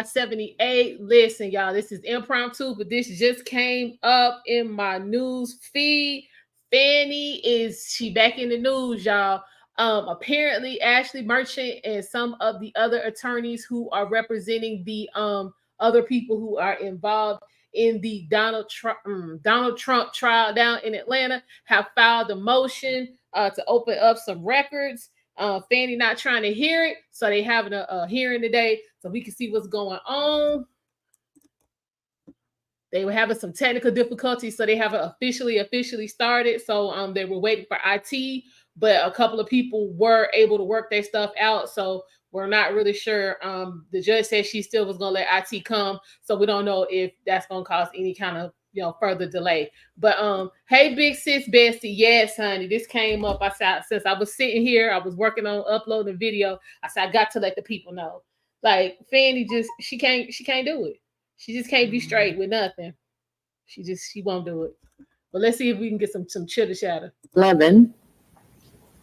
578. Listen, y'all, this is impromptu, but this just came up in my news feed. Fani she back in the news, y'all. Apparently Ashley Merchant and some of the other attorneys who are representing the other people who are involved in the Donald Trump trial down in Atlanta have filed a motion to open up some records. Fani not trying to hear it, so they having a hearing today so we can see what's going on. They were having some technical difficulties, so they haven't officially started. So they were waiting for IT, but a couple of people were able to work their stuff out. So we're not really sure. The judge said she still was going to let IT come, so we don't know if that's going to cause any kind of further delay. But hey, big sis bestie, yes, honey, this came up. I said, since I was sitting here, I was working on uploading video. I said I got to let the people know. Like Fani she can't do it. She just can't be straight with nothing. She won't do it. But let's see if we can get some chitter chatter. 11.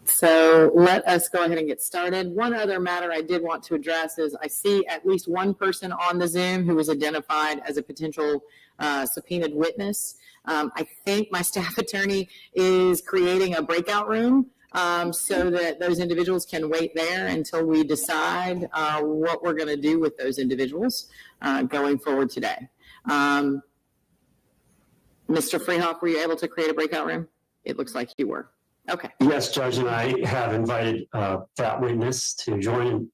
So let us go ahead and get started. One other matter I did want to address is I see at least one person on the Zoom who was identified as a potential subpoenaed witness. I think my staff attorney is creating a breakout room so that those individuals can wait there until we decide what we're going to do with those individuals going forward today. Mr. Freehoff, were you able to create a breakout room? It looks like you were. Okay. Yes, Judge, and I have invited that witness to join.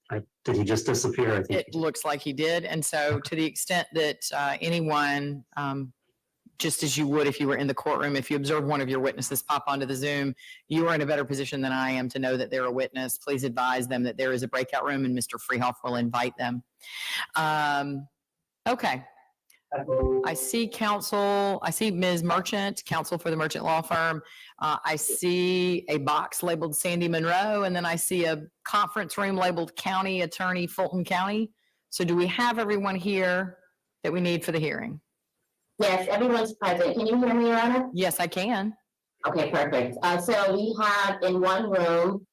Did he just disappear? I think it looks like he did. And so to the extent that anyone, just as you would if you were in the courtroom, if you observe one of your witnesses pop onto the Zoom, you are in a better position than I am to know that they're a witness. Please advise them that there is a breakout room and Mr. Freehoff will invite them. Okay. I see counsel. I see Ms. Merchant, counsel for the Merchant Law Firm. I see a box labeled Sandy Monroe, and then I see a conference room labeled County Attorney, Fulton County. So do we have everyone here that we need for the hearing? Yes, everyone's present. Can you hear me, Your Honor? Yes, I can. Okay, perfect. So we have in one room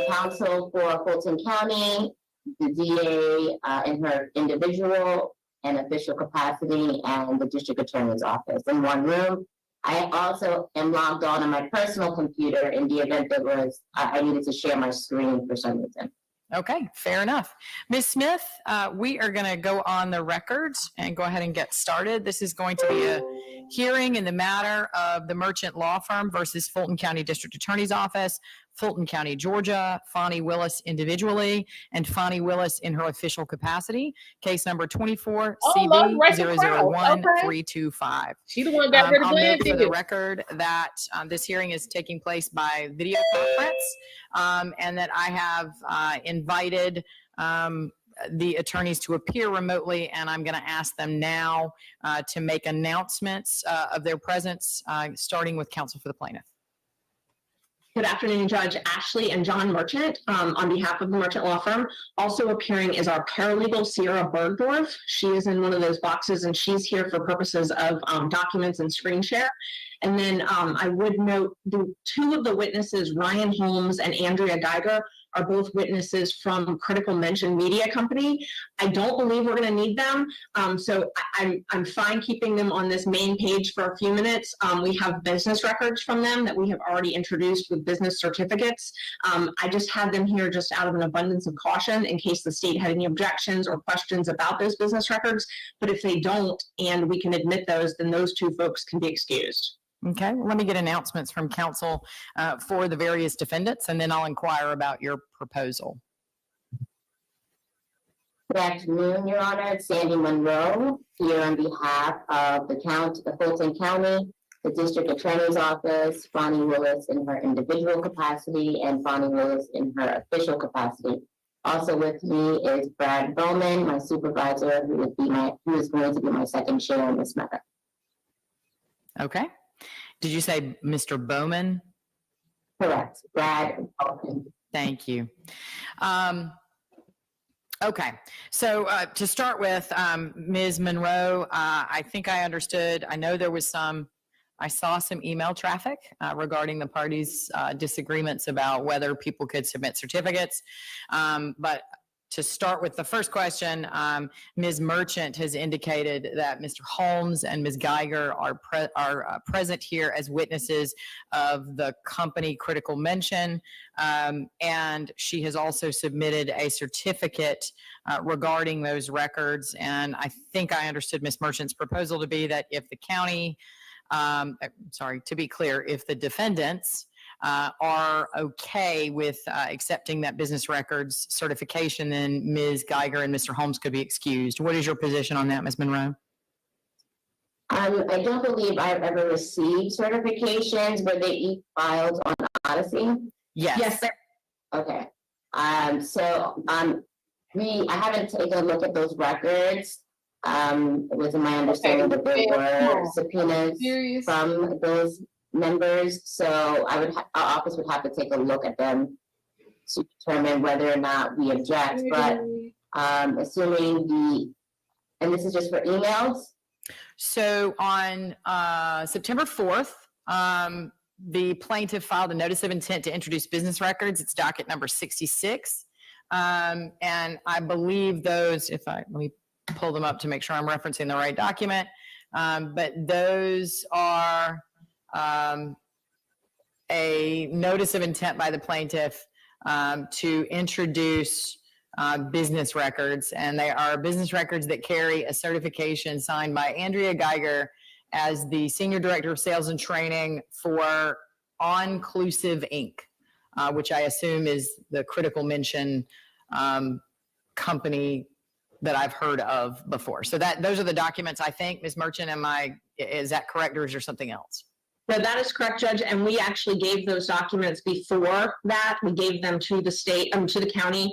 counsel for Fulton County, the DA in her individual and official capacity, and the district attorney's office in one room. I also am logged on my personal computer in the event that I needed to share my screen for some reason. Okay, fair enough. Ms. Smith, we are going to go on the record and go ahead and get started. This is going to be a hearing in the matter of the Merchant Law Firm versus Fulton County District Attorney's Office, Fulton County, Georgia, Fani Willis individually, and Fani Willis in her official capacity. Case number 24 CB001325. She the one got rid of I'll note for the record that this hearing is taking place by video conference, and that I have invited the attorneys to appear remotely, and I'm going to ask them now to make announcements of their presence, starting with counsel for the plaintiff. Good afternoon, Judge Ashley and John Merchant. On behalf of the Merchant Law Firm, also appearing is our paralegal, Sierra Bergdorf. She is in one of those boxes, and she's here for purposes of documents and screen share. And then I would note the two of the witnesses, Ryan Holmes and Andrea Geiger, are both witnesses from Critical Mention Media Company. I don't believe we're going to need them, so I'm fine keeping them on this main page for a few minutes. We have business records from them that we have already introduced with business certificates. I just have them here just out of an abundance of caution in case the state had any objections or questions about those business records. But if they don't, and we can admit those, then those two folks can be excused. Okay, let me get announcements from counsel for the various defendants, and then I'll inquire about your proposal. Good afternoon, Your Honor. It's Sandy Monroe here on behalf of the Fulton County, the District Attorney's Office, Fani Willis in her individual capacity, and Fani Willis in her official capacity. Also with me is Brad Bowman, my supervisor, who is going to be my second chair in this matter. Okay. Did you say Mr. Bowman? Correct. Brad Bowman. Thank you. Okay. So to start with, Ms. Monroe, I think I understood. I know there was I saw some email traffic regarding the parties' disagreements about whether people could submit certificates. But to start with the first question, Ms. Merchant has indicated that Mr. Holmes and Ms. Geiger are present here as witnesses of the company critical mention. And she has also submitted a certificate regarding those records. And I think I understood Ms. Merchant's proposal to be that if the county, to be clear, if the defendants are okay with accepting that business records certification, then Ms. Geiger and Mr. Holmes could be excused. What is your position on that, Ms. Monroe? I don't believe I've ever received certifications. Were they each filed on Odyssey? Yes. Okay. I haven't taken a look at those records. It was my understanding that there were subpoenas from those members, so our office would have to take a look at them to determine whether or not we object. But assuming and this is just for emails. So on September 4th, the plaintiff filed a notice of intent to introduce business records. It's docket number 66. And I believe those, let me pull them up to make sure I'm referencing the right document. But those are a notice of intent by the plaintiff to introduce business records, and they are business records that carry a certification signed by Andrea Geiger as the Senior Director of Sales and Training for Onclusive Inc., which I assume is the critical mention company that I've heard of before. So those are the documents, I think. Ms. Merchant, is that correct, or is there something else? No, that is correct, Judge. And we actually gave those documents before that. We gave them to the state, to the county.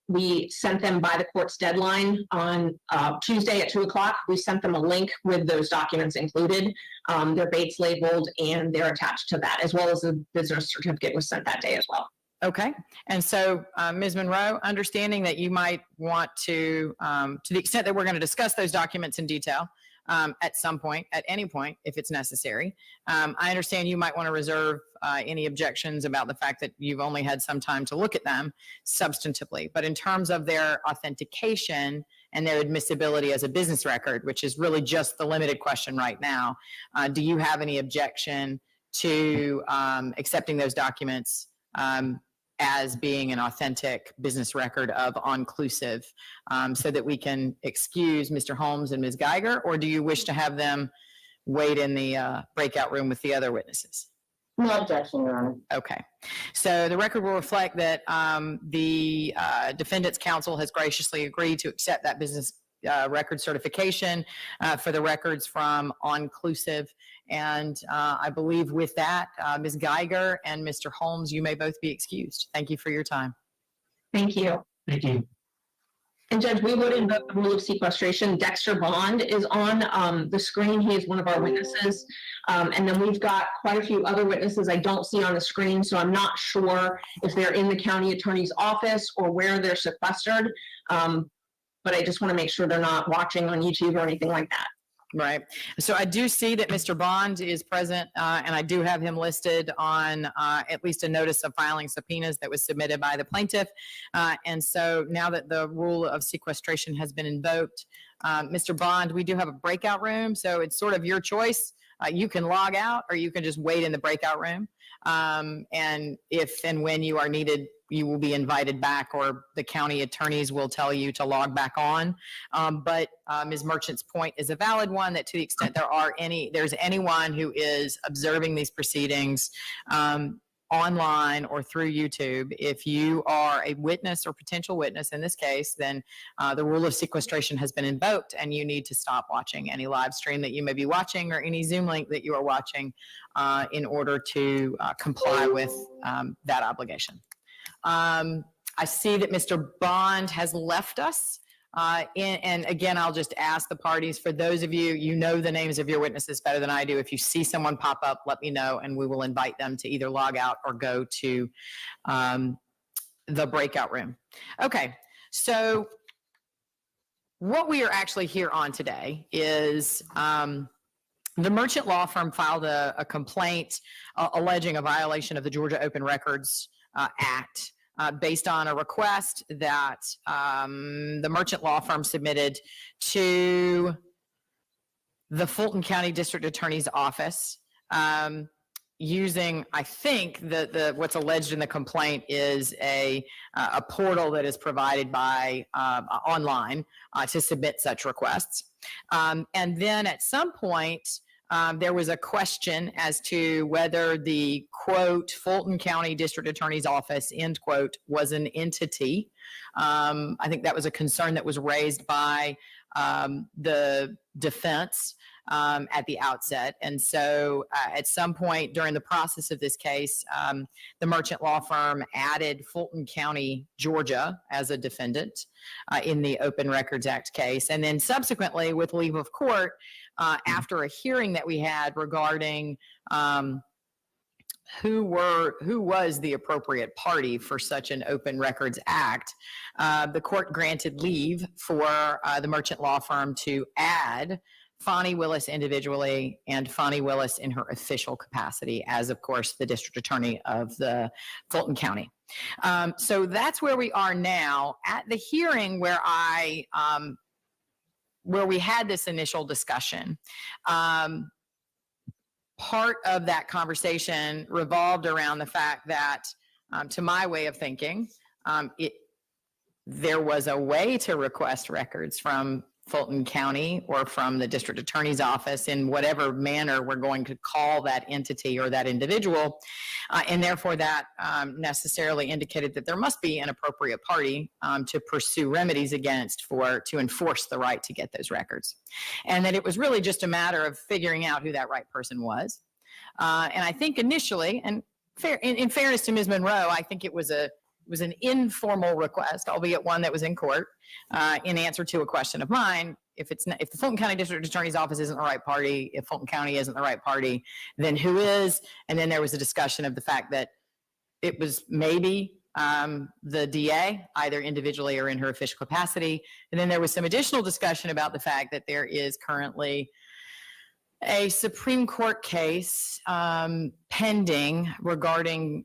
We sent them by the court's deadline on Tuesday at 2:00. We sent them a link with those documents included. They're Bates labeled and they're attached to that, as well as the business certificate was sent that day as well. Okay. And so, Ms. Monroe, understanding that you might want to the extent that we're going to discuss those documents in detail, at some point, at any point, if it's necessary. I understand you might want to reserve any objections about the fact that you've only had some time to look at them substantively. But in terms of their authentication and their admissibility as a business record, which is really just the limited question right now, do you have any objection to accepting those documents as being an authentic business record of Onclusive, so that we can excuse Mr. Holmes and Ms. Geiger, or do you wish to have them wait in the breakout room with the other witnesses? No objection, Your Honor. Okay. So the record will reflect that the defendant's counsel has graciously agreed to accept that business record certification for the records from Onclusive. And I believe with that, Ms. Geiger and Mr. Holmes, you may both be excused. Thank you for your time. Thank you. Thank you. And Judge, we would invoke the rule of sequestration. Dexter Bond is on the screen. He is one of our witnesses. And then we've got quite a few other witnesses I don't see on the screen, so I'm not sure if they're in the county attorney's office or where they're sequestered. But I just want to make sure they're not watching on YouTube or anything like that. Right. So I do see that Mr. Bond is present, and I do have him listed on at least a notice of filing subpoenas that was submitted by the plaintiff. And so now that the rule of sequestration has been invoked, Mr. Bond, we do have a breakout room. So it's sort of your choice. You can log out or you can just wait in the breakout room. And if and when you are needed, you will be invited back, or the county attorneys will tell you to log back on. But Ms. Merchant's point is a valid one, that to the extent there's anyone who is observing these proceedings online or through YouTube, if you are a witness or potential witness in this case, then the rule of sequestration has been invoked and you need to stop watching any live stream that you may be watching or any Zoom link that you are watching in order to comply with that obligation. I see that Mr. Bond has left us. And again, I'll just ask the parties, for those of you, you know the names of your witnesses better than I do. If you see someone pop up, let me know, and we will invite them to either log out or go to the breakout room. Okay, so what we are actually here on today is the Merchant Law Firm filed a complaint alleging a violation of the Georgia Open Records Act based on a request that the Merchant Law Firm submitted to the Fulton County District Attorney's Office, using, I think, what's alleged in the complaint is a portal that is provided by online to submit such requests. And then at some point, there was a question as to whether the, quote, Fulton County District Attorney's Office, end quote, was an entity. I think that was a concern that was raised by the defense at the outset. And so at some point during the process of this case, the Merchant Law Firm added Fulton County, Georgia as a defendant in the Open Records Act case. And then subsequently, with leave of court, after a hearing that we had regarding who was the appropriate party for such an Open Records Act, the court granted leave for the Merchant Law Firm to add Fani Willis individually and Fani Willis in her official capacity as, of course, the district attorney of the Fulton County. So that's where we are now. At the hearing where where we had this initial discussion, part of that conversation revolved around the fact that, to my way of thinking, there was a way to request records from Fulton County or from the district attorney's office in whatever manner we're going to call that entity or that individual. And therefore that necessarily indicated that there must be an appropriate party to pursue remedies against to enforce the right to get those records. And that it was really just a matter of figuring out who that right person was. And I think initially, and in fairness to Ms. Monroe, I think it was an informal request, albeit one that was in court, in answer to a question of mine. If the Fulton County District Attorney's Office isn't the right party, if Fulton County isn't the right party, then who is? And then there was a discussion of the fact that it was maybe the DA, either individually or in her official capacity. And then there was some additional discussion about the fact that there is currently a Supreme Court case pending regarding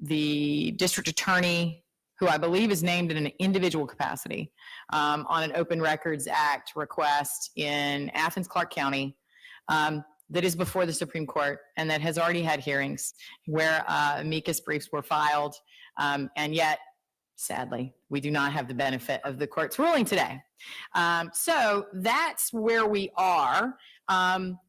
the district attorney, who I believe is named in an individual capacity, on an Open Records Act request in Athens, Clarke County, that is before the Supreme Court and that has already had hearings where amicus briefs were filed. And yet, sadly, we do not have the benefit of the court's ruling today. So that's where we are.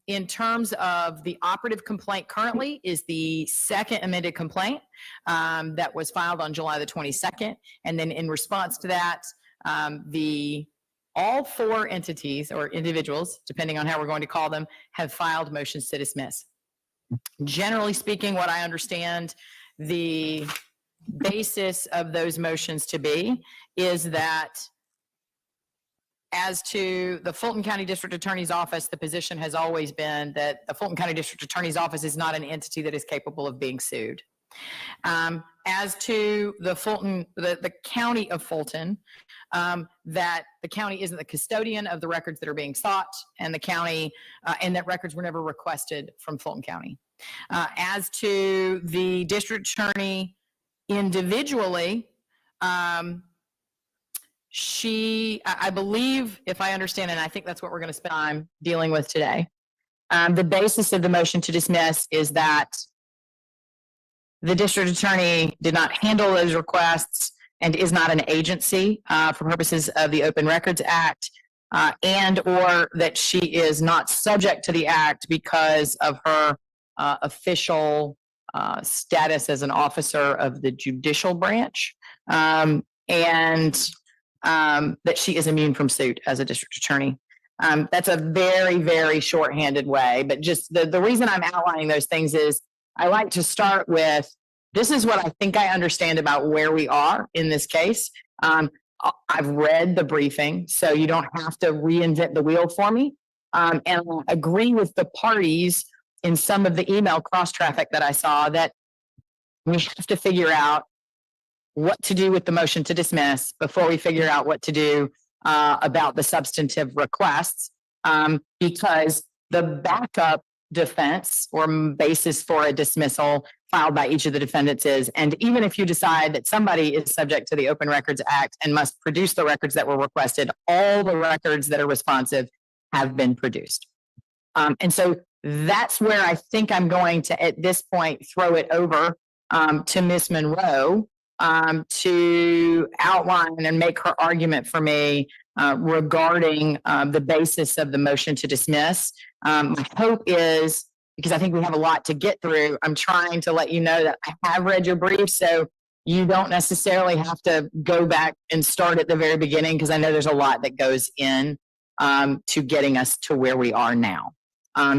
In terms of the operative complaint currently is the second amended complaint that was filed on July the 22nd. And then in response to that, all four entities or individuals, depending on how we're going to call them, have filed motions to dismiss. Generally speaking, what I understand the basis of those motions to be is that as to the Fulton County District Attorney's Office, the position has always been that the Fulton County District Attorney's Office is not an entity that is capable of being sued. As to the County of Fulton, that the county isn't the custodian of the records that are being sought, and the county, and that records were never requested from Fulton County. As to the district attorney individually, I believe, if I understand, and I think that's what we're going to spend time dealing with today. The basis of the motion to dismiss is that the district attorney did not handle those requests and is not an agency for purposes of the Open Records Act, and or that she is not subject to the act because of her official status as an officer of the judicial branch, and that she is immune from suit as a district attorney. That's a very, very shorthanded way, but just the reason I'm outlining those things is I like to start with, this is what I think I understand about where we are in this case. I've read the briefing, so you don't have to reinvent the wheel for me. And I agree with the parties in some of the email cross-traffic that I saw that we have to figure out what to do with the motion to dismiss before we figure out what to do about the substantive requests, because the backup defense or basis for a dismissal filed by each of the defendants is. And even if you decide that somebody is subject to the Open Records Act and must produce the records that were requested, all the records that are responsive have been produced. And so that's where I think I'm going to, at this point, throw it over to Ms. Monroe to outline and make her argument for me regarding the basis of the motion to dismiss. My hope is, because I think we have a lot to get through, I'm trying to let you know that I have read your brief, so you don't necessarily have to go back and start at the very beginning, because I know there's a lot that goes in to getting us to where we are now.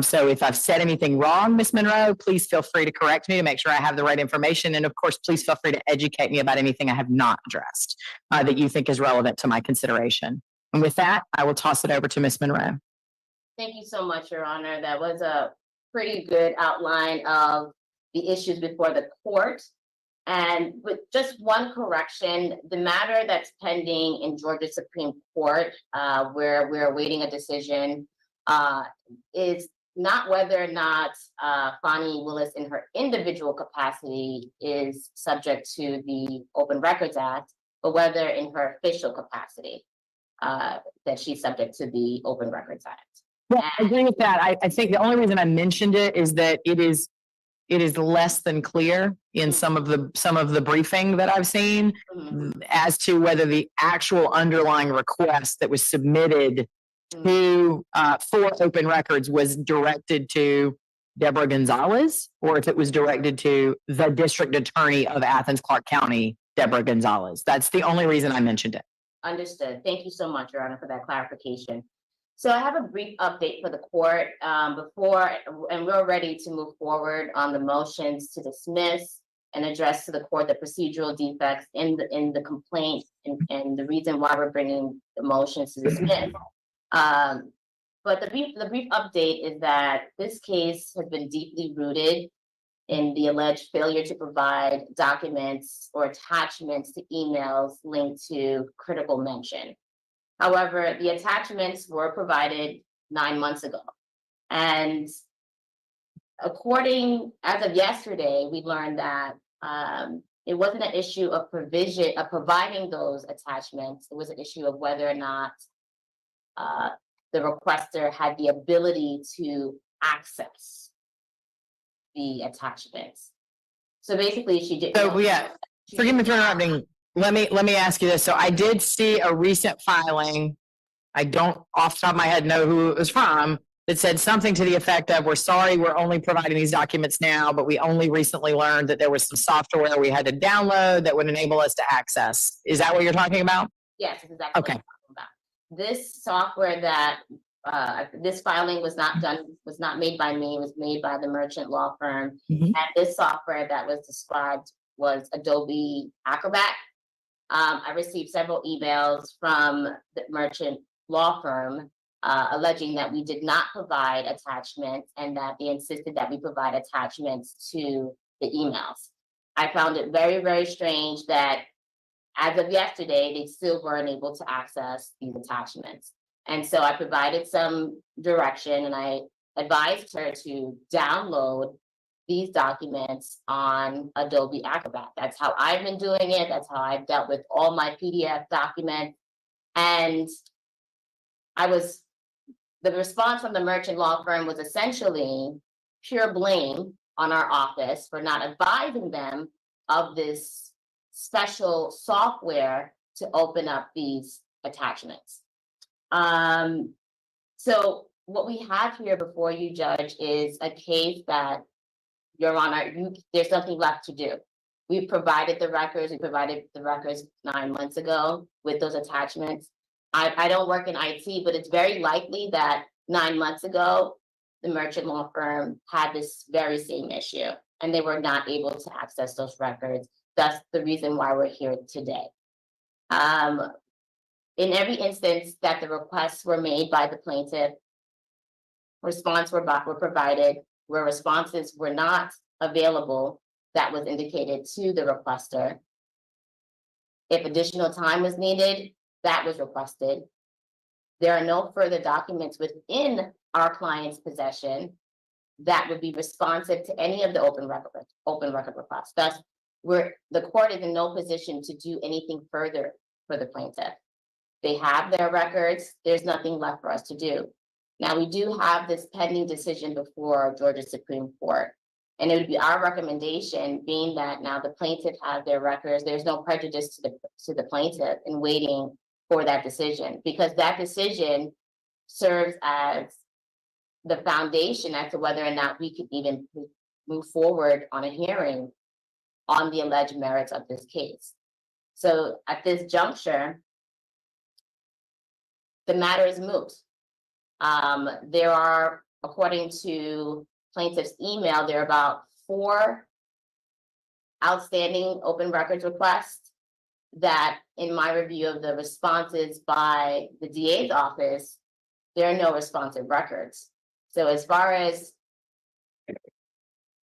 So if I've said anything wrong, Ms. Monroe, please feel free to correct me to make sure I have the right information. And of course, please feel free to educate me about anything I have not addressed that you think is relevant to my consideration. And with that, I will toss it over to Ms. Monroe. Thank you so much, Your Honor. That was a pretty good outline of the issues before the court. And with just one correction, the matter that's pending in Georgia Supreme Court, where we're awaiting a decision, is not whether or not Fani Willis in her individual capacity is subject to the Open Records Act, but whether in her official capacity that she's subject to the Open Records Act. Yeah, I agree with that. I think the only reason I mentioned it is that it is less than clear in some of the briefing that I've seen as to whether the actual underlying request that was submitted to for Open Records was directed to Deborah Gonzalez, or if it was directed to the District Attorney of Athens Clarke County, Deborah Gonzalez. That's the only reason I mentioned it. Understood. Thank you so much, Your Honor, for that clarification. So I have a brief update for the court and we're ready to move forward on the motions to dismiss and address to the court the procedural defects in the complaint and the reason why we're bringing the motions to dismiss. But the brief update is that this case has been deeply rooted in the alleged failure to provide documents or attachments to emails linked to critical mention. However, the attachments were provided 9 months ago. And as of yesterday, we learned that it wasn't an issue of providing those attachments. It was an issue of whether or not the requester had the ability to access the attachments. So basically, she did. So yeah, forgive me for interrupting. Let me ask you this. So I did see a recent filing. I don't off the top of my head know who it was from. That said something to the effect of, "We're sorry, we're only providing these documents now, but we only recently learned that there was some software we had to download that would enable us to access." Is that what you're talking about? Yes, that's exactly Okay. what I'm talking about. This software that this filing was not made by me, it was made by the merchant law firm. Mhm. And this software that was described was Adobe Acrobat. I received several emails from the merchant law firm alleging that we did not provide attachments and that they insisted that we provide attachments to the emails. I found it very, very strange that as of yesterday, they still weren't able to access these attachments. And so I provided some direction and I advised her to download these documents on Adobe Acrobat. That's how I've been doing it. That's how I've dealt with all my PDF documents. And the response from the merchant law firm was essentially pure blame on our office for not advising them of this special software to open up these attachments. So what we have here before you, Judge, is a case that, Your Honor, there's nothing left to do. We provided the records. We provided the records 9 months ago with those attachments. I don't work in IT, but it's very likely that 9 months ago, the merchant law firm had this very same issue, and they were not able to access those records. That's the reason why we're here today. In every instance that the requests were made by the plaintiff, response were provided. Where responses were not available, that was indicated to the requester. If additional time was needed, that was requested. There are no further documents within our client's possession. that would be responsive to any of the open record requests. Thus, the court is in no position to do anything further for the plaintiff. They have their records. There's nothing left for us to do. Now, we do have this pending decision before Georgia Supreme Court. And it would be our recommendation, being that now the plaintiff has their records, there's no prejudice to the plaintiff in waiting for that decision, because that decision serves as the foundation as to whether or not we could even move forward on a hearing on the alleged merits of this case. So at this juncture, the matter is moot. There are, according to plaintiff's email, there are about 4 outstanding open records requests that, in my review of the responses by the DA's office, there are no responsive records. So as far as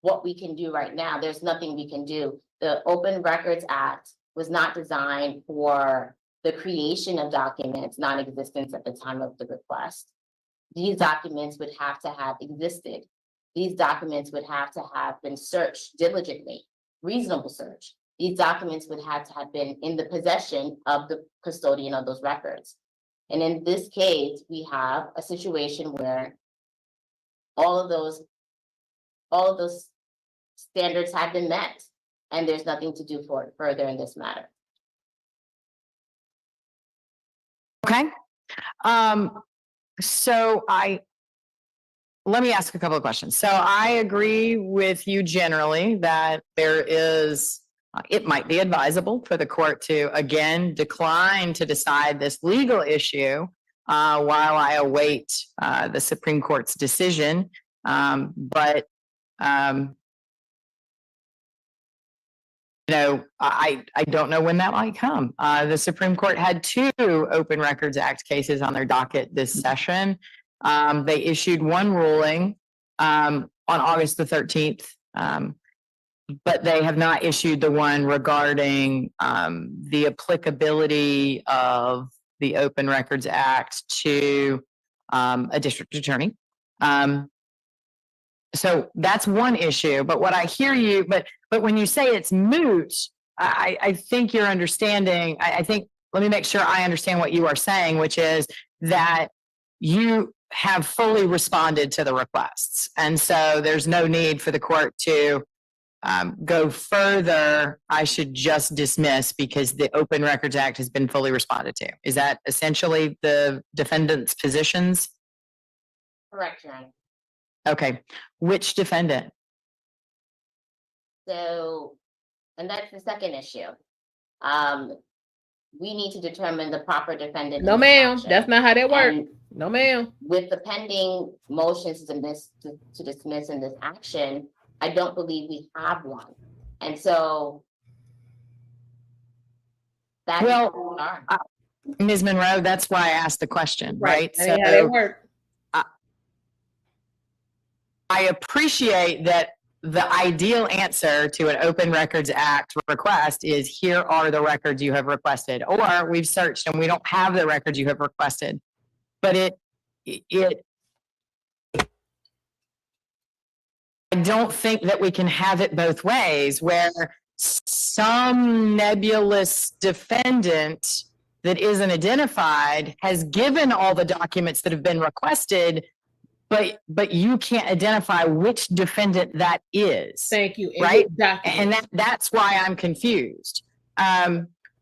what we can do right now, there's nothing we can do. The Open Records Act was not designed for the creation of documents non-existent at the time of the request. These documents would have to have existed. These documents would have to have been searched diligently, reasonable search. These documents would have to have been in the possession of the custodian of those records. And in this case, we have a situation where all of those standards have been met, and there's nothing to do for it further in this matter. Okay. So let me ask a couple of questions. So I agree with you generally that there is, it might be advisable for the court to, again, decline to decide this legal issue while I await the Supreme Court's decision. But I don't know when that might come. The Supreme Court had 2 Open Records Act cases on their docket this session. They issued one ruling on August the 13th, but they have not issued the one regarding the applicability of the Open Records Act to a district attorney. So that's one issue. But what I hear you, but when you say it's moot, I think you're understanding. I think, let me make sure I understand what you are saying, which is that you have fully responded to the requests. And so there's no need for the court to go further. I should just dismiss because the Open Records Act has been fully responded to. Is that essentially the defendant's positions? Correct, Your Honor. Okay. Which defendant? So, and that's the second issue. We need to determine the proper defendant. No, in this ma'am. action. That's not how that works. And No, ma'am. with the pending motions to dismiss in this action, I don't believe we have one. And so that's Well, where we are. Ms. Monroe, that's why I asked the question, right? That ain't how that works. I appreciate that the ideal answer to an Open Records Act request is here are the records you have requested, or we've searched and we don't have the records you have requested. But I don't think that we can have it both ways, where some nebulous defendant that isn't identified has given all the documents that have been requested, but you can't identify which defendant that is. Thank you. Right? And And that's why I'm confused.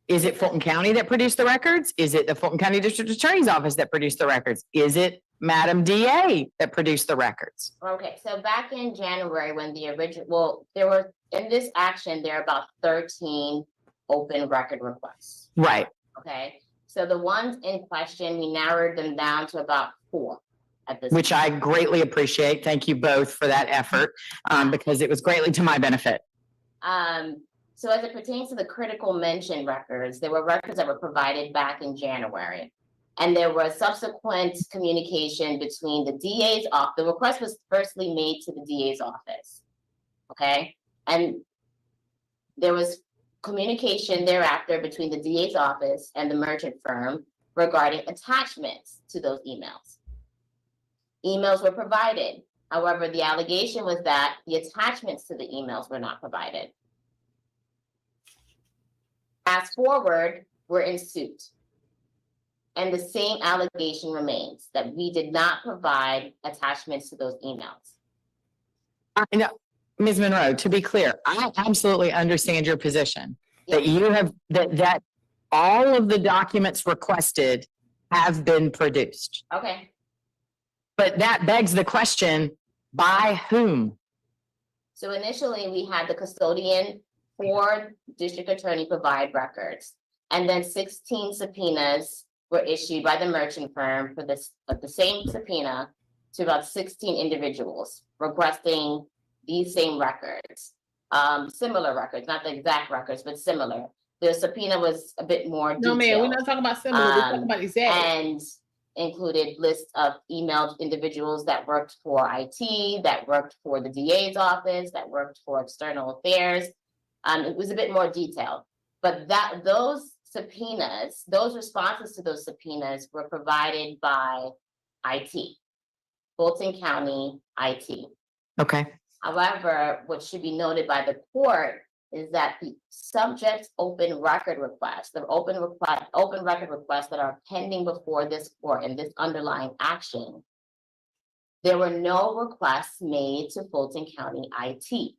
Is it Fulton County that produced the records? Is it the Fulton County District Attorney's Office that produced the records? Is it Madam DA that produced the records? Okay, so back in January when the original, well, there were, in this action, there are about 13 open record requests. Right. Okay, so the ones in question, we narrowed them down to about 4 at this. Which I greatly appreciate. Thank you both for that effort, because it was greatly to my benefit. So as it pertains to the critical mention records, there were records that were provided back in January. And there was subsequent communication between the DA's office. The request was firstly made to the DA's office. Okay, and there was communication thereafter between the DA's office and the merchant firm regarding attachments to those emails. Emails were provided. However, the allegation was that the attachments to the emails were not provided. Fast forward, we're in suit. And the same allegation remains that we did not provide attachments to those emails. No, Ms. Monroe, to be clear, I absolutely understand your position that you have, that all of the documents requested have been produced. Okay, But that begs the question, by whom? so initially we had the custodian for district attorney provide records. And then 16 subpoenas were issued by the merchant firm for this, the same subpoena to about 16 individuals requesting these same records. Similar records, not the exact records, but similar. The subpoena was a bit more No, detailed. man, we're not talking about similar. We're talking about exact. And included lists of emailed individuals that worked for IT, that worked for the DA's office, that worked for external affairs. It was a bit more detailed, but those subpoenas, those responses to those subpoenas were provided by IT, Fulton County IT. Okay. However, what should be noted by the court is that the subject open record requests, the open record requests that are pending before this court in this underlying action, there were no requests made to Fulton County IT.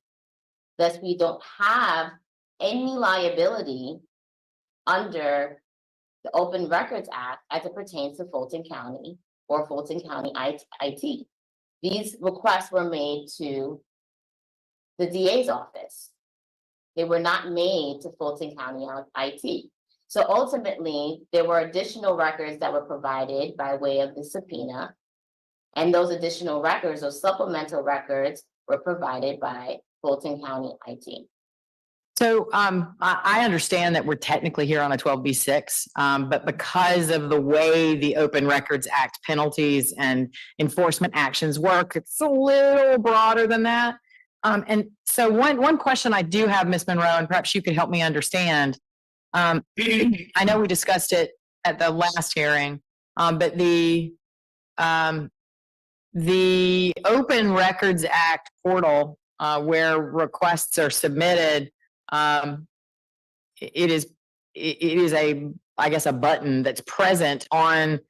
Thus, we don't have any liability under the Open Records Act as it pertains to Fulton County or Fulton County IT. These requests were made to the DA's office. They were not made to Fulton County IT. So ultimately, there were additional records that were provided by way of the subpoena. And those additional records, those supplemental records, were provided by Fulton County IT. So I understand that we're technically here on a 12B6, but because of the way the Open Records Act penalties and enforcement actions work, it's a little broader than that. And so one question I do have, Ms. Monroe, and perhaps you could help me understand. I know we discussed it at the last hearing, but the Open Records Act portal, where requests are submitted, it is I guess, a button that's present on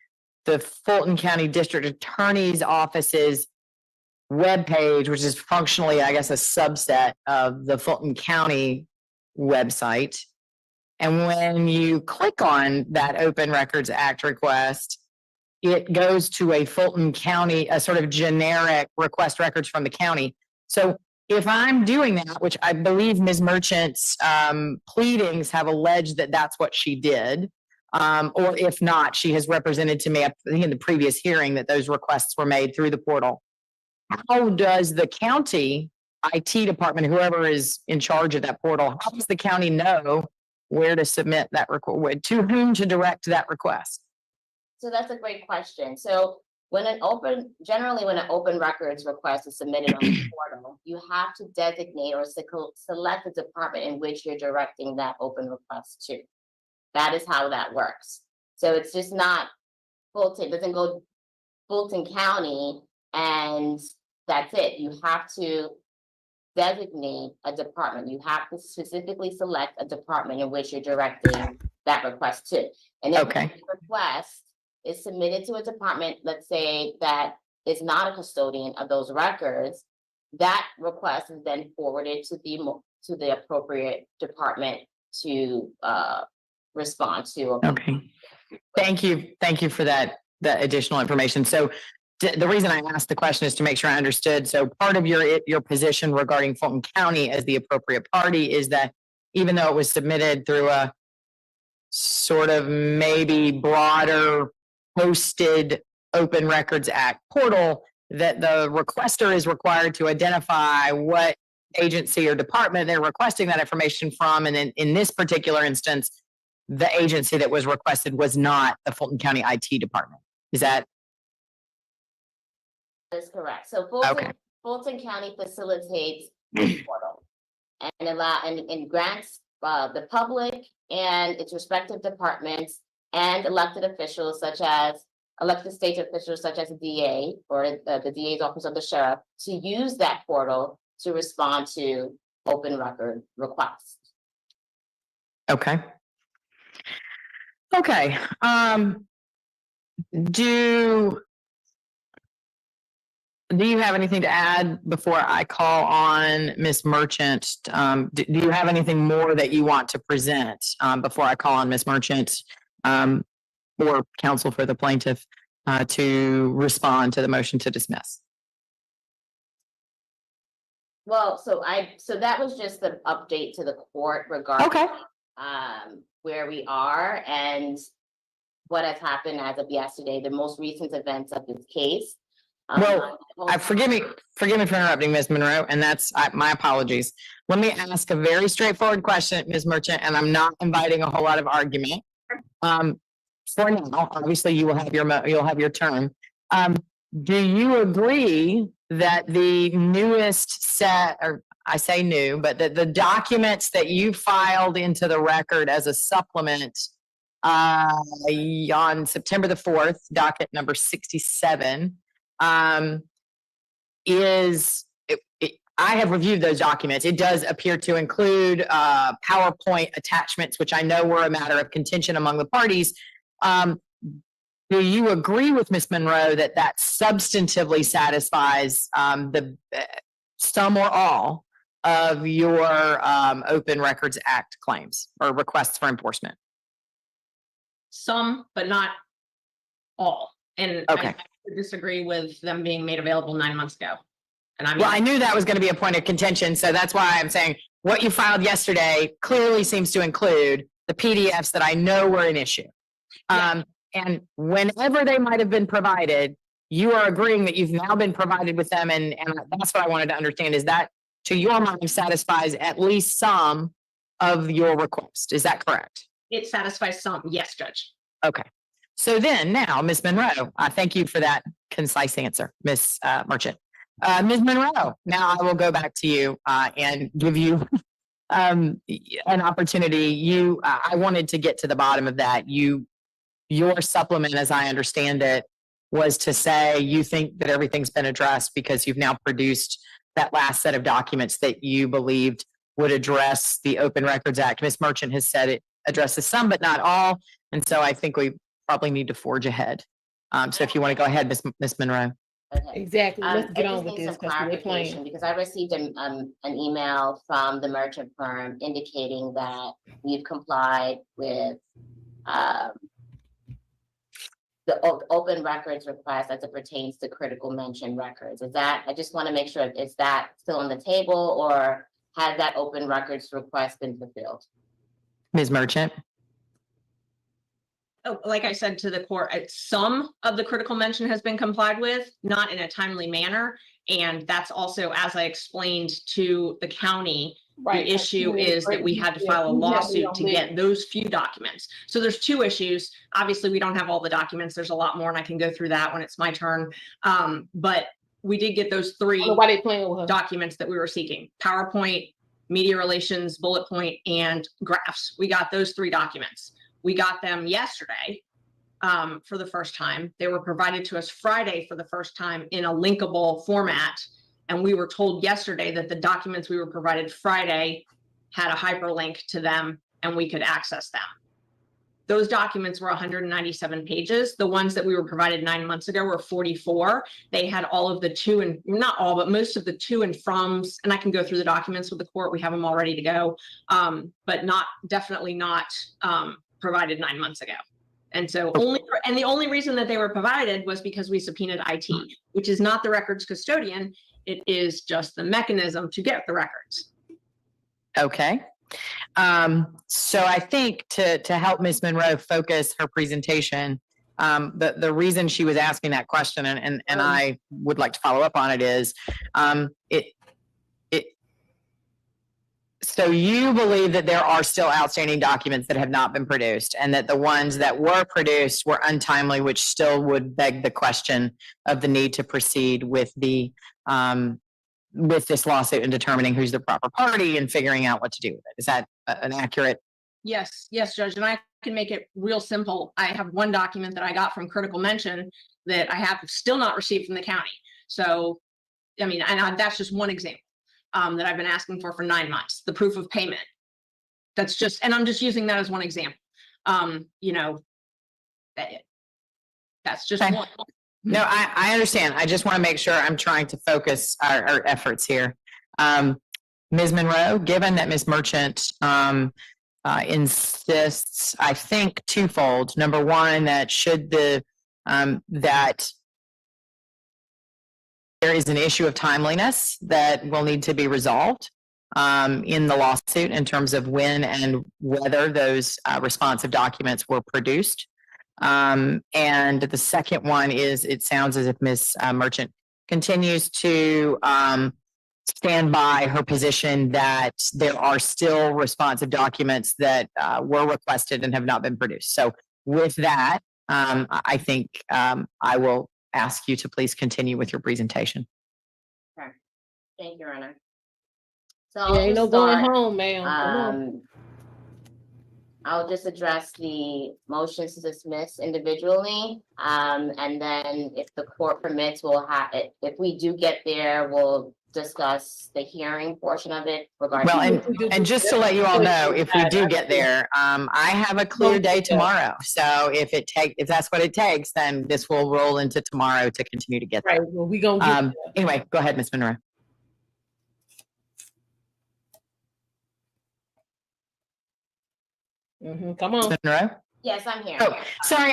the Fulton County District Attorney's Office's webpage, which is functionally, I guess, a subset of the Fulton County website. And when you click on that Open Records Act request, it goes to a Fulton County, a sort of generic request records from the county. So if I'm doing that, which I believe Ms. Merchant's pleadings have alleged that that's what she did, or if not, she has represented to me, I think in the previous hearing, that those requests were made through the portal. How does the county IT department, whoever is in charge of that portal, how does the county know where to submit that request, to whom to direct that request? So that's a great question. So generally when an open records request is submitted on the portal, you have to designate or select the department in which you're directing that open request to. That is how that works. So it's just not Fulton, it doesn't go Fulton County and that's it. You have to designate a department. You have to specifically select a department in which you're directing that request to. And if the request is submitted to a department, let's say that is not a custodian of those records, that request is then forwarded to the appropriate department to respond to. Okay. Thank you for that additional information. So the reason I asked the question is to make sure I understood. So part of your position regarding Fulton County as the appropriate party is that even though it was submitted through a sort of maybe broader posted Open Records Act portal, that the requester is required to identify what agency or department they're requesting that information from. And in this particular instance, the agency that was requested was not the Fulton County IT department. Is that? That's correct. So Fulton County facilitates Mm. the portal and grants the public and its respective departments and elected officials such as elected state officials such as the DA or the DA's office of the sheriff to use that portal to respond to open record requests. Okay. Okay. Do you have anything to add before I call on Ms. Merchant? Do you have anything more that you want to present before I call on Ms. Merchant or counsel for the plaintiff to respond to the motion to dismiss? Well, so that was just the update to the court regarding Okay. Where we are and what has happened as of yesterday, the most recent events of this case. Well, forgive me for interrupting, Ms. Monroe, and that's my apologies. Let me ask a very straightforward question, Ms. Merchant, and I'm not inviting a whole lot of argument. For now, obviously, you'll have your turn. Do you agree that the newest set, or I say new, but the documents that you filed into the record as a supplement on September the 4th, docket number 67, I have reviewed those documents. It does appear to include PowerPoint attachments, which I know were a matter of contention among the parties. Do you agree with Ms. Monroe that that substantively satisfies the some or all of your Open Records Act claims or requests for enforcement? Some, but not all. And Okay. I would disagree with them being made available 9 months ago. And I mean, Well, I knew that was going to be a point of contention, so that's why I'm saying what you filed yesterday clearly seems to include the PDFs that I know were an issue. Yeah. And whenever they might have been provided, you are agreeing that you've now been provided with them, and that's what I wanted to understand, is that to your mind satisfies at least some of your request. Is that correct? it satisfies some. Yes, Judge. Okay. So then now, Ms. Monroe, thank you for that concise answer, Ms. Merchant. Ms. Monroe, now I will go back to you and give you an opportunity. I wanted to get to the bottom of that. Your supplement, as I understand it, was to say you think that everything's been addressed because you've now produced that last set of documents that you believed would address the Open Records Act. Ms. Merchant has said it addresses some, but not all. And so I think we probably need to forge ahead. So if you want to go ahead, Ms. Monroe. Okay. Exactly. Let's I get just on with need this some because we're clarification playing. because I received an email from the merchant firm indicating that we've complied with the open records request as it pertains to critical mention records. I just want to make sure, is that still on the table or has that open records request been fulfilled? Ms. Merchant. Oh, like I said to the court, some of the critical mention has been complied with, not in a timely manner. And that's also, as I explained to the county, Right. the issue is that we had to file a lawsuit to get those few documents. So there's two issues. Obviously, we don't have all the documents. There's a lot more, and I can go through that when it's my turn. But we did get those three Why they playing with her? documents that we were seeking: PowerPoint, media relations, bullet point, and graphs. We got those three documents. We got them yesterday for the first time. They were provided to us Friday for the first time in a linkable format. And we were told yesterday that the documents we were provided Friday had a hyperlink to them and we could access them. Those documents were 197 pages. The ones that we were provided 9 months ago were 44. They had all of the to and, not all, but most of the to and froms, and I can go through the documents with the court. We have them all ready to go, but definitely not provided 9 months ago. And so the only reason that they were provided was because we subpoenaed IT, which is not the records custodian. It is just the mechanism to get the records. Okay. So I think to help Ms. Monroe focus her presentation, the reason she was asking that question, and I would like to follow up on it, is so you believe that there are still outstanding documents that have not been produced, and that the ones that were produced were untimely, which still would beg the question of the need to proceed with this lawsuit and determining who's the proper party and figuring out what to do with it. Is that an accurate? Yes, Judge. And I can make it real simple. I have one document that I got from Critical Mention that I have still not received from the county. So, I mean, that's just one example that I've been asking for 9 months, the proof of payment. That's just, and I'm just using that as one example. You know, that's just Okay. one. No, I understand. I just want to make sure I'm trying to focus our efforts here. Ms. Monroe, given that Ms. Merchant insists, I think, twofold. Number one, that should that there is an issue of timeliness that will need to be resolved in the lawsuit in terms of when and whether those responsive documents were produced. And the second one is, it sounds as if Ms. Merchant continues to stand by her position that there are still responsive documents that were requested and have not been produced. So with that, I think I will ask you to please continue with your presentation. Thank you, Your Honor. So Yeah, ain't no going start, home, ma'am. Come on. I'll just address the motions to dismiss individually. And then if the court permits, we'll have it. If we do get there, we'll discuss the hearing portion of it regarding. Well, and just to let you all know, if we do get there, I have a clear day tomorrow. So if that's what it takes, then this will roll into tomorrow to continue to get there. Right. Well, we gonna get there. Anyway, go ahead, Ms. Monroe. Come on. Ms. Monroe? Yes, I'm here. Oh, sorry,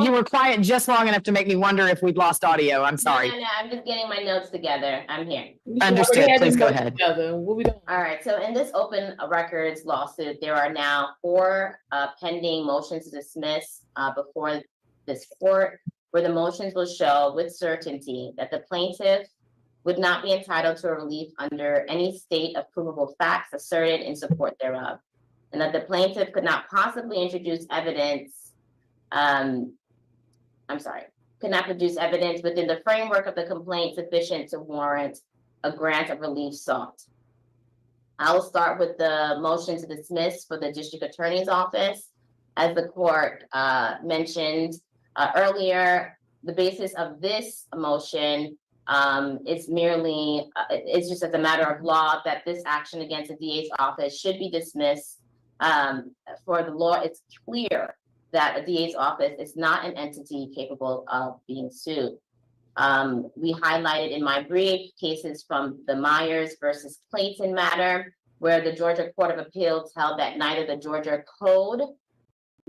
you were quiet just long enough to make me wonder if we'd lost audio. I'm sorry. No, I'm just getting my notes together. I'm here. Understood. Please go ahead. What we doing? All right, so in this open records lawsuit, there are now 4 pending motions to dismiss before this court, where the motions will show with certainty that the plaintiff would not be entitled to a relief under any state of provable facts asserted in support thereof, and that the plaintiff could not possibly introduce evidence, could not produce evidence within the framework of the complaint sufficient to warrant a grant of relief sought. I will start with the motion to dismiss for the district attorney's office. As the court mentioned earlier, the basis of this motion is merely, it's just as a matter of law that this action against the DA's office should be dismissed. For the law, it's clear that a DA's office is not an entity capable of being sued. We highlighted in my brief cases from the Myers versus Clayton matter, where the Georgia Court of Appeals held that neither the Georgia Code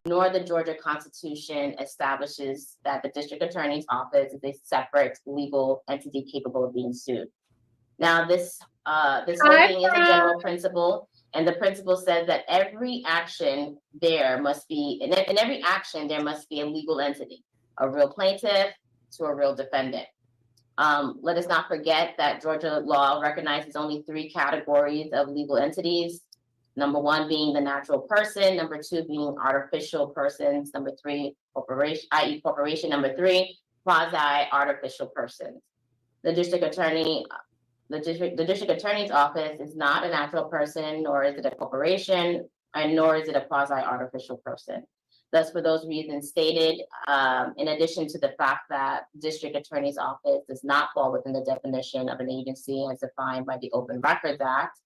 nor the Georgia Constitution establishes that the district attorney's office is a separate legal entity capable of being sued. Now, this holding is a general principle. And the principle says that every action there must be, in every action, there must be a legal entity, a real plaintiff to a real defendant. Let us not forget that Georgia law recognizes only 3 categories of legal entities. Number 1 being the natural person, number 2 being artificial persons, number 3, corporation, i.e. corporation, number 3, quasi-artificial persons. The district attorney's office is not a natural person, nor is it a corporation, and nor is it a quasi-artificial person. Thus, for those reasons stated, in addition to the fact that district attorney's office does not fall within the definition of an agency as defined by the Open Records Act,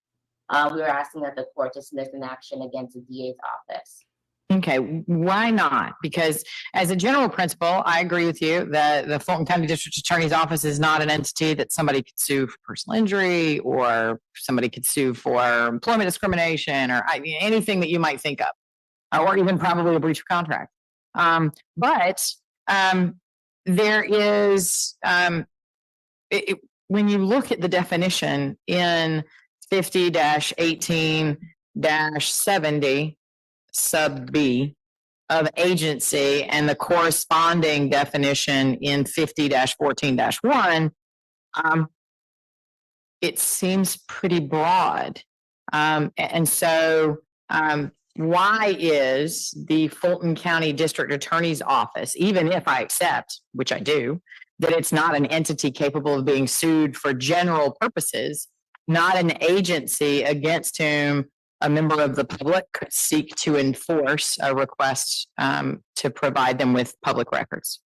we are asking that the court dismiss an action against the DA's office. Okay, why not? Because as a general principle, I agree with you that the Fulton County District Attorney's Office is not an entity that somebody could sue for personal injury, or somebody could sue for employment discrimination, or anything that you might think of, or even probably a breach of contract. But there is, when you look at the definition in 50-18-70, sub B of agency, and the corresponding definition in 50-14-1, it seems pretty broad. And so why is the Fulton County District Attorney's Office, even if I accept, which I do, that it's not an entity capable of being sued for general purposes, not an agency against whom a member of the public could seek to enforce a request to provide them with public records?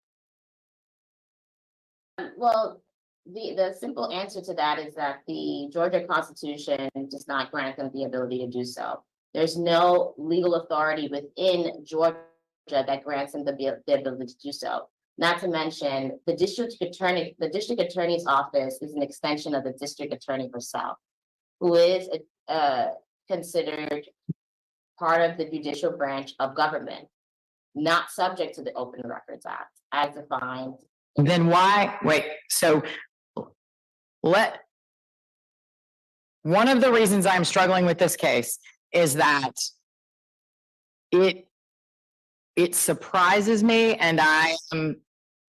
Well, the simple answer to that is that the Georgia Constitution does not grant them the ability to do so. There's no legal authority within Georgia that grants them the ability to do so. Not to mention, the district attorney's office is an extension of the district attorney herself, who is considered part of the judicial branch of government, not subject to the Open Records Act as defined. Then why, wait, so one of the reasons I'm struggling with this case is that it surprises me, and I am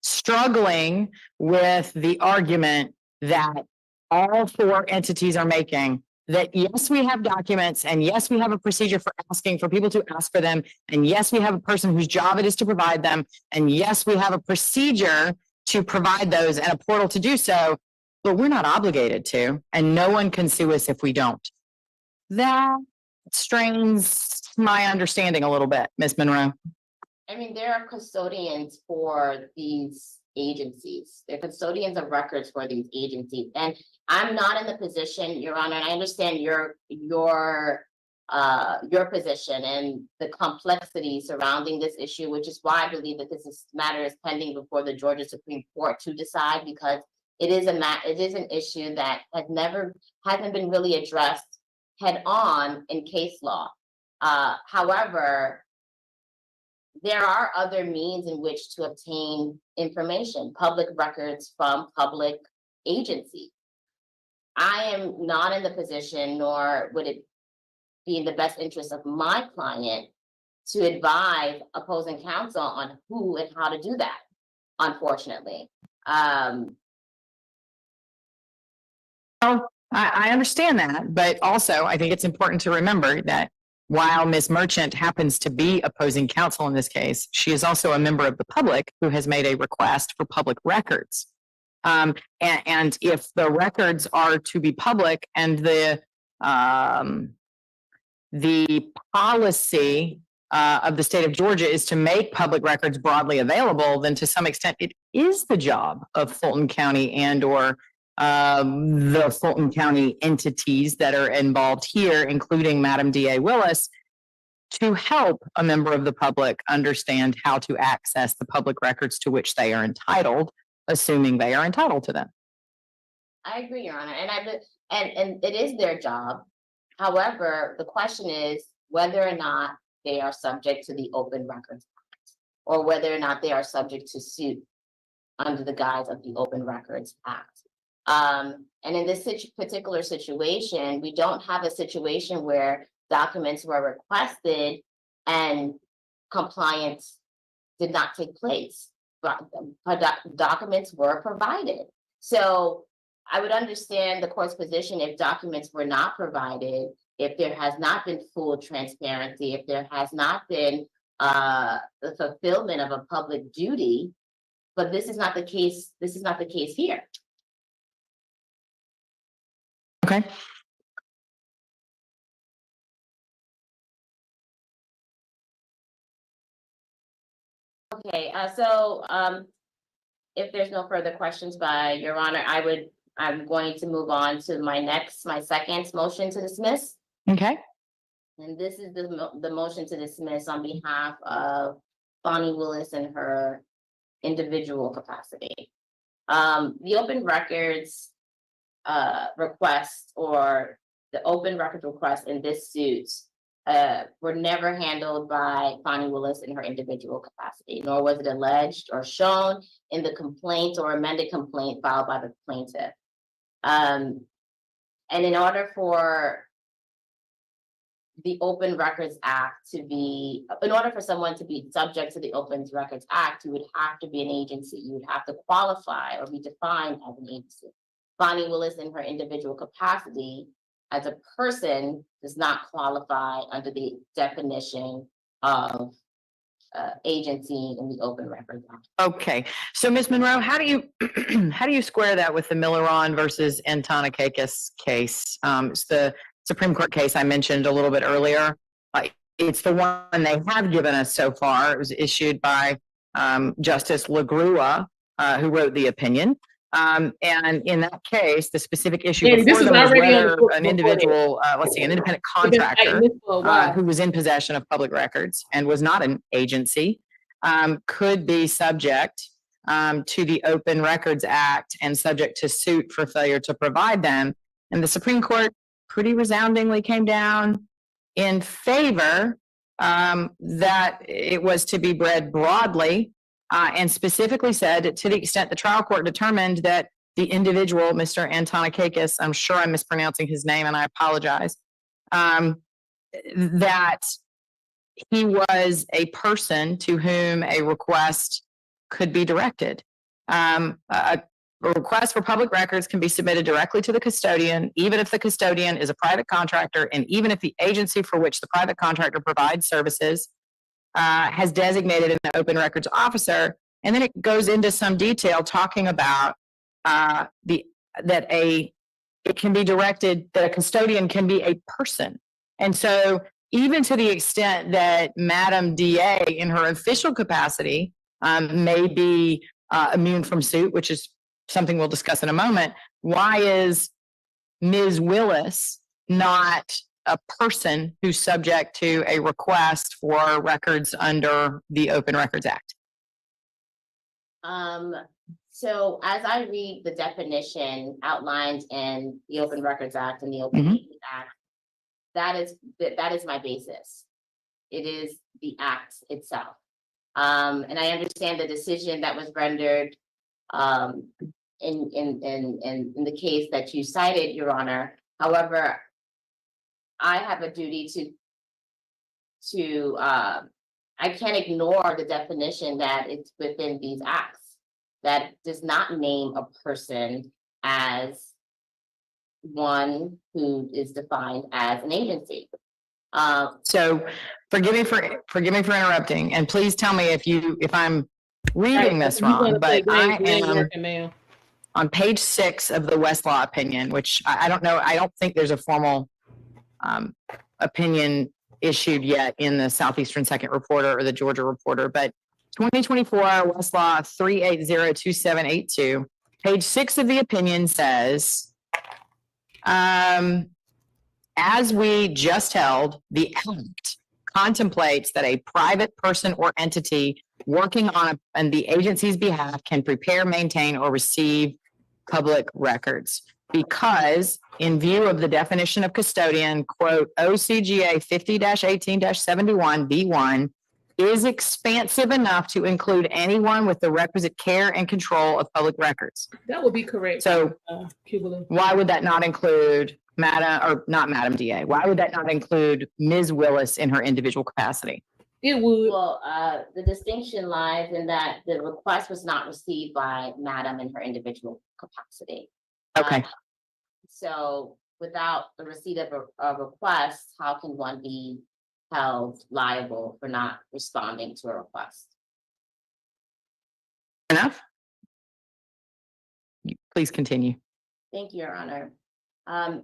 struggling with the argument that all four entities are making, that yes, we have documents, and yes, we have a procedure for asking for people to ask for them, and yes, we have a person whose job it is to provide them, and yes, we have a procedure to provide those and a portal to do so, but we're not obligated to, and no one can sue us if we don't. That strains my understanding a little bit, Ms. Monroe. I mean, there are custodians for these agencies. They're custodians of records for these agencies. And I'm not in the position, Your Honor, and I understand your position and the complexity surrounding this issue, which is why I believe that this matter is pending before the Georgia Supreme Court to decide, because it is an issue that hasn't been really addressed head on in case law. However, there are other means in which to obtain information, public records from public agencies. I am not in the position, nor would it be in the best interest of my client, to advise opposing counsel on who and how to do that, unfortunately. I understand that, but also I think it's important to remember that while Ms. Merchant happens to be opposing counsel in this case, she is also a member of the public who has made a request for public records. And if the records are to be public and the policy of the state of Georgia is to make public records broadly available, then to some extent it is the job of Fulton County and or the Fulton County entities that are involved here, including Madam DA Willis, to help a member of the public understand how to access the public records to which they are entitled, assuming they are entitled to them. I agree, Your Honor, and it is their job. However, the question is whether or not they are subject to the Open Records Act, or whether or not they are subject to suit under the guise of the Open Records Act. And in this particular situation, we don't have a situation where documents were requested and compliance did not take place. Documents were provided. So I would understand the court's position if documents were not provided, if there has not been full transparency, if there has not been the fulfillment of a public duty, but this is not the case. This is not the case here. Okay. Okay, so if there's no further questions by Your Honor, I'm going to move on to my second motion to dismiss. Okay. And this is the motion to dismiss on behalf of Fani Willis in her individual capacity. The open records request, or the open records request in this suit, were never handled by Fani Willis in her individual capacity, nor was it alleged or shown in the complaint or amended complaint filed by the plaintiff. And in order for the Open Records Act in order for someone to be subject to the Open Records Act, you would have to be an agency. You would have to qualify or be defined as an agency. Fani Willis in her individual capacity as a person does not qualify under the definition of agency in the Open Records Act. Okay. So Ms. Monroe, how do you square that with the Milleron versus Antonikakis case? It's the Supreme Court case I mentioned a little bit earlier. It's the one they have given us so far. It was issued by Justice LaGrua, who wrote the opinion. And in that case, the specific issue Danny, this before was them was already on the whether court an before individual, let's see, an independent We've been fighting contractor this for a while. who was in possession of public records and was not an agency could be subject to the Open Records Act and subject to suit for failure to provide them. And the Supreme Court pretty resoundingly came down in favor that it was to be read broadly and specifically said to the extent the trial court determined that the individual, Mr. Antonikakis, I'm sure I'm mispronouncing his name and I apologize, that he was a person to whom a request could be directed. A request for public records can be submitted directly to the custodian, even if the custodian is a private contractor, and even if the agency for which the private contractor provides services has designated an open records officer. And then it goes into some detail talking about it can be directed, that a custodian can be a person. And so even to the extent that Madam DA in her official capacity may be immune from suit, which is something we'll discuss in a moment, why is Ms. Willis not a person who's subject to a request for records under the Open Records Act? So as I read the definition outlined in the Open Records Act and the Open Meetings Act, that is my basis. It is the act itself. And I understand the decision that was rendered in the case that you cited, Your Honor. However, I have a duty to I can't ignore the definition that it's within these acts that does not name a person as one who is defined as an agency. So forgive me for interrupting, and please tell me if I'm reading this wrong, but I am on page 6 of the Westlaw opinion, which I don't know. I don't think there's a formal opinion issued yet in the Southeastern Second Reporter or the Georgia Reporter, but 2024 Westlaw 3802782, page 6 of the opinion says, as we just held, the act contemplates that a private person or entity working on the agency's behalf can prepare, maintain, or receive public records. Because in view of the definition of custodian, quote, OCGA 50-18-71 B1 is expansive enough to include anyone with the requisite care and control of public records. That would be correct. So Kubala. why would that not include Madam DA? Why would that not include Ms. Willis in her individual capacity? It would. Well, the distinction lies in that the request was not received by Madam in her individual capacity. Okay. So without the receipt of a request, how can one be held liable for not responding to a request? Enough? Please continue. Thank you, Your Honor.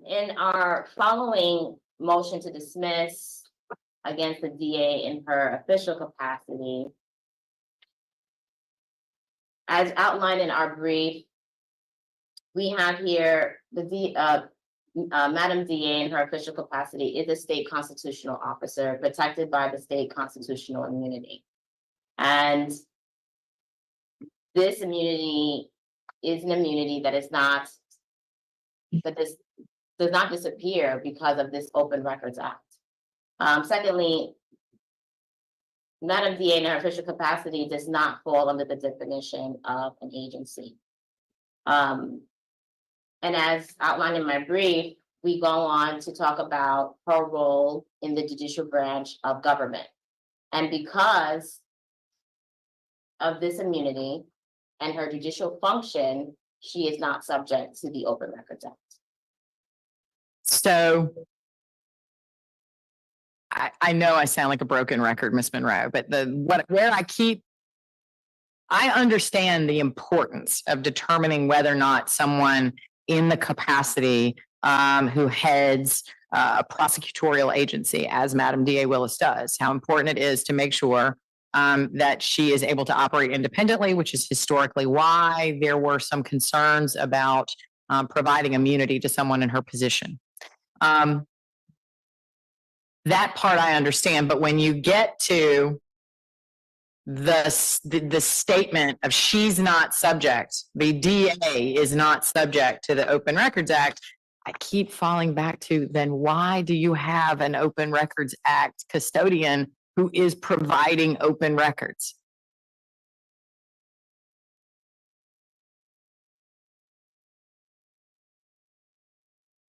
In our following motion to dismiss against the DA in her official capacity, as outlined in our brief, we have here Madam DA in her official capacity is a state constitutional officer protected by the state constitutional immunity. And this immunity is an immunity that is not, does not disappear because of this Open Records Act. Secondly, Madam DA in her official capacity does not fall under the definition of an agency. And as outlined in my brief, we go on to talk about her role in the judicial branch of government. And because of this immunity and her judicial function, she is not subject to the Open Records Act. So I know I sound like a broken record, Ms. Monroe, but I understand the importance of determining whether or not someone in the capacity who heads a prosecutorial agency, as Madam DA Willis does, how important it is to make sure that she is able to operate independently, which is historically why there were some concerns about providing immunity to someone in her position. That part I understand, but when you get to the statement of she's not subject, the DA is not subject to the Open Records Act, I keep falling back to, then why do you have an Open Records Act custodian who is providing open records?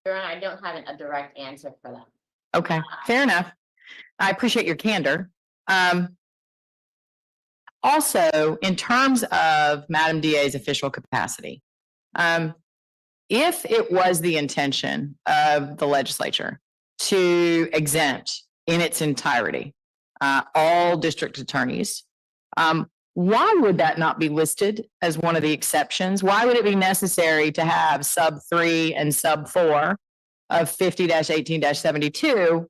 Your Honor, I don't have a direct answer for that. Okay, fair enough. I appreciate your candor. Also, in terms of Madam DA's official capacity, if it was the intention of the legislature to exempt in its entirety all district attorneys, why would that not be listed as one of the exceptions? Why would it be necessary to have sub 3 and sub 4 of 50-18-72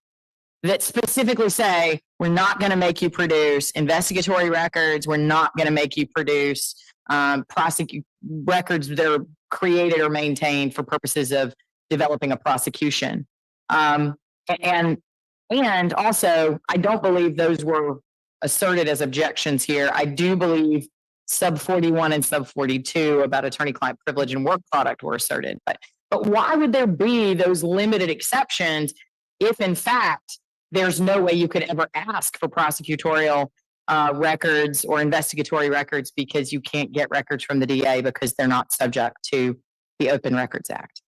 that specifically say, we're not going to make you produce investigatory records, we're not going to make you produce records that are created or maintained for purposes of developing a prosecution? And also, I don't believe those were asserted as objections here. I do believe sub 41 and sub 42 about attorney-client privilege and work product were asserted. But why would there be those limited exceptions if, in fact, there's no way you could ever ask for prosecutorial records or investigatory records because you can't get records from the DA because they're not subject to the Open Records Act?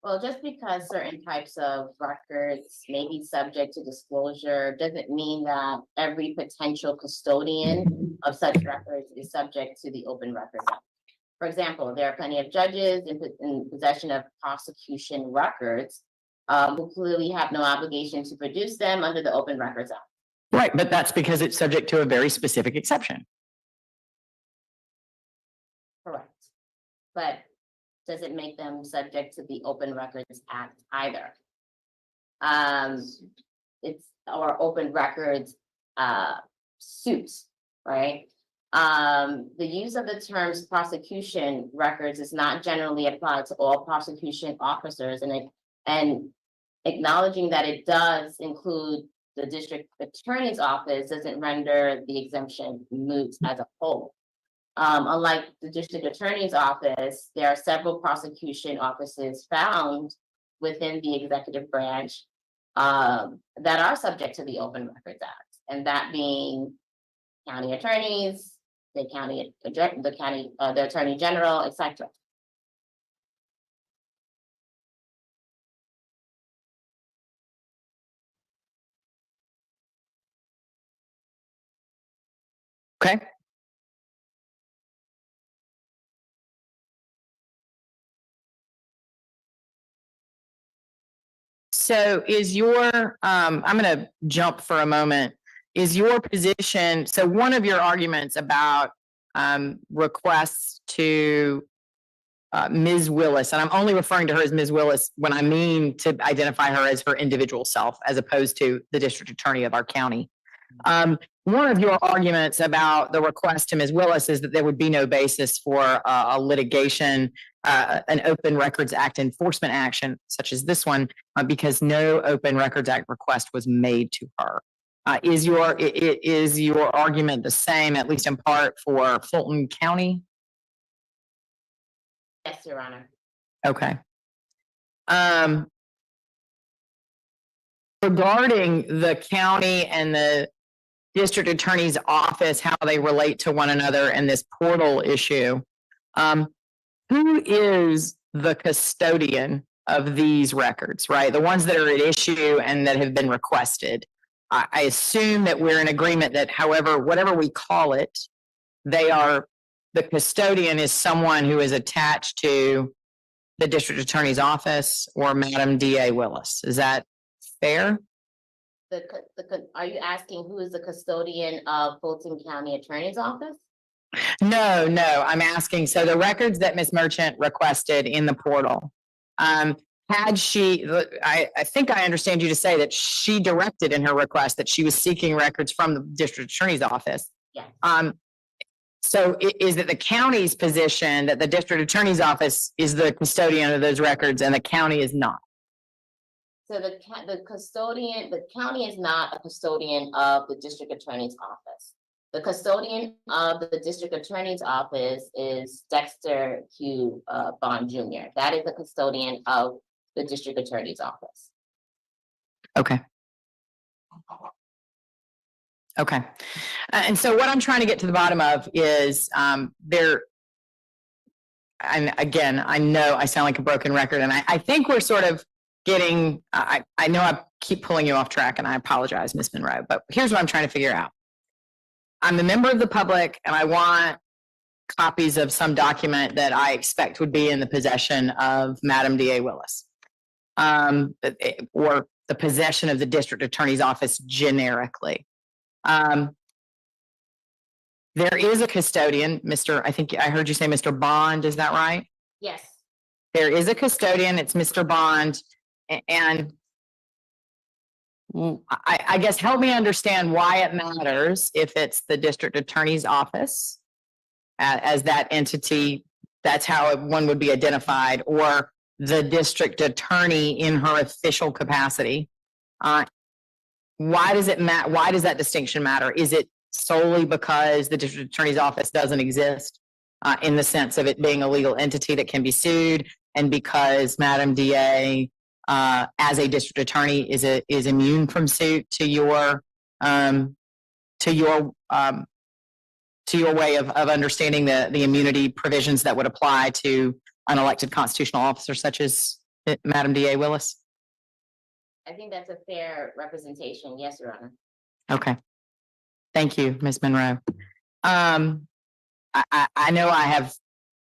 Well, just because certain types of records may be subject to disclosure doesn't mean that every potential custodian of such records is subject to the Open Records Act. For example, there are plenty of judges in possession of prosecution records who clearly have no obligation to produce them under the Open Records Act. Right, but that's because it's subject to a very specific exception. Correct. But does it make them subject to the Open Records Act either? It's our open records suits, right? The use of the terms prosecution records is not generally applied to all prosecution officers, and acknowledging that it does include the district attorney's office doesn't render the exemption moot as a whole. Unlike the district attorney's office, there are several prosecution offices found within the executive branch that are subject to the Open Records Act, and that being county attorneys, the attorney general, etc. Okay. So is your, I'm going to jump for a moment. Is your position, so one of your arguments about requests to Ms. Willis, and I'm only referring to her as Ms. Willis when I mean to identify her as her individual self, as opposed to the district attorney of our county. One of your arguments about the request to Ms. Willis is that there would be no basis for a litigation, an Open Records Act enforcement action such as this one, because no Open Records Act request was made to her. Is your argument the same, at least in part, for Fulton County? Yes, Your Honor. Okay. Regarding the county and the district attorney's office, how they relate to one another and this portal issue, who is the custodian of these records, right? The ones that are at issue and that have been requested. I assume that we're in agreement that whatever we call it, the custodian is someone who is attached to the district attorney's office or Madam DA Willis. Is that fair? Are you asking who is the custodian of Fulton County Attorney's Office? No, I'm asking, so the records that Ms. Merchant requested in the portal, had she, I think I understand you to say that she directed in her request that she was seeking records from the district attorney's office. Yes. So is it the county's position that the district attorney's office is the custodian of those records and the county is not? So the county is not a custodian of the district attorney's office. The custodian of the district attorney's office is Dexter Q. Bond Jr. That is the custodian of the district attorney's office. Okay. Okay. And so what I'm trying to get to the bottom of is and again, I know I sound like a broken record, and I think we're sort of getting, I know I keep pulling you off track, and I apologize, Ms. Monroe, but here's what I'm trying to figure out. I'm a member of the public, and I want copies of some document that I expect would be in the possession of Madam D.A. Willis, or the possession of the district attorney's office generically. There is a custodian, I think I heard you say Mr. Bond, is that right? Yes. There is a custodian, it's Mr. Bond, and I guess help me understand why it matters if it's the district attorney's office as that entity, that's how one would be identified, or the district attorney in her official capacity. Why does it matter? Why does that distinction matter? Is it solely because the district attorney's office doesn't exist in the sense of it being a legal entity that can be sued, and because Madam DA as a district attorney is immune from suit to your way of understanding the immunity provisions that would apply to unelected constitutional officers such as Madam DA Willis? I think that's a fair representation. Yes, Your Honor. Okay. Thank you, Ms. Monroe. I know I have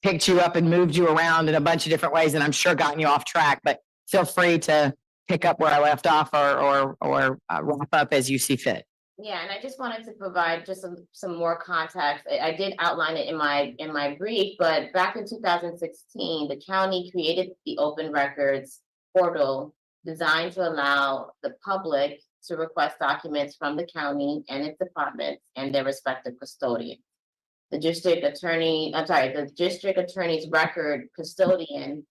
picked you up and moved you around in a bunch of different ways, and I'm sure gotten you off track, but feel free to pick up where I left off or wrap up as you see fit. Yeah, and I just wanted to provide just some more context. I did outline it in my brief, but back in 2016, the county created the open records portal designed to allow the public to request documents from the county and its departments and their respective custodian. The district attorney's record custodian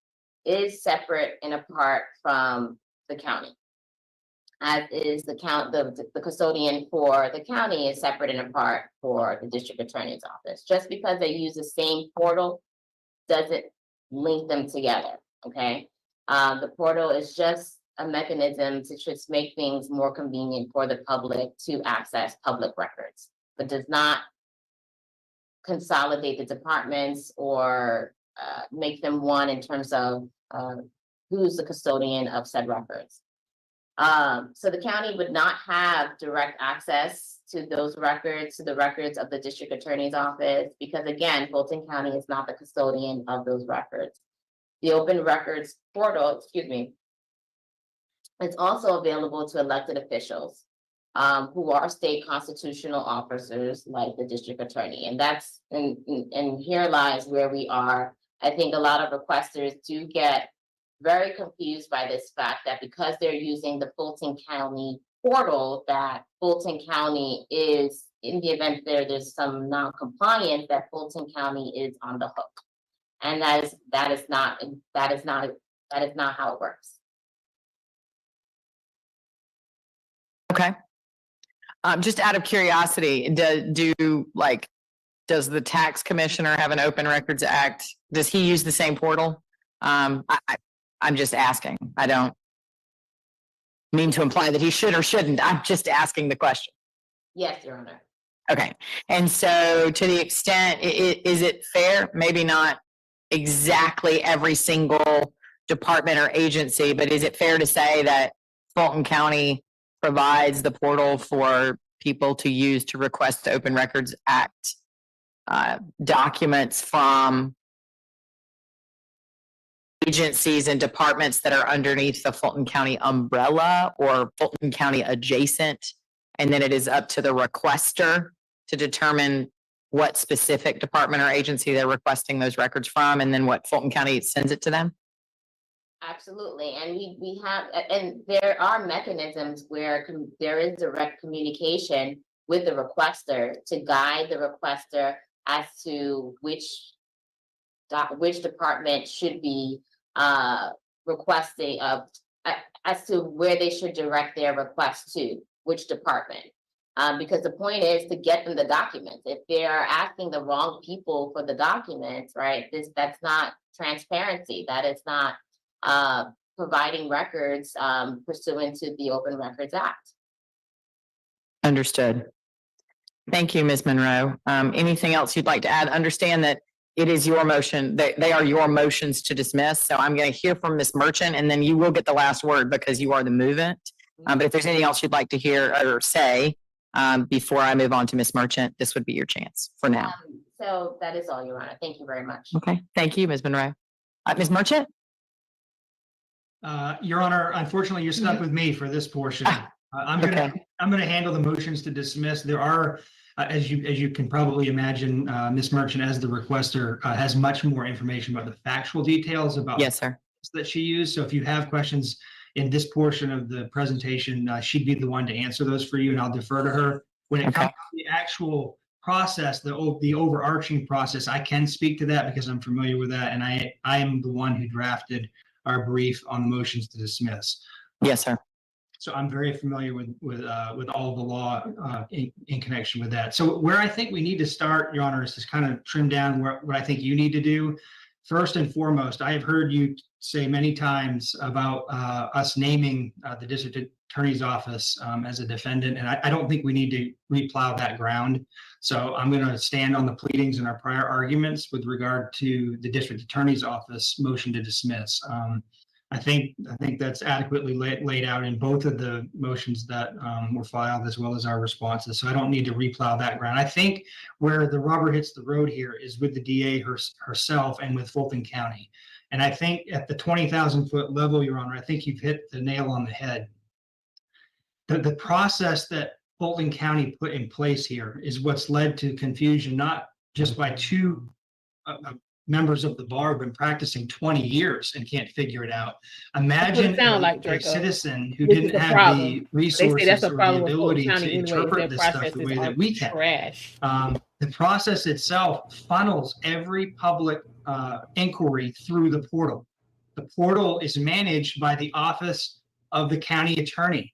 is separate and apart from the county, as is the custodian for the county is separate and apart for the district attorney's office. Just because they use the same portal doesn't link them together, okay? The portal is just a mechanism to just make things more convenient for the public to access public records, but does not consolidate the departments or make them one in terms of who's the custodian of said records. So the county would not have direct access to those records, to the records of the district attorney's office, because again, Fulton County is not the custodian of those records. The open records portal, it's also available to elected officials who are state constitutional officers like the district attorney. And that's, and here lies where we are. I think a lot of requesters do get very confused by this fact that because they're using the Fulton County portal, that Fulton County is, in the event there's some non-compliance, that Fulton County is on the hook. And that is not how it works. Okay. Just out of curiosity, does the tax commissioner have an Open Records Act? Does he use the same portal? I'm just asking. I don't mean to imply that he should or shouldn't. I'm just asking the question. Yes, Your Honor. Okay. And so to the extent, is it fair, maybe not exactly every single department or agency, but is it fair to say that Fulton County provides the portal for people to use to request the Open Records Act documents from agencies and departments that are underneath the Fulton County umbrella or Fulton County adjacent, and then it is up to the requester to determine what specific department or agency they're requesting those records from, and then what Fulton County sends it to them? Absolutely, and we have, and there are mechanisms where there is direct communication with the requester to guide the requester as to which department should be requesting as to where they should direct their request to, which department. Because the point is to get them the documents. If they are asking the wrong people for the documents, right, that's not transparency. That is not providing records pursuant to the Open Records Act. Understood. Thank you, Ms. Monroe. Anything else you'd like to add? Understand that it is your motion. They are your motions to dismiss. So I'm going to hear from Ms. Merchant, and then you will get the last word because you are the movant. But if there's anything else you'd like to hear or say before I move on to Ms. Merchant, this would be your chance for now. So that is all, Your Honor. Thank you very much. Okay. Thank you, Ms. Monroe. Ms. Merchant? Your Honor, unfortunately, you're stuck with me for this portion. I'm gonna handle the motions to dismiss. There are, as you can probably imagine, Ms. Merchant, as the requester, has much more information about the factual details about Yes, sir. that she used. So if you have questions in this portion of the presentation, she'd be the one to answer those for you, and I'll defer to her. When it comes to the actual process, the overarching process, I can speak to that because I'm familiar with that, and I am the one who drafted our brief on the motions to dismiss. Yes, sir. So I'm very familiar with all the law in connection with that. So where I think we need to start, Your Honor, is to kind of trim down what I think you need to do. First and foremost, I have heard you say many times about us naming the district attorney's office as a defendant, and I don't think we need to replow that ground. So I'm going to stand on the pleadings in our prior arguments with regard to the district attorney's office motion to dismiss. I think that's adequately laid out in both of the motions that were filed, as well as our responses. So I don't need to replow that ground. I think where the rubber hits the road here is with the DA herself and with Fulton County. And I think at the 20,000-foot level, Your Honor, I think you've hit the nail on the head. The process that Fulton County put in place here is what's led to confusion, not just by two members of the bar who've been practicing 20 years and can't figure it out. Imagine a citizen who didn't have the resources or the ability to interpret this stuff the way that we can. The process itself funnels every public inquiry through the portal. The portal is managed by the office of the county attorney.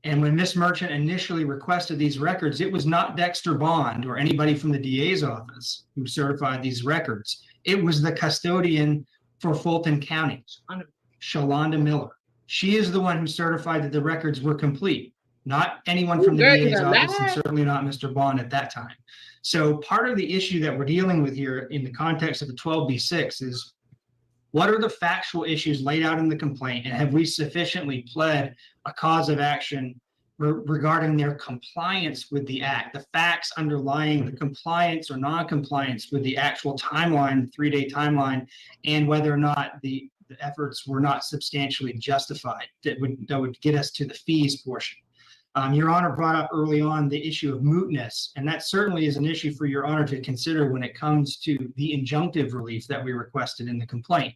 And when Ms. Merchant initially requested these records, it was not Dexter Bond or anybody from the DA's office who certified these records. It was the custodian for Fulton County, Shalonda Miller. She is the one who certified that the records were complete, not anyone from the DA's office, and certainly not Mr. Bond at that time. So part of the issue that we're dealing with here in the context of the 12B6 is, what are the factual issues laid out in the complaint, and have we sufficiently pled a cause of action regarding their compliance with the act, the facts underlying the compliance or non-compliance with the actual timeline, the 3-day timeline, and whether or not the efforts were not substantially justified that would get us to the fees portion. Your Honor brought up early on the issue of mootness, and that certainly is an issue for Your Honor to consider when it comes to the injunctive relief that we requested in the complaint.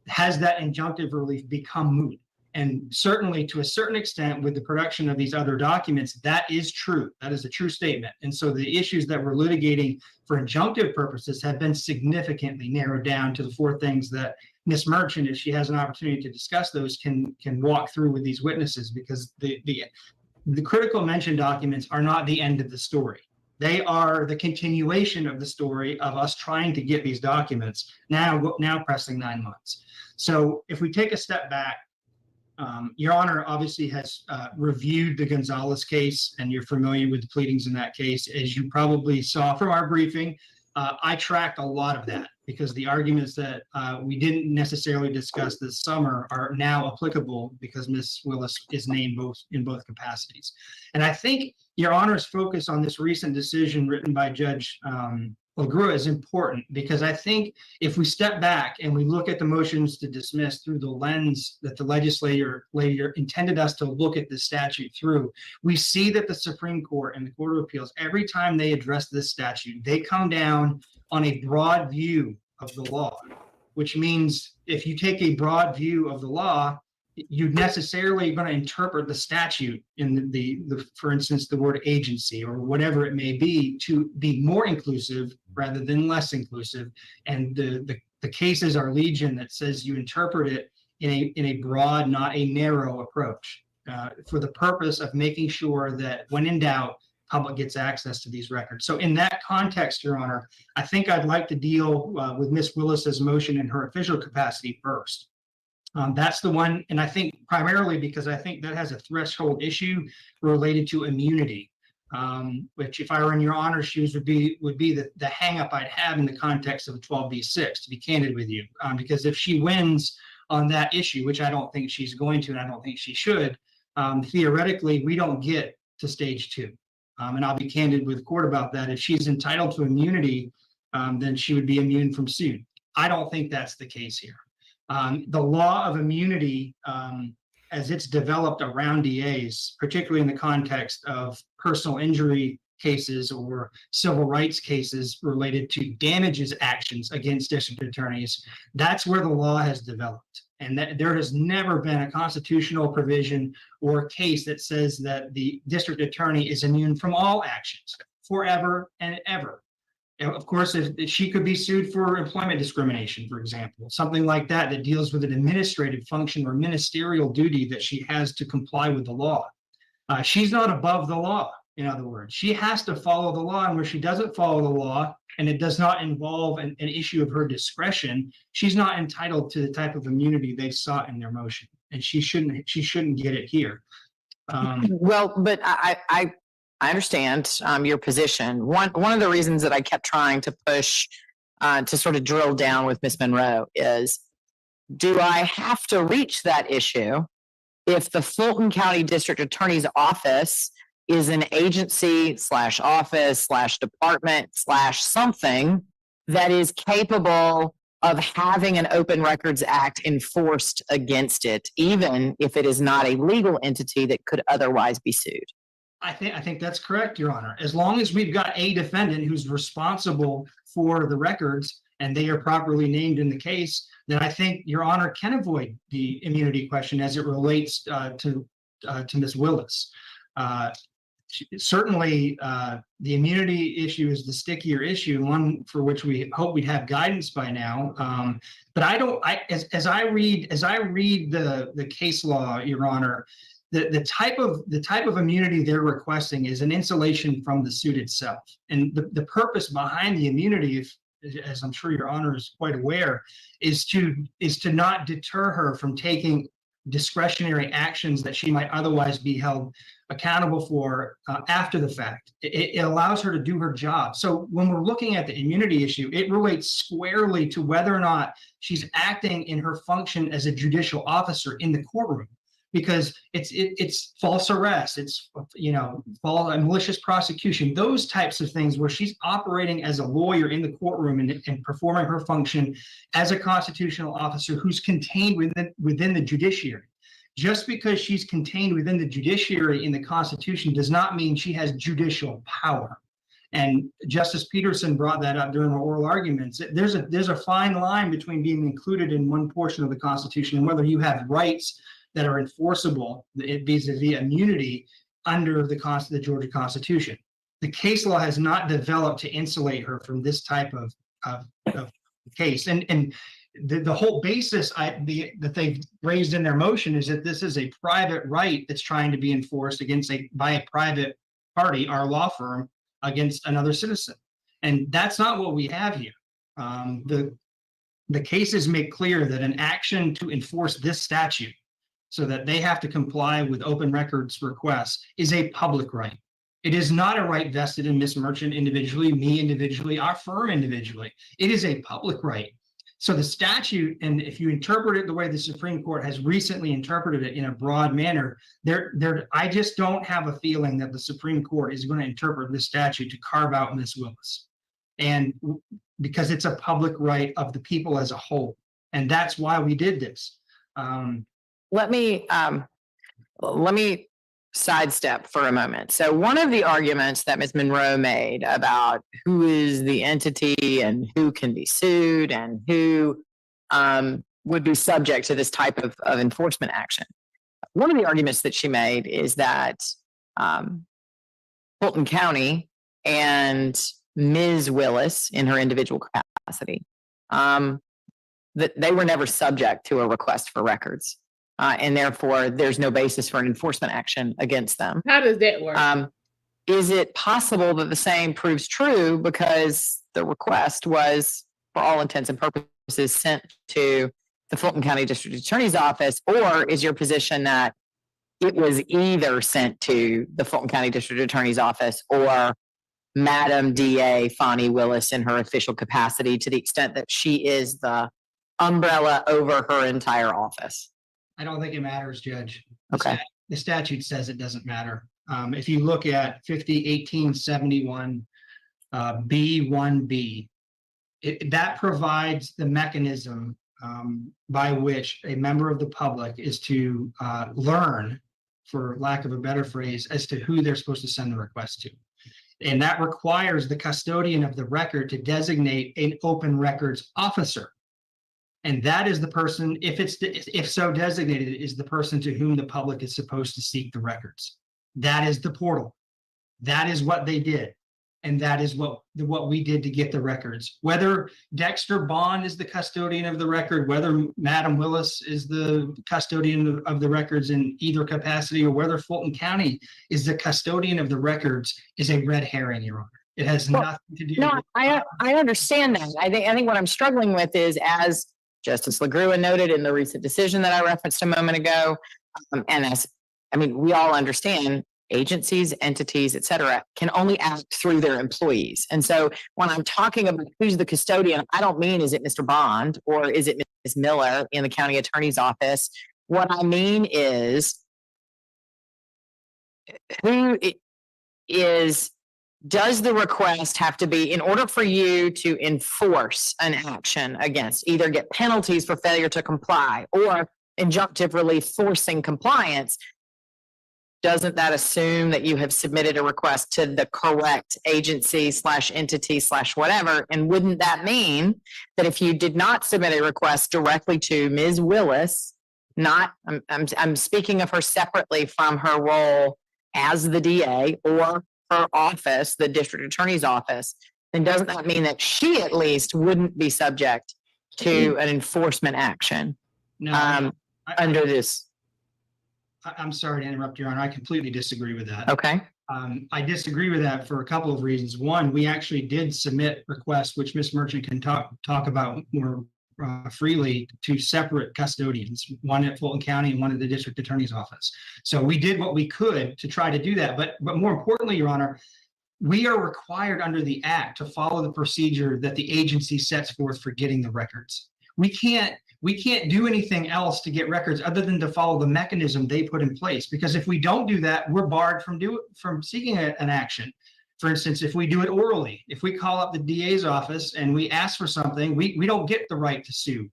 Has that injunctive relief become moot? And certainly to a certain extent with the production of these other documents, that is true. That is a true statement. And so the issues that we're litigating for injunctive purposes have been significantly narrowed down to the 4 things that Ms. Merchant, if she has an opportunity to discuss those, can walk through with these witnesses, because the critical mention documents are not the end of the story. They are the continuation of the story of us trying to get these documents, now pressing 9 months. So if we take a step back, Your Honor obviously has reviewed the Gonzalez case, and you're familiar with the pleadings in that case. As you probably saw from our briefing, I tracked a lot of that because the arguments that we didn't necessarily discuss this summer are now applicable because Ms. Willis is named in both capacities. And I think Your Honor's focus on this recent decision written by Judge LaGrua is important, because I think if we step back and we look at the motions to dismiss through the lens that the legislator intended us to look at this statute through, we see that the Supreme Court and the Court of Appeals, every time they address this statute, they come down on a broad view of the law. which means if you take a broad view of the law, you necessarily going to interpret the statute in the for instance, the word agency or whatever it may be to be more inclusive rather than less inclusive. And the cases are legion that says you interpret it in a broad, not a narrow approach, for the purpose of making sure that when in doubt, public gets access to these records. So in that context, Your Honor, I think I'd like to deal with Ms. Willis's motion in her official capacity first. That's the one, and I think primarily because I think that has a threshold issue related to immunity, which if I were in Your Honor's shoes would be the hang up I'd have in the context of a 12b6, to be candid with you, because if she wins on that issue, which I don't think she's going to, and I don't think she should, theoretically, we don't get to stage 2. And I'll be candid with the court about that. If she's entitled to immunity, then she would be immune from suit. I don't think that's the case here. The law of immunity, as it's developed around DAs, particularly in the context of personal injury cases or civil rights cases related to damages actions against district attorneys, that's where the law has developed. And that there has never been a constitutional provision or a case that says that the district attorney is immune from all actions forever and ever. Of course, if she could be sued for employment discrimination, for example, something like that, that deals with an administrative function or ministerial duty that she has to comply with the law. She's not above the law. In other words, she has to follow the law, and where she doesn't follow the law and it does not involve an issue of her discretion, she's not entitled to the type of immunity they sought in their motion, and she shouldn't get it here. Well, but I understand your position. One of the reasons that I kept trying to push to sort of drill down with Ms. Monroe is, do I have to reach that issue if the Fulton County District Attorney's Office is an agency / office / department / something that is capable of having an Open Records Act enforced against it, even if it is not a legal entity that could otherwise be sued? I think that's correct, Your Honor. As long as we've got a defendant who's responsible for the records and they are properly named in the case, then I think Your Honor can avoid the immunity question as it relates to Ms. Willis. Certainly, the immunity issue is the stickier issue, one for which we hope we'd have guidance by now. But as I read the case law, Your Honor, the type of immunity they're requesting is an insulation from the suit itself. And the purpose behind the immunity, as I'm sure Your Honor is quite aware, is to not deter her from taking discretionary actions that she might otherwise be held accountable for after the fact. It allows her to do her job. So when we're looking at the immunity issue, it relates squarely to whether or not she's acting in her function as a judicial officer in the courtroom, because it's false arrest, it's malicious prosecution, those types of things where she's operating as a lawyer in the courtroom and performing her function as a constitutional officer who's contained within the judiciary. Just because she's contained within the judiciary in the Constitution does not mean she has judicial power. And Justice Peterson brought that up during the oral arguments. There's a fine line between being included in one portion of the Constitution and whether you have rights that are enforceable vis-a-vis immunity under the Georgia Constitution. The case law has not developed to insulate her from this type of case. And the whole basis that they've raised in their motion is that this is a private right that's trying to be enforced by a private party, our law firm, against another citizen. And that's not what we have here. The cases make clear that an action to enforce this statute so that they have to comply with open records requests is a public right. It is not a right vested in Ms. Merchant individually, me individually, our firm individually. It is a public right. So the statute, and if you interpret it the way the Supreme Court has recently interpreted it in a broad manner, I just don't have a feeling that the Supreme Court is going to interpret this statute to carve out Ms. Willis. And because it's a public right of the people as a whole. And that's why we did this. Let me sidestep for a moment. So one of the arguments that Ms. Monroe made about who is the entity and who can be sued and who would be subject to this type of enforcement action. One of the arguments that she made is that Fulton County and Ms. Willis, in her individual capacity, that they were never subject to a request for records, and therefore there's no basis for an enforcement action against them. How does that work? Is it possible that the same proves true because the request was, for all intents and purposes, sent to the Fulton County District Attorney's Office, or is your position that it was either sent to the Fulton County District Attorney's Office or Madam DA Fani Willis in her official capacity, to the extent that she is the umbrella over her entire office? I don't think it matters, Judge. Okay. The statute says it doesn't matter. If you look at 50-1871 B1B, that provides the mechanism by which a member of the public is to learn, for lack of a better phrase, as to who they're supposed to send the request to. And that requires the custodian of the record to designate an open records officer. And that is the person, if so designated, is the person to whom the public is supposed to seek the records. That is the portal. That is what they did. And that is what we did to get the records. Whether Dexter Bond is the custodian of the record, whether Madam Willis is the custodian of the records in either capacity, or whether Fulton County is the custodian of the records, is a red herring, Your Honor. It has nothing to do. No, I understand that. I think what I'm struggling with is, as Justice LaGrua noted in the recent decision that I referenced a moment ago, we all understand agencies, entities, et cetera, can only act through their employees. And so when I'm talking about who's the custodian, I don't mean, is it Mr. Bond or is it Ms. Miller in the county attorney's office? What I mean is, does the request have to be, in order for you to enforce an action against, either get penalties for failure to comply or injunctive relief forcing compliance, doesn't that assume that you have submitted a request to the correct agency / entity / whatever? And wouldn't that mean that if you did not submit a request directly to Ms. Willis, I'm speaking of her separately from her role as the DA or her office, the district attorney's office, then doesn't that mean that she at least wouldn't be subject to an enforcement action under this? I'm sorry to interrupt, Your Honor. I completely disagree with that. Okay. I disagree with that for a couple of reasons. One, we actually did submit requests, which Ms. Merchant can talk about more freely, to separate custodians, one at Fulton County and one at the district attorney's office. So we did what we could to try to do that. But more importantly, Your Honor, we are required under the Act to follow the procedure that the agency sets forth for getting the records. We can't do anything else to get records other than to follow the mechanism they put in place. Because if we don't do that, we're barred from seeking an action. For instance, if we do it orally, if we call up the DA's office and we ask for something, we don't get the right to sue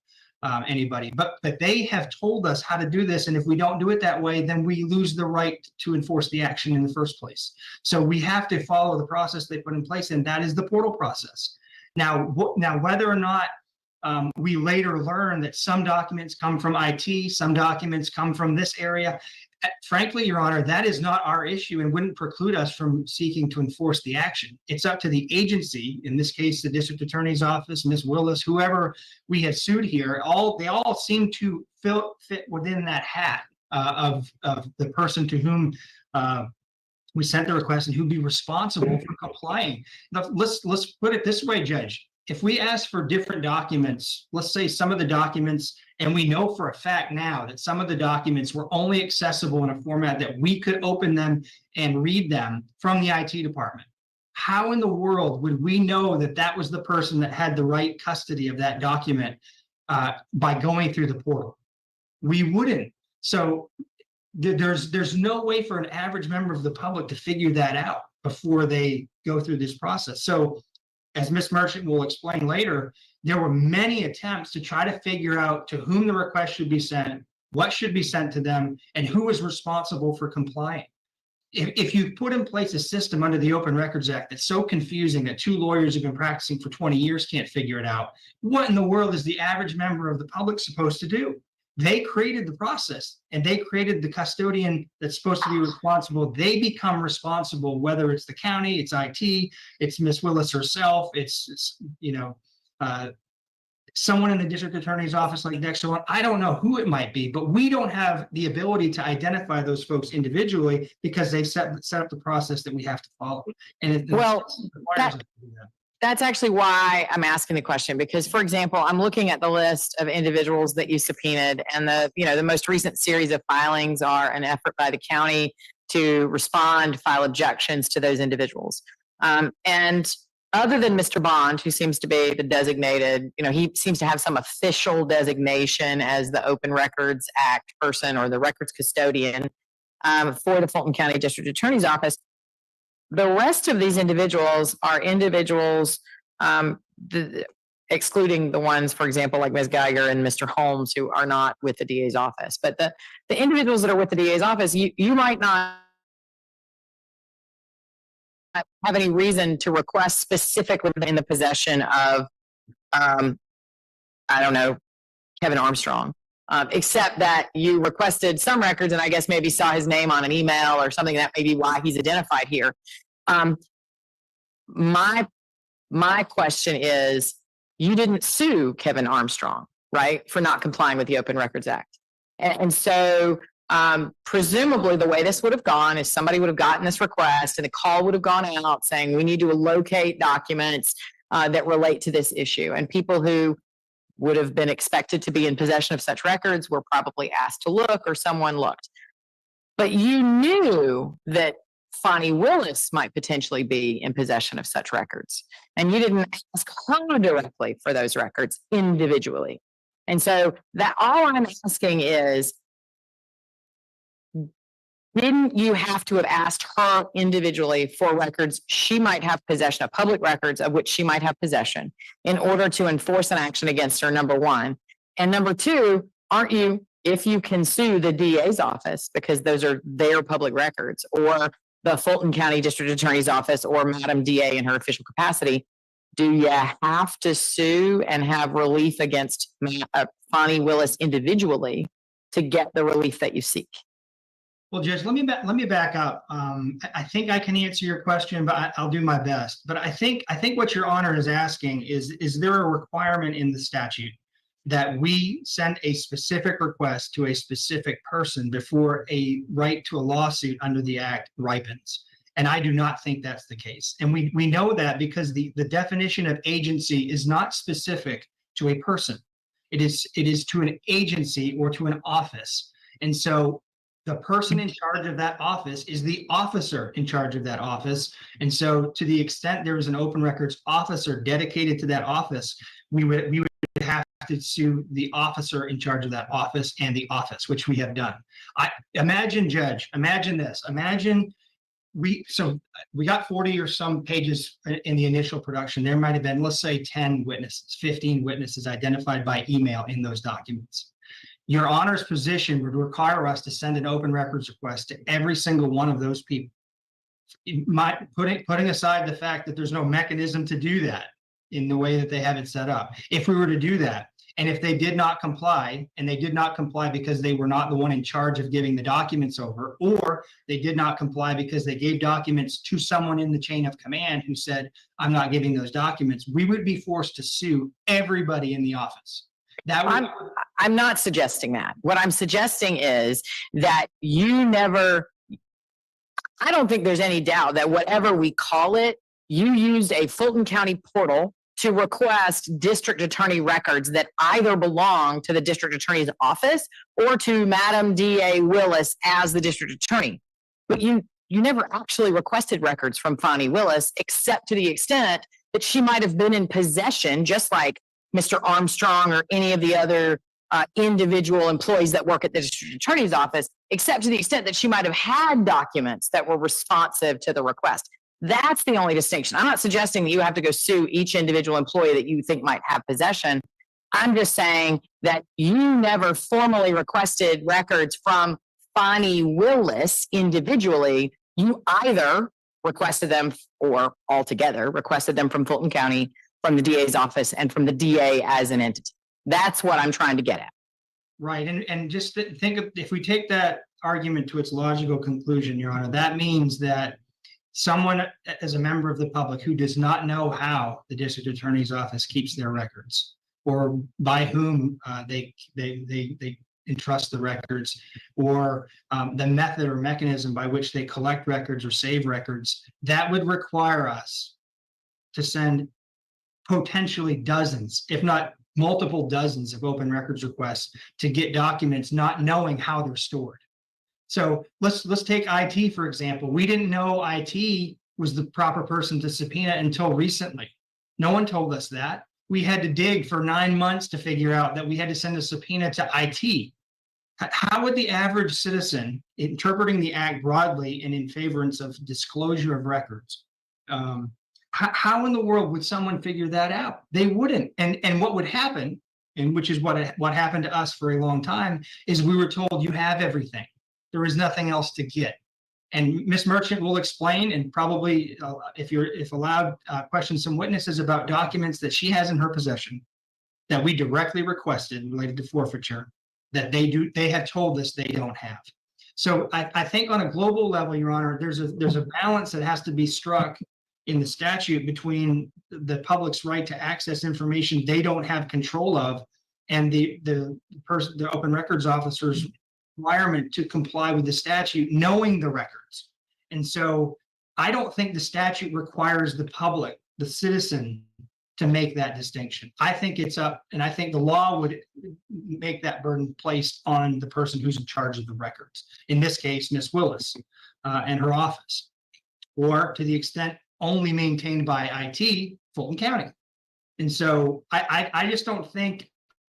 anybody. But they have told us how to do this, and if we don't do it that way, then we lose the right to enforce the action in the first place. So we have to follow the process they put in place, and that is the portal process. Now whether or not we later learn that some documents come from IT, some documents come from this area. Frankly, Your Honor, that is not our issue and wouldn't preclude us from seeking to enforce the action. It's up to the agency, in this case, the district attorney's office, Ms. Willis, whoever we had sued here. They all seem to fit within that hat of the person to whom we sent the request and who'd be responsible for complying. Now, let's put it this way, Judge. If we ask for different documents, let's say some of the documents, and we know for a fact now that some of the documents were only accessible in a format that we could open them and read them from the IT department, how in the world would we know that that was the person that had the right custody of that document by going through the portal? We wouldn't. So there's no way for an average member of the public to figure that out before they go through this process. So, as Ms. Merchant will explain later, there were many attempts to try to figure out to whom the request should be sent, what should be sent to them, and who was responsible for complying. if you put in place a system under the Open Records Act that's so confusing that two lawyers who've been practicing for 20 years can't figure it out, what in the world is the average member of the public supposed to do? They created the process and they created the custodian that's supposed to be responsible. They become responsible, whether it's the county, it's IT, it's Miss Willis herself, it's someone in the district attorney's office like next to one. I don't know who it might be, but we don't have the ability to identify those folks individually because they set up the process that we have to follow. And that's actually why I'm asking the question, because, for example, I'm looking at the list of individuals that you subpoenaed, and the most recent series of filings are an effort by the county to respond, file objections to those individuals. And other than Mr. Bond, who seems to be the designated, he seems to have some official designation as the Open Records Act person or the records custodian for the Fulton County District Attorney's Office. The rest of these individuals are individuals, excluding the ones, for example, like Ms. Geiger and Mr. Holmes, who are not with the DA's office. But the individuals that are with the DA's office, you might not have any reason to request specifically in the possession of, I don't know, Kevin Armstrong, except that you requested some records and I guess maybe saw his name on an email or something. That may be why he's identified here. My question is, you didn't sue Kevin Armstrong, right, for not complying with the Open Records Act. And so presumably the way this would have gone is somebody would have gotten this request and a call would have gone out saying, we need to locate documents that relate to this issue. And people who would have been expected to be in possession of such records were probably asked to look, or someone looked. But you knew that Fani Willis might potentially be in possession of such records, and you didn't ask her directly for those records individually. And so that all I'm asking is, didn't you have to have asked her individually for records she might have possession of, public records of which she might have possession, in order to enforce an action against her, number one? And number two, aren't you, if you can sue the DA's office, because those are their public records, or the Fulton County District Attorney's Office, or Madam DA in her official capacity, do you have to sue and have relief against Fani Willis individually to get the relief that you seek? Well, Judge, let me back up. I think I can answer your question, but I'll do my best. But I think what Your Honor is asking is there a requirement in the statute that we send a specific request to a specific person before a right to a lawsuit under the Act ripens? And I do not think that's the case. And we know that because the definition of agency is not specific to a person. It is to an agency or to an office. And so the person in charge of that office is the officer in charge of that office. And so to the extent there is an open records officer dedicated to that office, we would have to sue the officer in charge of that office and the office, which we have done. Imagine this. Imagine we got 40 or some pages in the initial production. There might have been, let's say, 10 witnesses, 15 witnesses identified by email in those documents. Your Honor's position would require us to send an open records request to every single one of those people. Putting aside the fact that there's no mechanism to do that in the way that they have it set up. If we were to do that, and if they did not comply, and they did not comply because they were not the one in charge of giving the documents over, or they did not comply because they gave documents to someone in the chain of command who said, I'm not giving those documents, we would be forced to sue everybody in the office. I'm not suggesting that. What I'm suggesting is that you never, I don't think there's any doubt that whatever we call it, you used a Fulton County portal to request district attorney records that either belong to the district attorney's office or to Madam DA Willis as the district attorney. But you never actually requested records from Fani Willis, except to the extent that she might have been in possession, just like Mr. Armstrong or any of the other individual employees that work at the district attorney's office, except to the extent that she might have had documents that were responsive to the request. That's the only distinction. I'm not suggesting that you have to go sue each individual employee that you think might have possession. I'm just saying that you never formally requested records from Fani Willis individually. You either requested them or altogether requested them from Fulton County, from the DA's office, and from the DA as an entity. That's what I'm trying to get at. Right, and just think of, if we take that argument to its logical conclusion, Your Honor, that means that someone as a member of the public who does not know how the district attorney's office keeps their records, or by whom they entrust the records, or the method or mechanism by which they collect records or save records, that would require us to send potentially dozens, if not multiple dozens, of open records requests to get documents, not knowing how they're stored. So let's take IT, for example. We didn't know IT was the proper person to subpoena until recently. No one told us that. We had to dig for 9 months to figure out that we had to send a subpoena to IT. How would the average citizen, interpreting the act broadly and in favorance of disclosure of records, how in the world would someone figure that out? They wouldn't. And what would happen, and which is what happened to us for a long time, is we were told you have everything. There is nothing else to get. And Ms. Merchant will explain, and probably, if allowed, question some witnesses about documents that she has in her possession that we directly requested related to forfeiture, that they have told us they don't have. So I think on a global level, Your Honor, there's a balance that has to be struck in the statute between the public's right to access information they don't have control of, and the open records officer's requirement to comply with the statute, knowing the records. And so I don't think the statute requires the public, the citizen, to make that distinction. I think it's up, and I think the law would make that burden placed on the person who's in charge of the records. In this case, Ms. Willis and her office, or to the extent only maintained by IT, Fulton County. And so I just don't think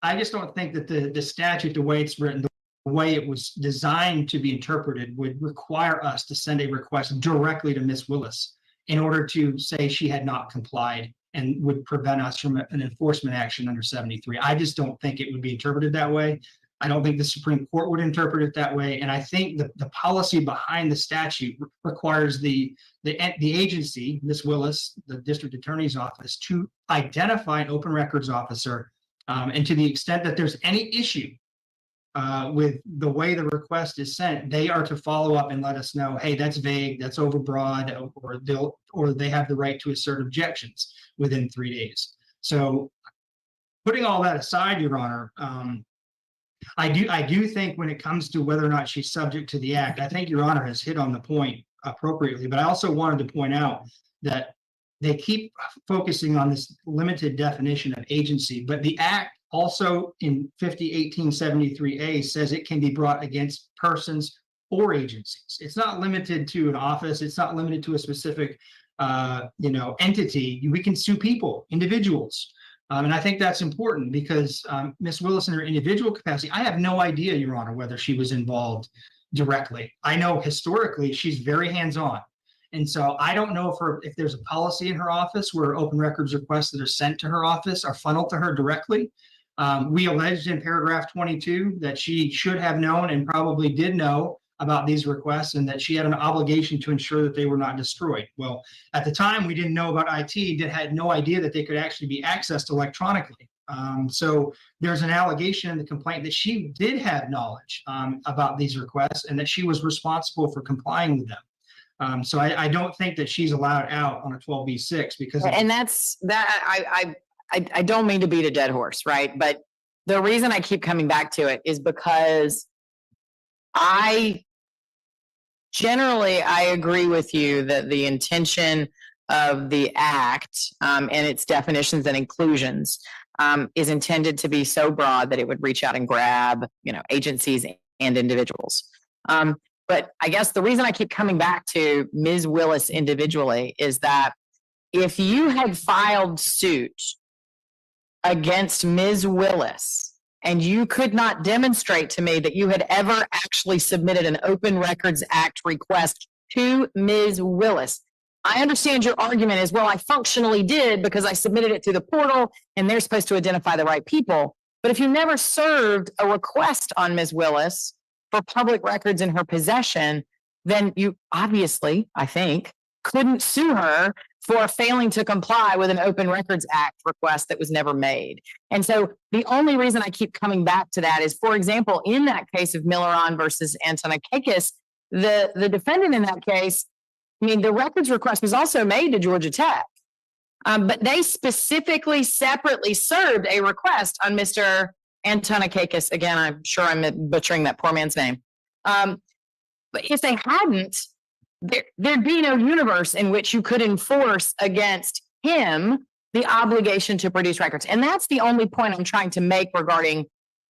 that the statute, the way it's written, the way it was designed to be interpreted, would require us to send a request directly to Ms. Willis in order to say she had not complied and would prevent us from an enforcement action under 73. I just don't think it would be interpreted that way. I don't think the Supreme Court would interpret it that way. And I think the policy behind the statute requires the agency, Ms. Willis, the district attorney's office, to identify an open records officer. And to the extent that there's any issue with the way the request is sent, they are to follow up and let us know, hey, that's vague, that's overbroad, or they have the right to assert objections within 3 days. So putting all that aside, Your Honor, I do think when it comes to whether or not she's subject to the act, I think Your Honor has hit on the point appropriately, but I also wanted to point out that they keep focusing on this limited definition of agency, but the act also in 50-1873A says it can be brought against persons or agencies. It's not limited to an office. It's not limited to a specific, entity. We can sue people, individuals. And I think that's important because Ms. Willis, in her individual capacity, I have no idea, Your Honor, whether she was involved directly. I know historically she's very hands-on. And so I don't know if there's a policy in her office where open records requests that are sent to her office are funneled to her directly. We alleged in paragraph 22 that she should have known and probably did know about these requests and that she had an obligation to ensure that they were not destroyed. Well, at the time, we didn't know about IT, had no idea that they could actually be accessed electronically. So there's an allegation in the complaint that she did have knowledge about these requests and that she was responsible for complying with them. So I don't think that she's allowed out on a 12B6 because. And that's that. I don't mean to beat a dead horse, right? But the reason I keep coming back to it is because I agree with you that the intention of the act and its definitions and inclusions is intended to be so broad that it would reach out and grab, agencies and individuals. But I guess the reason I keep coming back to Ms. Willis individually is that if you had filed suit against Ms. Willis and you could not demonstrate to me that you had ever actually submitted an Open Records Act request to Ms. Willis, I understand your argument is, well, I functionally did because I submitted it through the portal and they're supposed to identify the right people. But if you never served a request on Ms. Willis for public records in her possession, then you obviously, I think, couldn't sue her for failing to comply with an Open Records Act request that was never made. And so the only reason I keep coming back to that is, for example, in that case of Milleron versus Antonakakis, the defendant in that case, I mean, the records request was also made to Georgia Tech, but they specifically separately served a request on Mr. Antonakakis. Again, I'm sure I'm butchering that poor man's name. But if they hadn't, there'd be no universe in which you could enforce against him the obligation to produce records. And that's the only point I'm trying to make regarding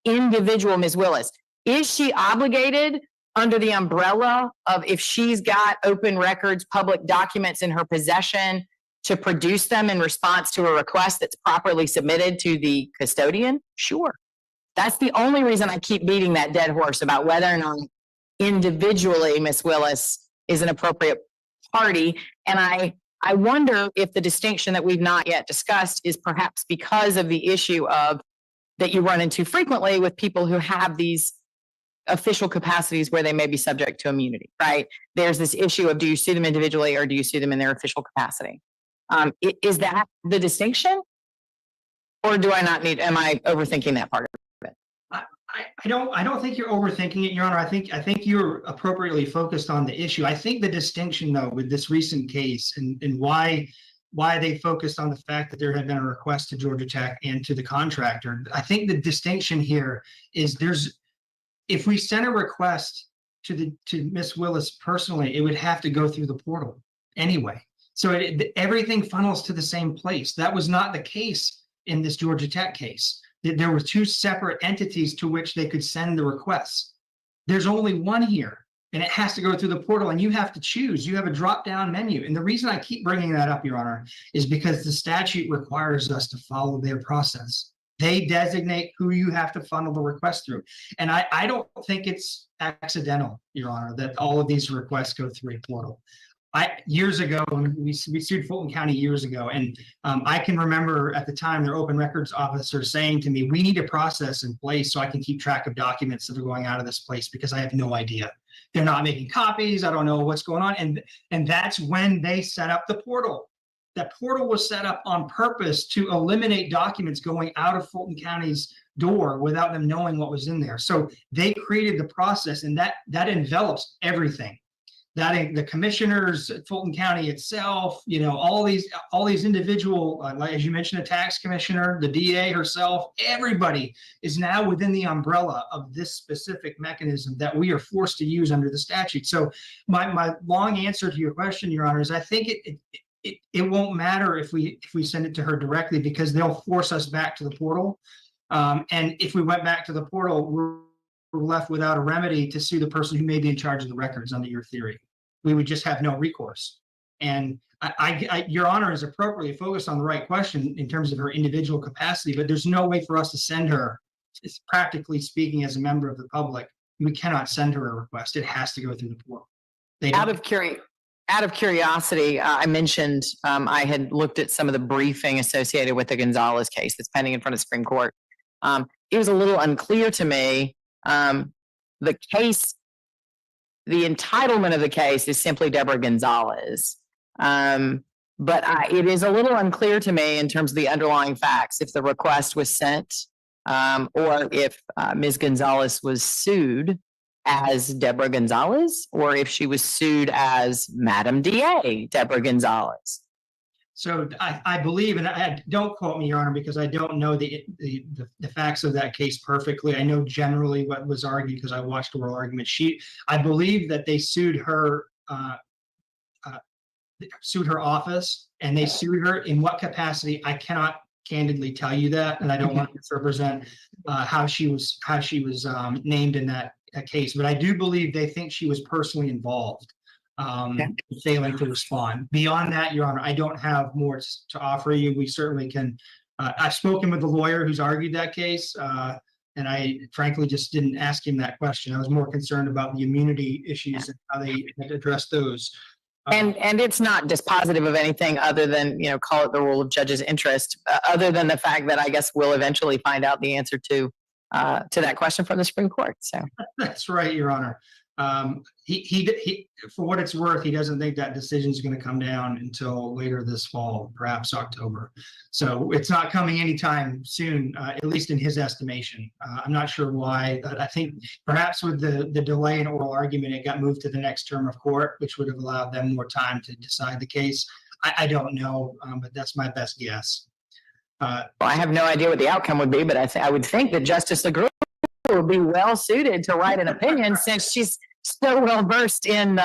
individual Ms. Willis. Is she obligated under the umbrella of, if she's got open records, public documents in her possession, to produce them in response to a request that's properly submitted to the custodian? Sure. That's the only reason I keep beating that dead horse about whether or not individually Ms. Willis is an appropriate party. And I wonder if the distinction that we've not yet discussed is perhaps because of the issue of that you run into frequently with people who have these official capacities where they may be subject to immunity, right? There's this issue of, do you sue them individually or do you sue them in their official capacity? Is that the distinction? Or do I not need, am I overthinking that part of it? I don't think you're overthinking it, Your Honor. I think you're appropriately focused on the issue. I think the distinction, though, with this recent case and why they focused on the fact that there had been a request to Georgia Tech and to the contractor. I think the distinction here is if we send a request to Ms. Willis personally, it would have to go through the portal anyway. So everything funnels to the same place. That was not the case in this Georgia Tech case. There were two separate entities to which they could send the requests. There's only one here, and it has to go through the portal, and you have to choose. You have a drop-down menu. And the reason I keep bringing that up, Your Honor, is because the statute requires us to follow their process. They designate who you have to funnel the request through. And I don't think it's accidental, Your Honor, that all of these requests go through a portal. Years ago, we sued Fulton County years ago, and I can remember at the time their open records officer saying to me, we need a process in place so I can keep track of documents that are going out of this place because I have no idea. They're not making copies. I don't know what's going on. And that's when they set up the portal. That portal was set up on purpose to eliminate documents going out of Fulton County's door without them knowing what was in there. So they created the process, and that envelops everything. That the commissioners at Fulton County itself, all these individual, like as you mentioned, the tax commissioner, the DA herself, everybody is now within the umbrella of this specific mechanism that we are forced to use under the statute. So my long answer to your question, Your Honor, is I think it won't matter if we send it to her directly, because they'll force us back to the portal. And if we went back to the portal, we're left without a remedy to sue the person who may be in charge of the records under your theory. We would just have no recourse. And Your Honor is appropriately focused on the right question in terms of her individual capacity, but there's no way for us to send her, practically speaking, as a member of the public. We cannot send her a request. It has to go through the portal. Out of curiosity, I mentioned I had looked at some of the briefing associated with the Gonzalez case that's pending in front of the Supreme Court. It was a little unclear to me. The case, the entitlement of the case is simply Deborah Gonzalez. But it is a little unclear to me in terms of the underlying facts, if the request was sent or if Ms. Gonzalez was sued as Deborah Gonzalez, or if she was sued as Madam DA Deborah Gonzalez. So I believe, and don't quote me, Your Honor, because I don't know the facts of that case perfectly. I know generally what was argued because I watched the oral argument. I believe that they sued her office, and they sued her in what capacity? I cannot candidly tell you that, and I don't want to misrepresent how she was named in that case. But I do believe they think she was personally involved. Failing to respond. Beyond that, Your Honor, I don't have more to offer you. We certainly can. I've spoken with the lawyer who's argued that case, and I frankly just didn't ask him that question. I was more concerned about the immunity issues and how they address those. And it's not dispositive of anything other than, call it the rule of judge's interest, other than the fact that I guess we'll eventually find out the answer to that question from the Supreme Court. So that's right, Your Honor. He, for what it's worth, he doesn't think that decision is going to come down until later this fall, perhaps October. So it's not coming anytime soon, at least in his estimation. I'm not sure why. I think perhaps with the delay in oral argument, it got moved to the next term of court, which would have allowed them more time to decide the case. I don't know, but that's my best guess. Well, I have no idea what the outcome would be, but I would think that Justice LaGrove will be well suited to write an opinion since she's so well versed in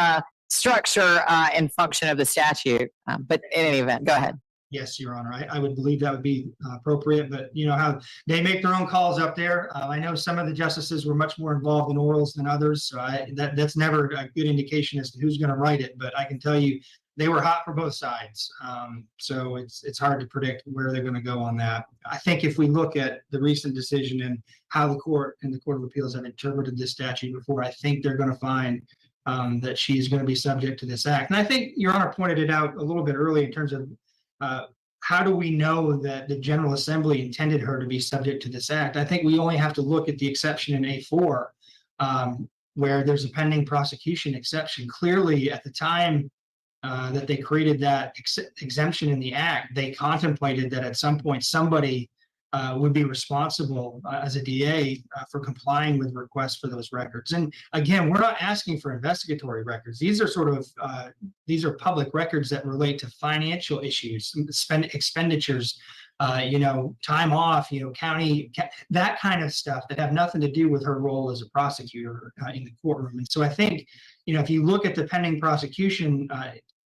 structure and function of the statute. But in any event, go ahead. Yes, Your Honor. I would believe that would be appropriate, but you know how they make their own calls up there. I know some of the justices were much more involved in orals than others, so that's never a good indication as to who's going to write it. But I can tell you they were hot for both sides. So it's hard to predict where they're going to go on that. I think if we look at the recent decision and how the Court and the Court of Appeals have interpreted this statute before, I think they're going to find that she's going to be subject to this act. And I think Your Honor pointed it out a little bit early in terms of how do we know that the General Assembly intended her to be subject to this act? I think we only have to look at the exception in A4, where there's a pending prosecution exception. Clearly, at the time that they created that exemption in the act, they contemplated that at some point somebody would be responsible as a DA for complying with requests for those records. And again, we're not asking for investigatory records. These are sort of these are public records that relate to financial issues, expenditures, time off, county, that kind of stuff that have nothing to do with her role as a prosecutor in the courtroom. And so I think, if you look at the pending prosecution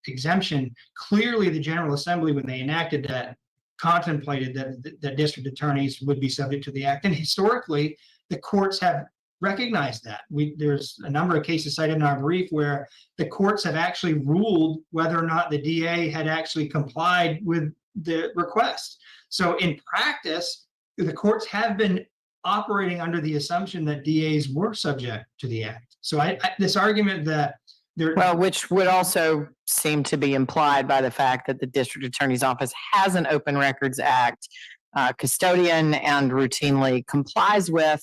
exemption, clearly the General Assembly, when they enacted that, contemplated that district attorneys would be subject to the act. And historically, the courts have recognized that. There's a number of cases cited in our brief where the courts have actually ruled whether or not the DA had actually complied with the request. So in practice, the courts have been operating under the assumption that DAs were subject to the act. So this argument that well, which would also seem to be implied by the fact that the District Attorney's Office has an Open Records Act custodian and routinely complies with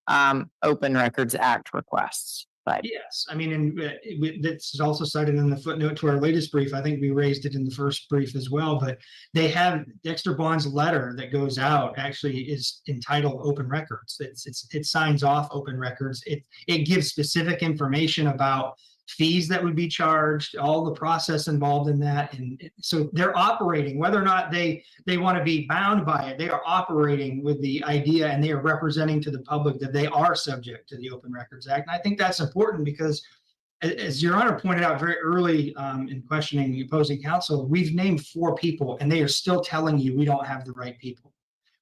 Open Records Act requests. But yes, I mean, and this is also cited in the footnote to our latest brief. I think we raised it in the first brief as well, but they have Dexter Bond's letter that goes out actually is entitled Open Records. It signs off Open Records. It gives specific information about fees that would be charged, all the process involved in that. And so they're operating, whether or not they want to be bound by it, they are operating with the idea and they are representing to the public that they are subject to the Open Records Act. And I think that's important because, as Your Honor pointed out very early in questioning the opposing counsel, we've named 4 people and they are still telling you we don't have the right people.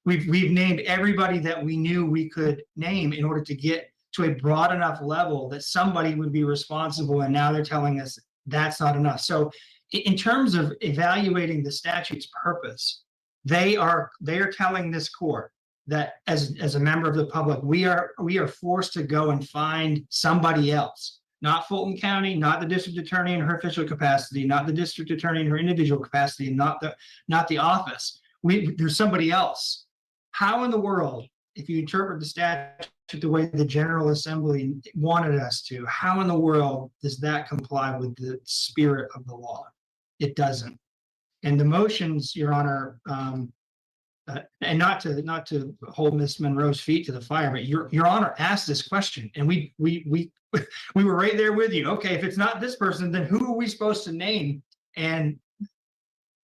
We've named everybody that we knew we could name in order to get to a broad enough level that somebody would be responsible, and now they're telling us that's not enough. So in terms of evaluating the statute's purpose, they are telling this court that as a member of the public, we are forced to go and find somebody else, not Fulton County, not the district attorney in her official capacity, not the district attorney in her individual capacity, not the office. There's somebody else. How in the world, if you interpret the statute the way the General Assembly wanted us to, how in the world does that comply with the spirit of the law? It doesn't. And the motions, Your Honor, and not to hold Ms. Monroe's feet to the fire, but Your Honor asked this question, and we were right there with you. Okay, if it's not this person, then who are we supposed to name? And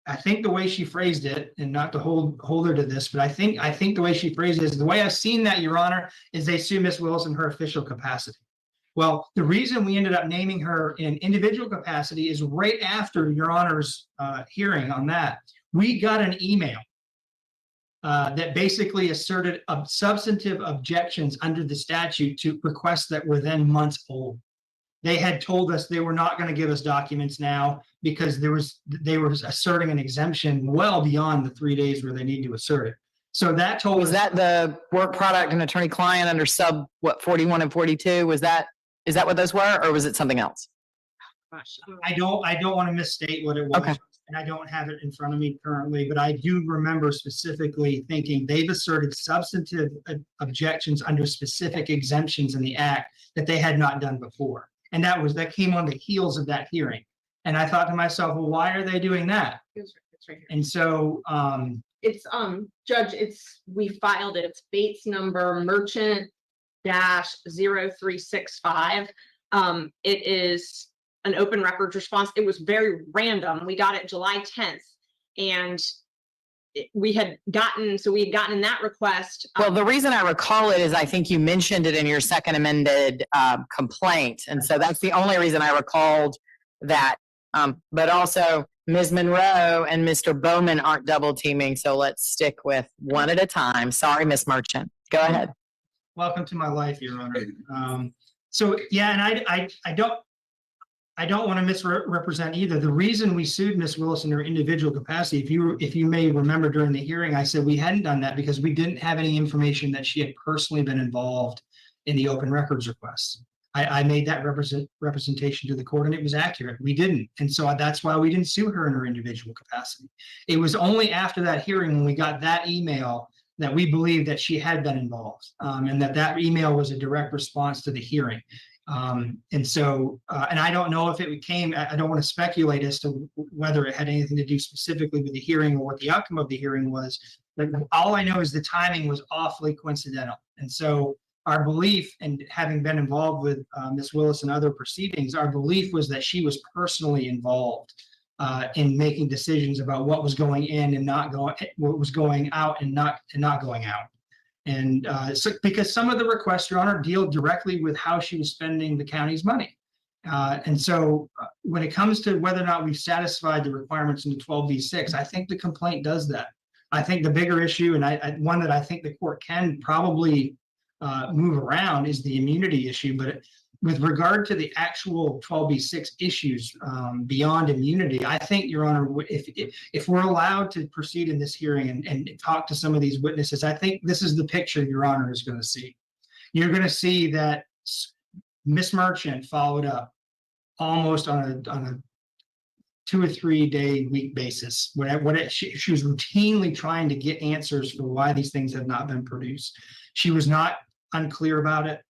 I think the way she phrased it, and not to hold her to this, but I think the way she phrased it is the way I've seen that, Your Honor, is they sue Ms. Willis in her official capacity. Well, the reason we ended up naming her in individual capacity is right after Your Honor's hearing on that, we got an email that basically asserted substantive objections under the statute to requests that were then months old. They had told us they were not going to give us documents now because they were asserting an exemption well beyond the 3 days where they need to assert it. So that told us. Was that the work product and attorney-client under sub 41 and 42? Is that what those were, or was it something else? I don't want to misstate what it was. Okay. And I don't have it in front of me currently, but I do remember specifically thinking they've asserted substantive objections under specific exemptions in the act that they had not done before. And that came on the heels of that hearing. And I thought to myself, well, why are they doing that? It's right here. And so, It's, Judge, we filed it. It's Bates number merchant dash 0365. It is an open records response. It was very random. We got it July 10th, and we had gotten that request. Well, the reason I recall it is I think you mentioned it in your second amended complaint. And so that's the only reason I recalled that. But also Ms. Monroe and Mr. Bowman aren't double teaming. So let's stick with one at a time. Sorry, Ms. Merchant. Go ahead. welcome to my life, Your Honor. So yeah, and I don't want to misrepresent either. The reason we sued Ms. Willis in her individual capacity, if you may remember during the hearing, I said we hadn't done that because we didn't have any information that she had personally been involved in the open records requests. I made that representation to the court, and it was accurate. We didn't. And so that's why we didn't sue her in her individual capacity. It was only after that hearing when we got that email that we believed that she had been involved, and that email was a direct response to the hearing. And so, and I don't know if it came, I don't want to speculate as to whether it had anything to do specifically with the hearing or what the outcome of the hearing was, but all I know is the timing was awfully coincidental. And so our belief, and having been involved with Ms. Willis and other proceedings, our belief was that she was personally involved in making decisions about what was going in and not going, what was going out and not going out. And so because some of the requests, Your Honor, deal directly with how she was spending the county's money. And so when it comes to whether or not we've satisfied the requirements in the 12b-6, I think the complaint does that. I think the bigger issue, and one that I think the court can probably move around, is the immunity issue. But with regard to the actual 12b-6 issues beyond immunity, I think, Your Honor, if we're allowed to proceed in this hearing and talk to some of these witnesses, I think this is the picture Your Honor is going to see. You're going to see that Ms. Merchant followed up almost on a 2 or 3 day week basis. She was routinely trying to get answers for why these things have not been produced. She was not unclear about it.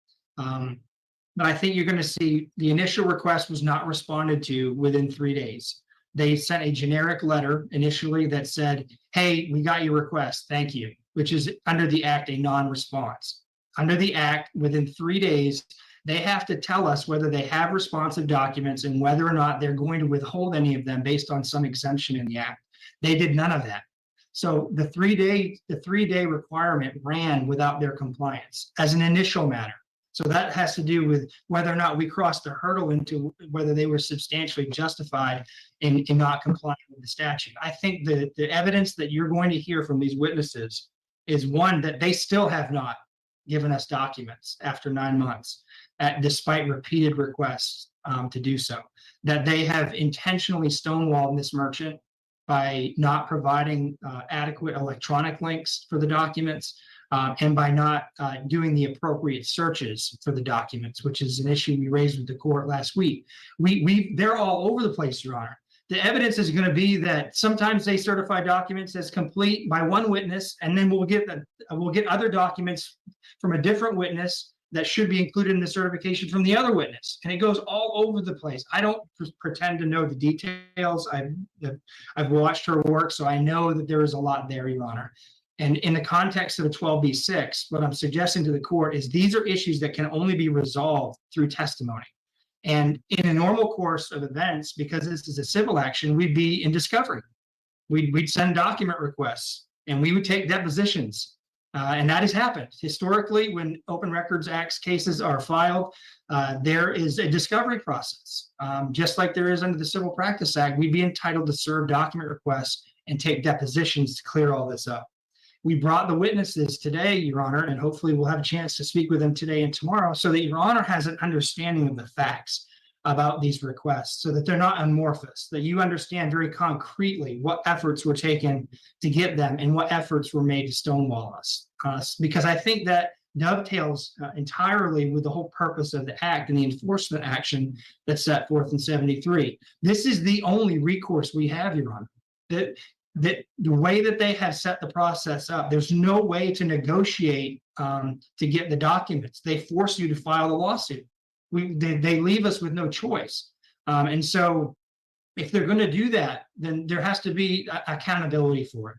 But I think you're going to see the initial request was not responded to within 3 days. They sent a generic letter initially that said, hey, we got your request, thank you, which is under the act a non-response. Under the act, within 3 days, they have to tell us whether they have responsive documents and whether or not they're going to withhold any of them based on some exemption in the act. They did none of that. So the 3 day requirement ran without their compliance as an initial matter. So that has to do with whether or not we crossed the hurdle into whether they were substantially justified in not complying with the statute. I think the evidence that you're going to hear from these witnesses is one, that they still have not given us documents after 9 months, despite repeated requests to do so. That they have intentionally stonewalled Ms. Merchant by not providing adequate electronic links for the documents, and by not doing the appropriate searches for the documents, which is an issue we raised with the court last week. They're all over the place, Your Honor. The evidence is going to be that sometimes they certify documents as complete by one witness, and then we'll get other documents from a different witness that should be included in the certification from the other witness, and it goes all over the place. I don't pretend to know the details. I've watched her work, so I know that there is a lot there, Your Honor. And in the context of the 12b-6, what I'm suggesting to the court is these are issues that can only be resolved through testimony. And in a normal course of events, because this is a civil action, we'd be in discovery. We'd send document requests and we would take depositions. And that has happened. Historically, when Open Records Act cases are filed, there is a discovery process. Just like there is under the Civil Practice Act, we'd be entitled to serve document requests and take depositions to clear all this up. We brought the witnesses today, Your Honor, and hopefully we'll have a chance to speak with them today and tomorrow so that Your Honor has an understanding of the facts about these requests so that they're not amorphous, that you understand very concretely what efforts were taken to get them and what efforts were made to stonewall us. Because I think that dovetails entirely with the whole purpose of the act and the enforcement action that's set forth in 73. This is the only recourse we have, Your Honor. That the way that they have set the process up, there's no way to negotiate to get the documents. They force you to file a lawsuit. they leave us with no choice. And so if they're going to do that, then there has to be accountability for it,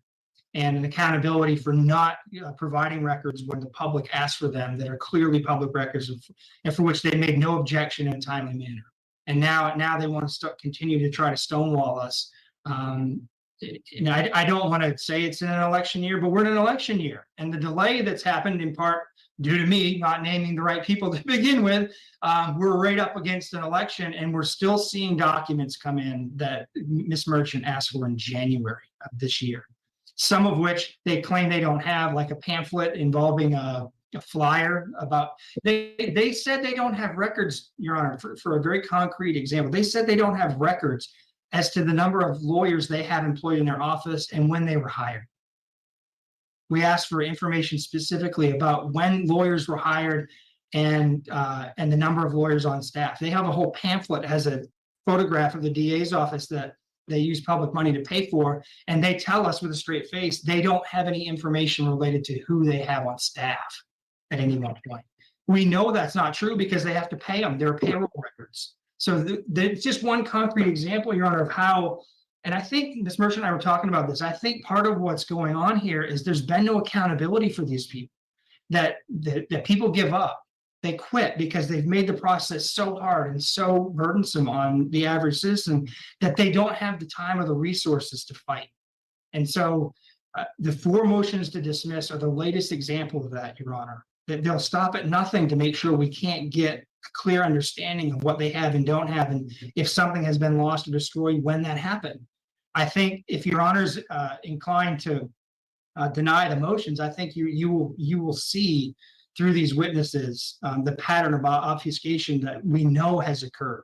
and an accountability for not providing records when the public asks for them that are clearly public records and for which they made no objection in a timely manner. And now they want to continue to try to stonewall us. And I don't want to say it's in an election year, but we're in an election year, and the delay that's happened in part due to me not naming the right people to begin with, we're right up against an election, and we're still seeing documents come in that Ms. Merchant asked for in January of this year. Some of which they claim they don't have, like a pamphlet involving a flyer about, they said they don't have records, Your Honor, for a very concrete example. They said they don't have records as to the number of lawyers they had employed in their office and when they were hired. We asked for information specifically about when lawyers were hired and the number of lawyers on staff. They have a whole pamphlet, has a photograph of the DA's office that they use public money to pay for, and they tell us with a straight face they don't have any information related to who they have on staff at any one point. We know that's not true because they have to pay them. There are payroll records. So it's just one concrete example, Your Honor, of how, and I think Ms. Merchant and I were talking about this, I think part of what's going on here is there's been no accountability for these people, that people give up. They quit because they've made the process so hard and so burdensome on the average citizen that they don't have the time or the resources to fight. And so the 4 motions to dismiss are the latest example of that, Your Honor. That they'll stop at nothing to make sure we can't get a clear understanding of what they have and don't have, and if something has been lost or destroyed when that happened. I think if Your Honor's inclined to deny the motions, I think you will see through these witnesses the pattern of obfuscation that we know has occurred.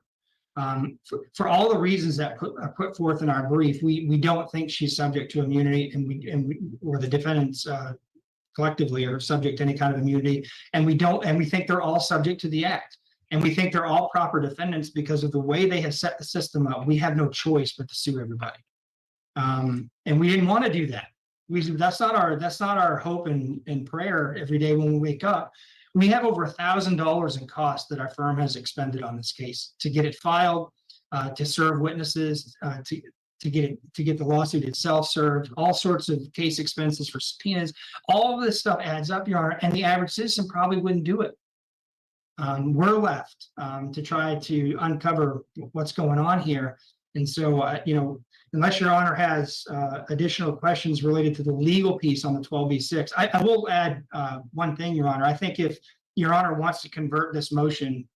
For all the reasons that are put forth in our brief, we don't think she's subject to immunity, or the defendants collectively are subject to any kind of immunity, and we think they're all subject to the act, and we think they're all proper defendants because of the way they have set the system up. We have no choice but to sue everybody, and we didn't want to do that. That's not our hope and prayer every day when we wake up. We have over $1,000 in costs that our firm has expended on this case to get it filed, to serve witnesses, to get the lawsuit itself served, all sorts of case expenses for subpoenas. All of this stuff adds up, Your Honor, and the average citizen probably wouldn't do it. We're left to try to uncover what's going on here. And so, unless Your Honor has additional questions related to the legal piece on the 12b-6, I will add one thing, Your Honor. I think if Your Honor wants to convert this motion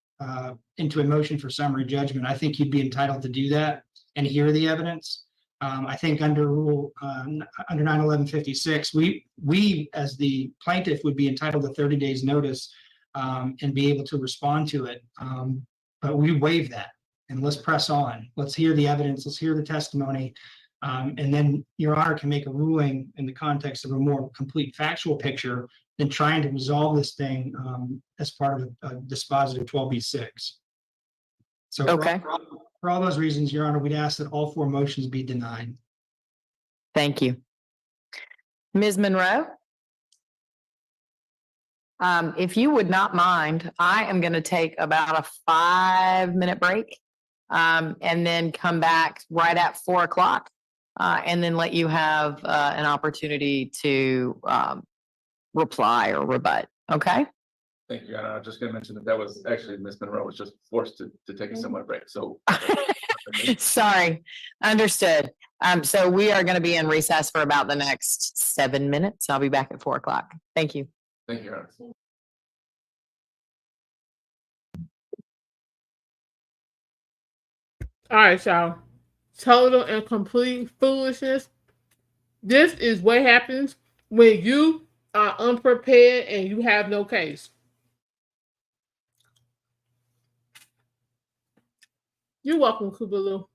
into a motion for summary judgment, I think you'd be entitled to do that and hear the evidence. I think under Rule under 91156, we as the plaintiff would be entitled to 30 days notice and be able to respond to it. But we waive that. And let's press on. Let's hear the evidence. Let's hear the testimony. And then Your Honor can make a ruling in the context of a more complete factual picture than trying to resolve this thing as part of a dispositive 12b-6. So Okay. For all those reasons, Your Honor, we'd ask that all 4 motions be denied. Thank you. Ms. Monroe? If you would not mind, I am going to take about a 5-minute break and then come back right at 4 o'clock and then let you have an opportunity to reply or rebut. Okay? Thank you, Your Honor. I was just going to mention that was actually Ms. Monroe was just forced to take a similar break. So Sorry, understood. So we are going to be in recess for about the next 7 minutes. I'll be back at 4 o'clock. Thank you. thank you, Your Honor. All right, y'all. Total and complete foolishness. This is what happens when you are unprepared and you have no case. You're welcome, Kubalu.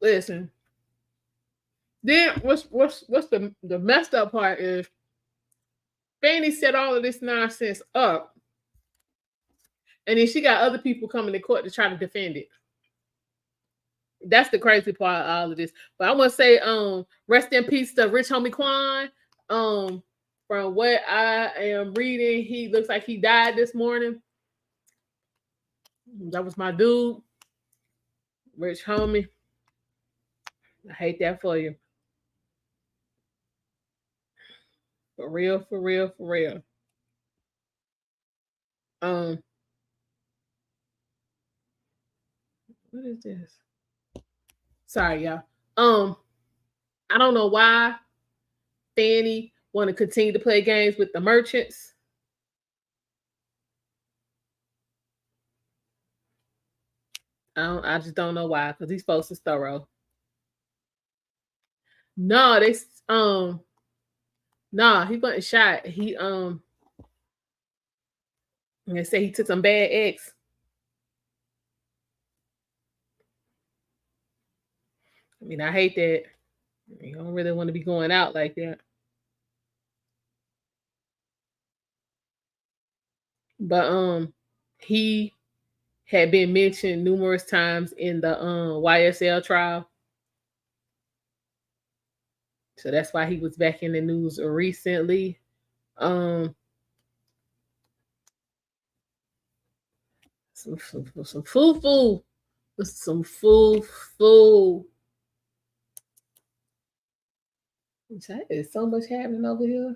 Listen. Then what's the messed up part is Fani set all of this nonsense up, and then she got other people coming to court to try to defend it. That's the crazy part of all of this. But I want to say, rest in peace to Rich Homie Quan. From what I am reading, he looks like he died this morning. That was my dude, rich homie. I hate that for you. For real, for real, for real. What is this? Sorry, y'all. I don't know why Fani want to continue to play games with the merchants. I just don't know why, because these folks is thorough. No, he wasn't shot. They say he took some bad eggs. I mean, I hate that. You don't really want to be going out like that. But he had been mentioned numerous times in the YSL trial. So that's why he was back in the news recently. Some foo-foo. Some foo-foo. There's so much happening over here.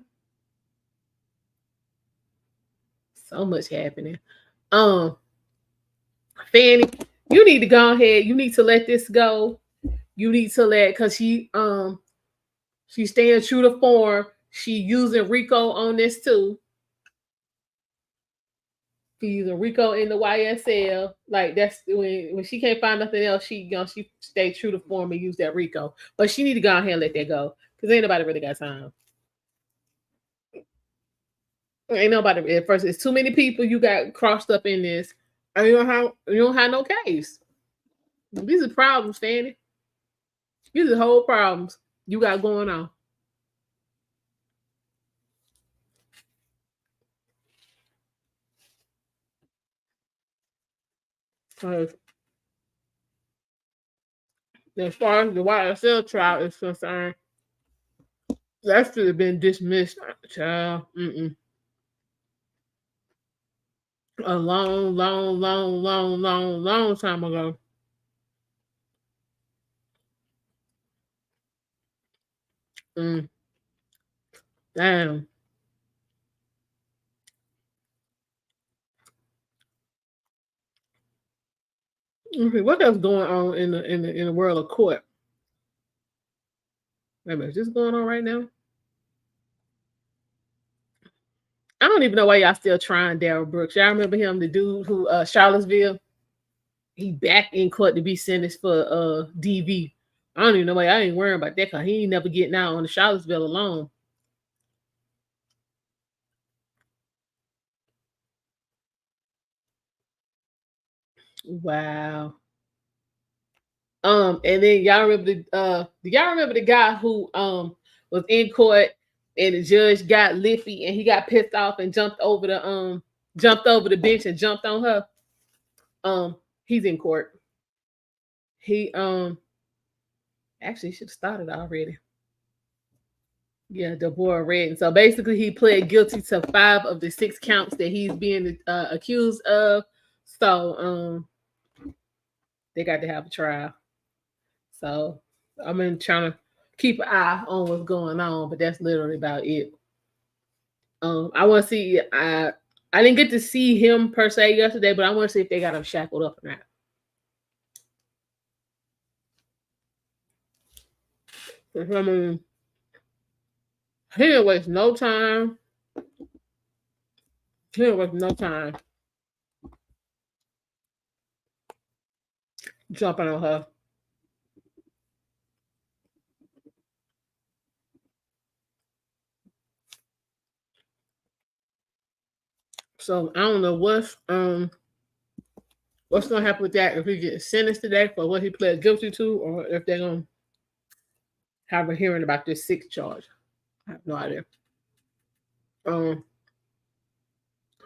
So much happening. Fani, you need to go ahead. You need to let this go. You need to because she's staying true to form. She using Rico on this too. She's using Rico in the YSL. Like that's when she can't find nothing else, she stay true to form and use that Rico. But she need to go ahead and let that go. Because ain't nobody really got time. Ain't nobody at first. It's too many people you got crossed up in this. And you don't have no case. These are problems, Fani. These are whole problems you got going on. As far as the YSL trial is concerned, that should have been dismissed, child. A long time ago. Damn. Okay, what else going on in the world of court? Wait a minute, is this going on right now? I don't even know why y'all still trying Darryl Brooks. Y'all remember him, the dude who Charlottesville? He back in court to be sentenced for DV. I don't even know why I ain't worrying about that because he ain't never getting out on the Charlottesville alone. Wow. And then y'all remember the guy who was in court and the judge got lippy and he got pissed off and jumped over the bench and jumped on her. He's in court. He actually should have started already. Yeah, Deborah Redden. So basically he pled guilty to 5 of the 6 counts that he's being accused of. So they got to have a trial. So I've been trying to keep an eye on what's going on, but that's literally about it. I want to see. I didn't get to see him per se yesterday, but I want to see if they got him shackled up or not. I mean, he didn't waste no time. He didn't waste no time jumping on her. So I don't know what's gonna happen with that, if he gets sentenced today for what he pled guilty to, or if they're gonna have a hearing about this 6th charge. I have no idea.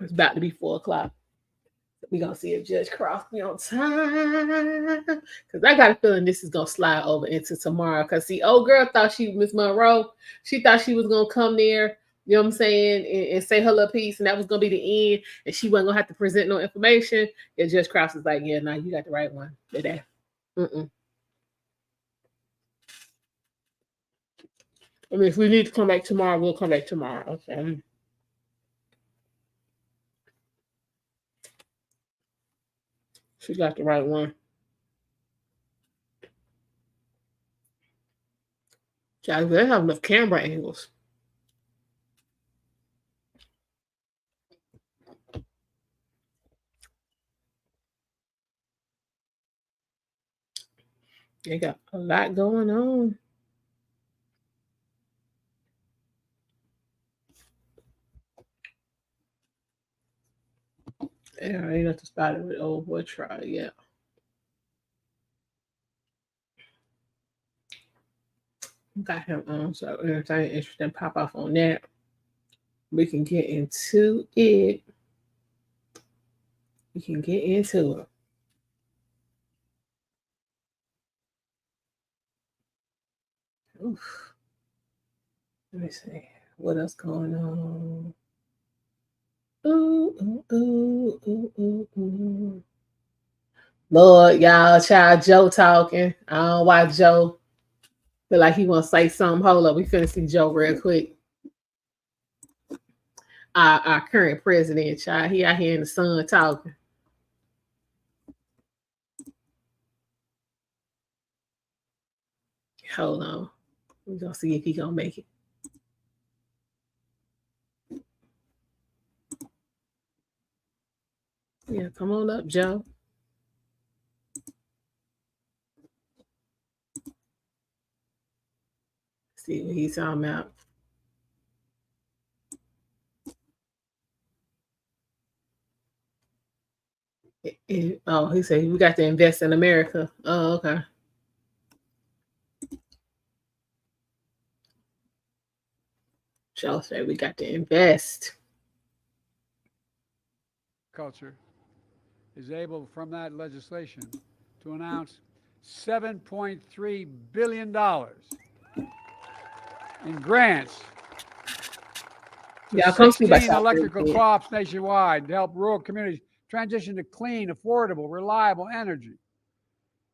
It's about to be 4:00. We're gonna see if Judge Cross be on time. Because I got a feeling this is gonna slide over into tomorrow. Because see, old girl thought Miss Monroe, she thought she was gonna come there you know what I'm saying, and say her little piece, and that was gonna be the end, and she wasn't gonna have to present no information. And Judge Krause was like, yeah, nah, you got the right one today. I mean, if we need to come back tomorrow, we'll come back tomorrow. Okay. She got the right one. Child, they have enough camera angles. They got a lot going on. Yeah, ain't nothing started with old boy trial yet. Got him on, so anything interesting pop off on that, we can get into it. We can get into it. Oof. Let me see what else going on. Ooh. Lord, y'all, child Joe talking. I don't know why Joe feel like he want to say something. Hold up, we finna see Joe real quick. Our current president, child, he out here in the sun talking. Hold on, we're gonna see if he gonna make it. Yeah, come on up, Joe. See what he's talking about. Oh, he said we got to invest in America. Oh, okay. Joe said we got to invest. Culture is able from that legislation to announce $7.3 billion in grants to 16 electrical co-ops nationwide to help rural communities transition to clean, affordable, reliable energy.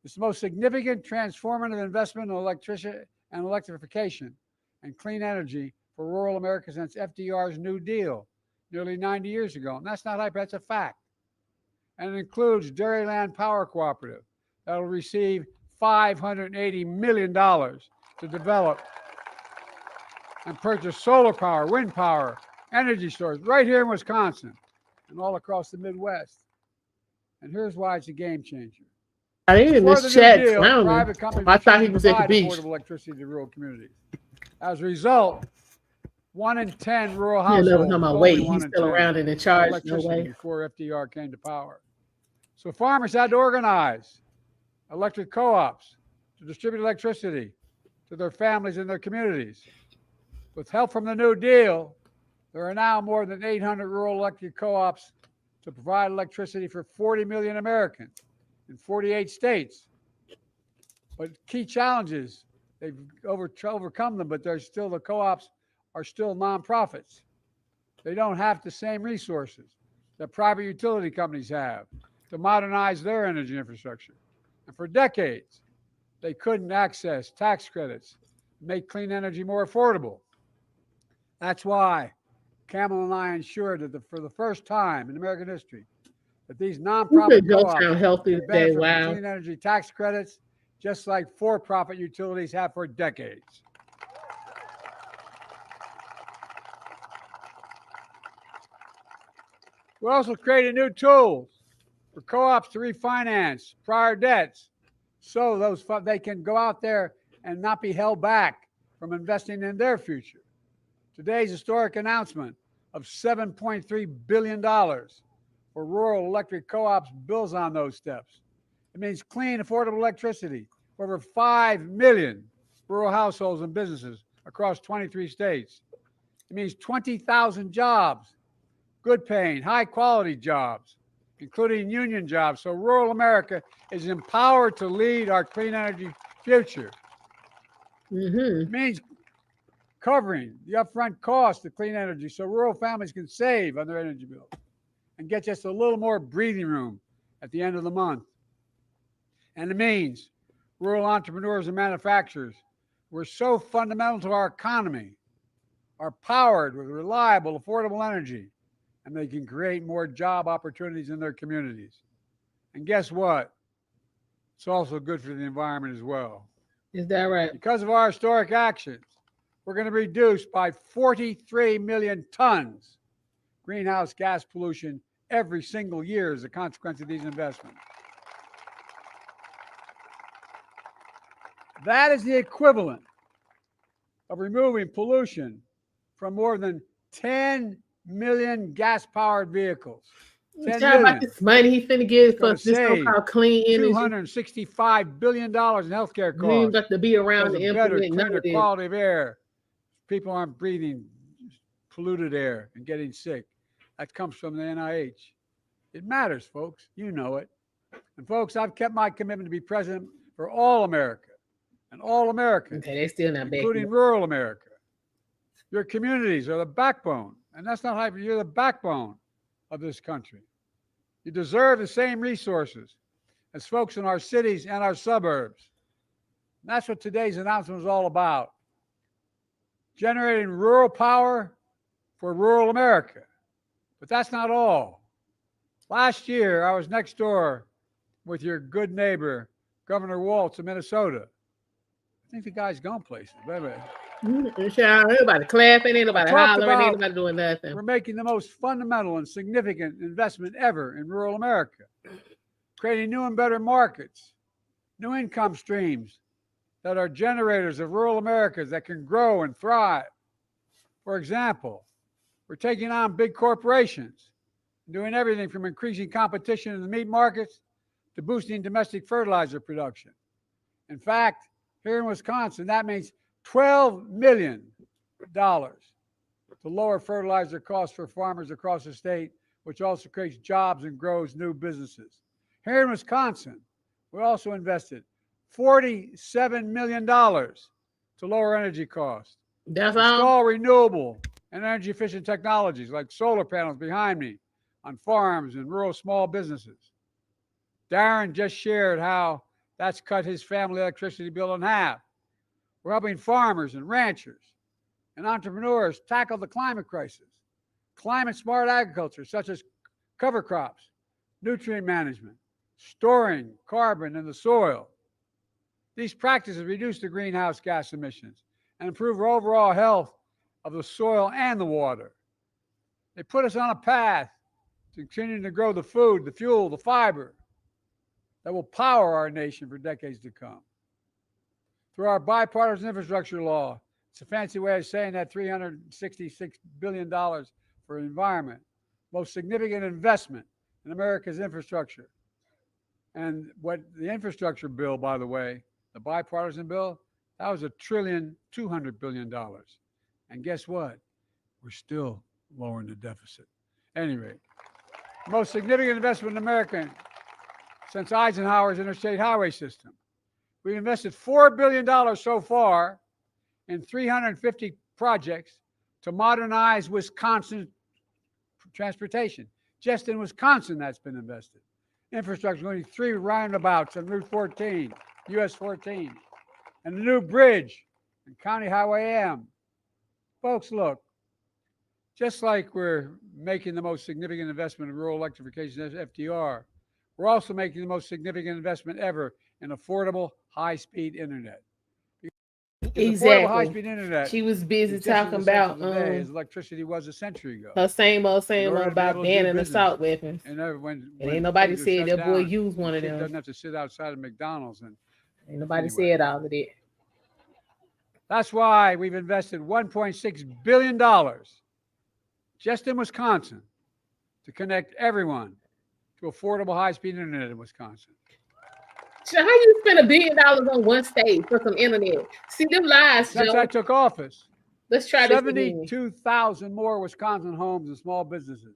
It's the most significant transformative investment in electricity and electrification and clean energy for rural America since FDR's New Deal nearly 90 years ago. And that's not hype, that's a fact. And it includes Dairyland Power Cooperative that will receive $580 million to develop and purchase solar power, wind power, energy storage right here in Wisconsin and all across the Midwest. And here's why it's a game changer. I didn't in this chat clowning. Private companies I thought he was at the beach. affordable electricity to rural communities. As a result, 1 in 10 rural households. Yeah, no, my weight. He's still around and in charge. No way. Before FDR came to power. So farmers had to organize electric co-ops to distribute electricity to their families and their communities. With help from the New Deal, there are now more than 800 rural electric co-ops to provide electricity for 40 million Americans in 48 states. But key challenges, they've overcome them, but there's still, the co-ops are still nonprofits. They don't have the same resources that private utility companies have to modernize their energy infrastructure. And for decades, they couldn't access tax credits, make clean energy more affordable. That's why Camel and I ensured that for the first time in American history, that these nonprofit co-ops healthy today. benefit Wow. from clean energy tax credits, just like for-profit utilities have for decades. We also created new tools for co-ops to refinance prior debts, so they can go out there and not be held back from investing in their future. Today's historic announcement of $7.3 billion for rural electric co-ops builds on those steps. It means clean, affordable electricity for over 5 million rural households and businesses across 23 states. It means 20,000 jobs, good paying, high quality jobs, including union jobs. So rural America is empowered to lead our clean energy future. It means covering the upfront cost of clean energy so rural families can save on their energy bills and get just a little more breathing room at the end of the month. And it means rural entrepreneurs and manufacturers who are so fundamental to our economy are powered with reliable, affordable energy, and they can create more job opportunities in their communities. And guess what? It's also good for the environment as well. Is that right? Because of our historic actions, we're going to reduce by 43 million tons greenhouse gas pollution every single year as a consequence of these investments. That is the equivalent of removing pollution from more than 10 million gas-powered vehicles. 10 Talk about million. this money he finna give for Gonna this save so-called clean energy. $265 billion in healthcare You ain't costs. got to be around Because to of better, implement none cleaner of this. quality of air. People aren't breathing polluted air and getting sick. That comes from the NIH. It matters, folks. You know it. And folks, I've kept my commitment to be president for all America and all Americans, Okay, they still not backing including up. rural America. Your communities are the backbone, and that's not hyper. You're the backbone of this country. You deserve the same resources as folks in our cities and our suburbs. And that's what today's announcement is all about. Generating rural power for rural America. But that's not all. Last year, I was next door with your good neighbor, Governor Waltz of Minnesota. I think the guy's gone places. Wait a minute. Ain't nobody clapping, ain't nobody talked hollering, ain't about- nobody doing nothing. We're making the most fundamental and significant investment ever in rural America, creating new and better markets, new income streams that are generators of rural Americas that can grow and thrive. For example, we're taking on big corporations, doing everything from increasing competition in the meat markets to boosting domestic fertilizer production. In fact, here in Wisconsin, that means $12 million to lower fertilizer costs for farmers across the state, which also creates jobs and grows new businesses. Here in Wisconsin, we also invested $47 million to lower energy costs, That's all. install renewable and energy efficient technologies like solar panels behind me on farms and rural small businesses. Darren just shared how that's cut his family electricity bill in half. We're helping farmers and ranchers and entrepreneurs tackle the climate crisis. Climate smart agriculture, such as cover crops, nutrient management, storing carbon in the soil. These practices reduce the greenhouse gas emissions and improve our overall health of the soil and the water. They put us on a path to continuing to grow the food, the fuel, the fiber that will power our nation for decades to come. Through our bipartisan infrastructure law, it's a fancy way of saying that $366 billion for the environment, most significant investment in America's infrastructure. And what the infrastructure bill, by the way, the bipartisan bill, that was $1.2 trillion. And guess what? We're still lowering the deficit. Anyway, most significant investment in America since Eisenhower's interstate highway system. We've invested $4 billion so far in 350 projects to modernize Wisconsin transportation. Just in Wisconsin, that's been invested. Infrastructure, only 3 roundabouts on Route 14, US 14, and a new bridge in County Highway M. Folks, look, just like we're making the most significant investment in rural electrification as FDR, we're also making the most significant investment ever in affordable high-speed internet. Because affordable high-speed Exactly. internet She was busy is just as talking essential about today as electricity was a century ago. her same old In order to be about able to do banning business. assault weapons. And when And ain't nobody things are said shut that boy down, used one the of kid them. doesn't have to sit outside of McDonald's. And Ain't nobody Anyway. said all of that. that's why we've invested $1.6 billion just in Wisconsin to connect everyone to affordable high-speed internet in Wisconsin. So how you spend $1 billion on one state for some internet? See them lies, Since Joe. I took office, Let's try this again. 72,000 more Wisconsin homes and small businesses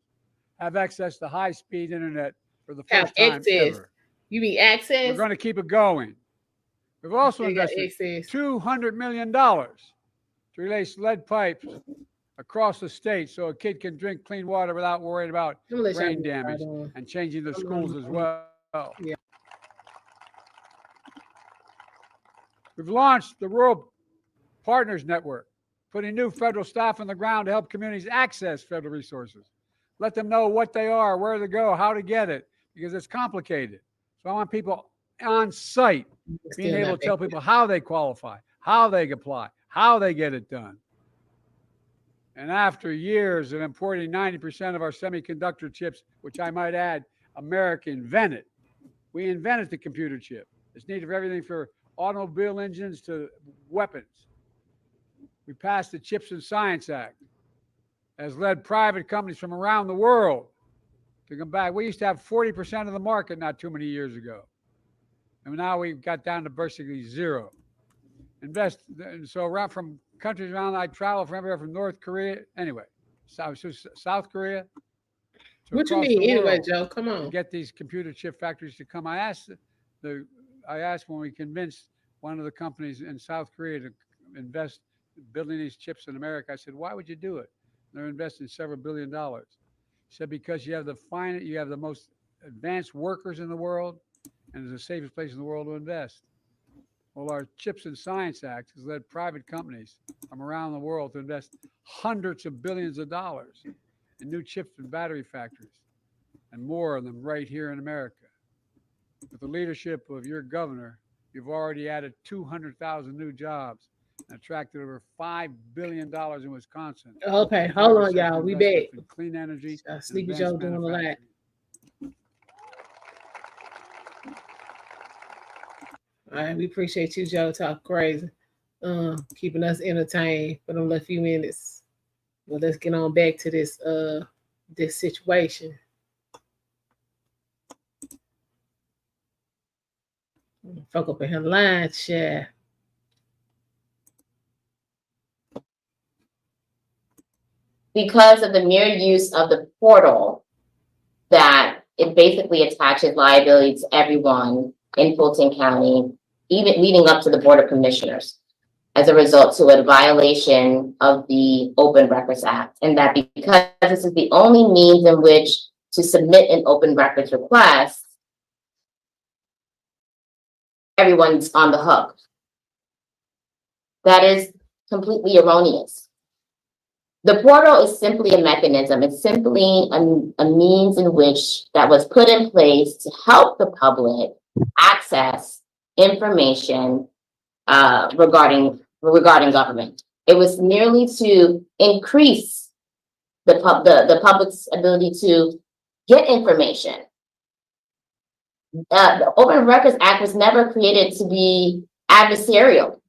have access to high-speed internet for the Have first time access. ever. You mean We're access? going to keep it going. We've also They got invested access. $200 million to to release lead pipes across the state so a kid can drink clean water without worrying about I'm gonna let y'all brain get damage started on. and changing the schools as well. Yeah. We've launched the Rural Partners Network, putting new federal staff on the ground to help communities access federal resources. Let them know what they are, where to go, how to get it, because it's complicated. So I want people on site being Still able not to tell people how they qualify, how they apply, how they get it done. And after years of importing 90% of our semiconductor chips, which I might add, America invented. We invented the computer chip. It's needed for everything from automobile engines to weapons. We passed the Chips and Science Act, has led private companies from around the world to come back. We used to have 40% of the market not too many years ago. And now we've got down to basically zero. Invest, so around from countries around, I travel from everywhere from North Korea, anyway, South Korea. What you across need the anyway, world Joe? Come to on. get these computer chip factories to come. I asked when we convinced one of the companies in South Korea to invest building these chips in America. I said, why would you do it? They're investing several $1 billion. He said, because you have the most advanced workers in the world, and it's the safest place in the world to invest. Well, our Chips and Science Act has led private companies from around the world to invest hundreds of billions of dollars in new chips and battery factories, and more of them right here in America. With the leadership of your governor, you've already added 200,000 new jobs and attracted over $5 billion in Wisconsin. Okay, hold on, y'all. We back. In clean energy. Sleepy Joe doing a lot. All right, we appreciate you, Joe. Talk crazy, keeping us entertained for them little few minutes. Well, let's get on back to this situation. Fuck up in her line, share. Because of the mere use of the portal, that it basically attaches liability to everyone in Fulton County, even leading up to the Board of Commissioners, as a result to a violation of the Open Records Act. And that because this is the only means in which to submit an open records request, everyone's on the hook. That is completely erroneous. The portal is simply a mechanism. It's simply a means in which that was put in place to help the public access information regarding government. It was merely to increase the public's ability to get information. The Open Records Act was never created to be adversarial.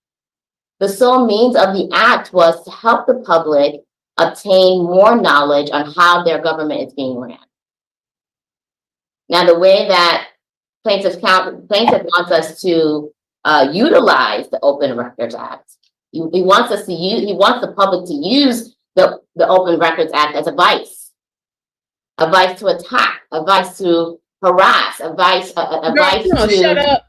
The sole means of the act was to help the public obtain more knowledge on how their government is being ran. Now, the way that plaintiff wants us to utilize the Open Records Act, he wants the public to use the Open Records Act as a vice to attack, a vice to harass, a vice to shut up.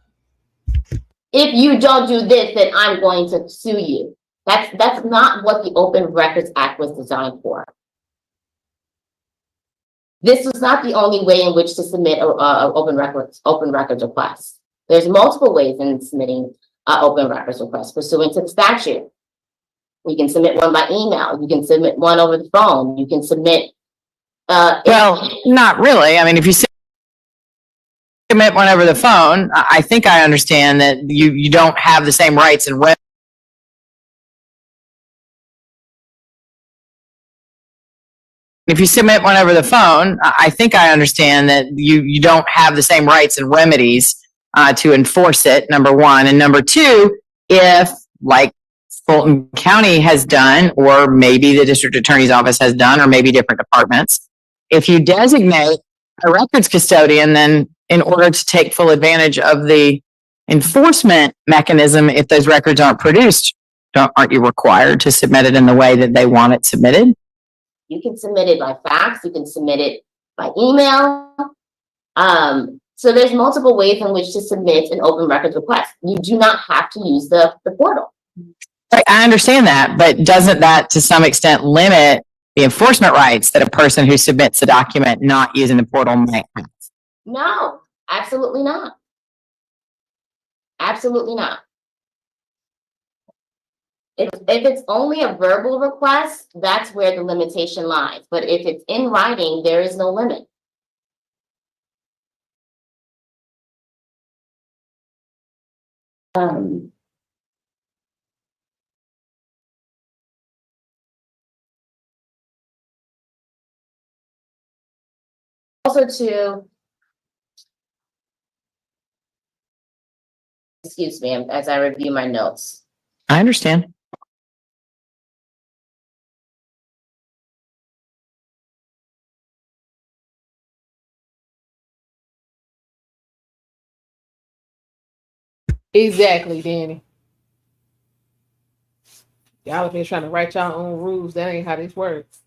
If you don't do this, then I'm going to sue you. That's not what the Open Records Act was designed for. This was not the only way in which to submit an open records request. There's multiple ways in submitting open records requests pursuant to the statute. You can submit one by email. You can submit one over the phone. You can submit. Well, not really. I mean, if you submit one over the phone, I think I understand that you don't have the same rights and remedies. If you submit one over the phone, I think I understand that you don't have the same rights and remedies to enforce it, number one. And number two, if, like Fulton County has done, or maybe the district attorney's office has done, or maybe different departments, if you designate a records custodian, then in order to take full advantage of the enforcement mechanism, if those records aren't produced, aren't you required to submit it in the way that they want it submitted? You can submit it by fax. You can submit it by email. So there's multiple ways in which to submit an open records request. You do not have to use the portal. Right, I understand that, but doesn't that to some extent limit the enforcement rights that a person who submits a document not using the portal might have? No, absolutely not. Absolutely not. If it's only a verbal request, that's where the limitation lies. But if it's in writing, there is no limit. Also to, excuse me, as I review my notes. I understand. Exactly, Danny. Y'all have been trying to write y'all own rules. That ain't how this works.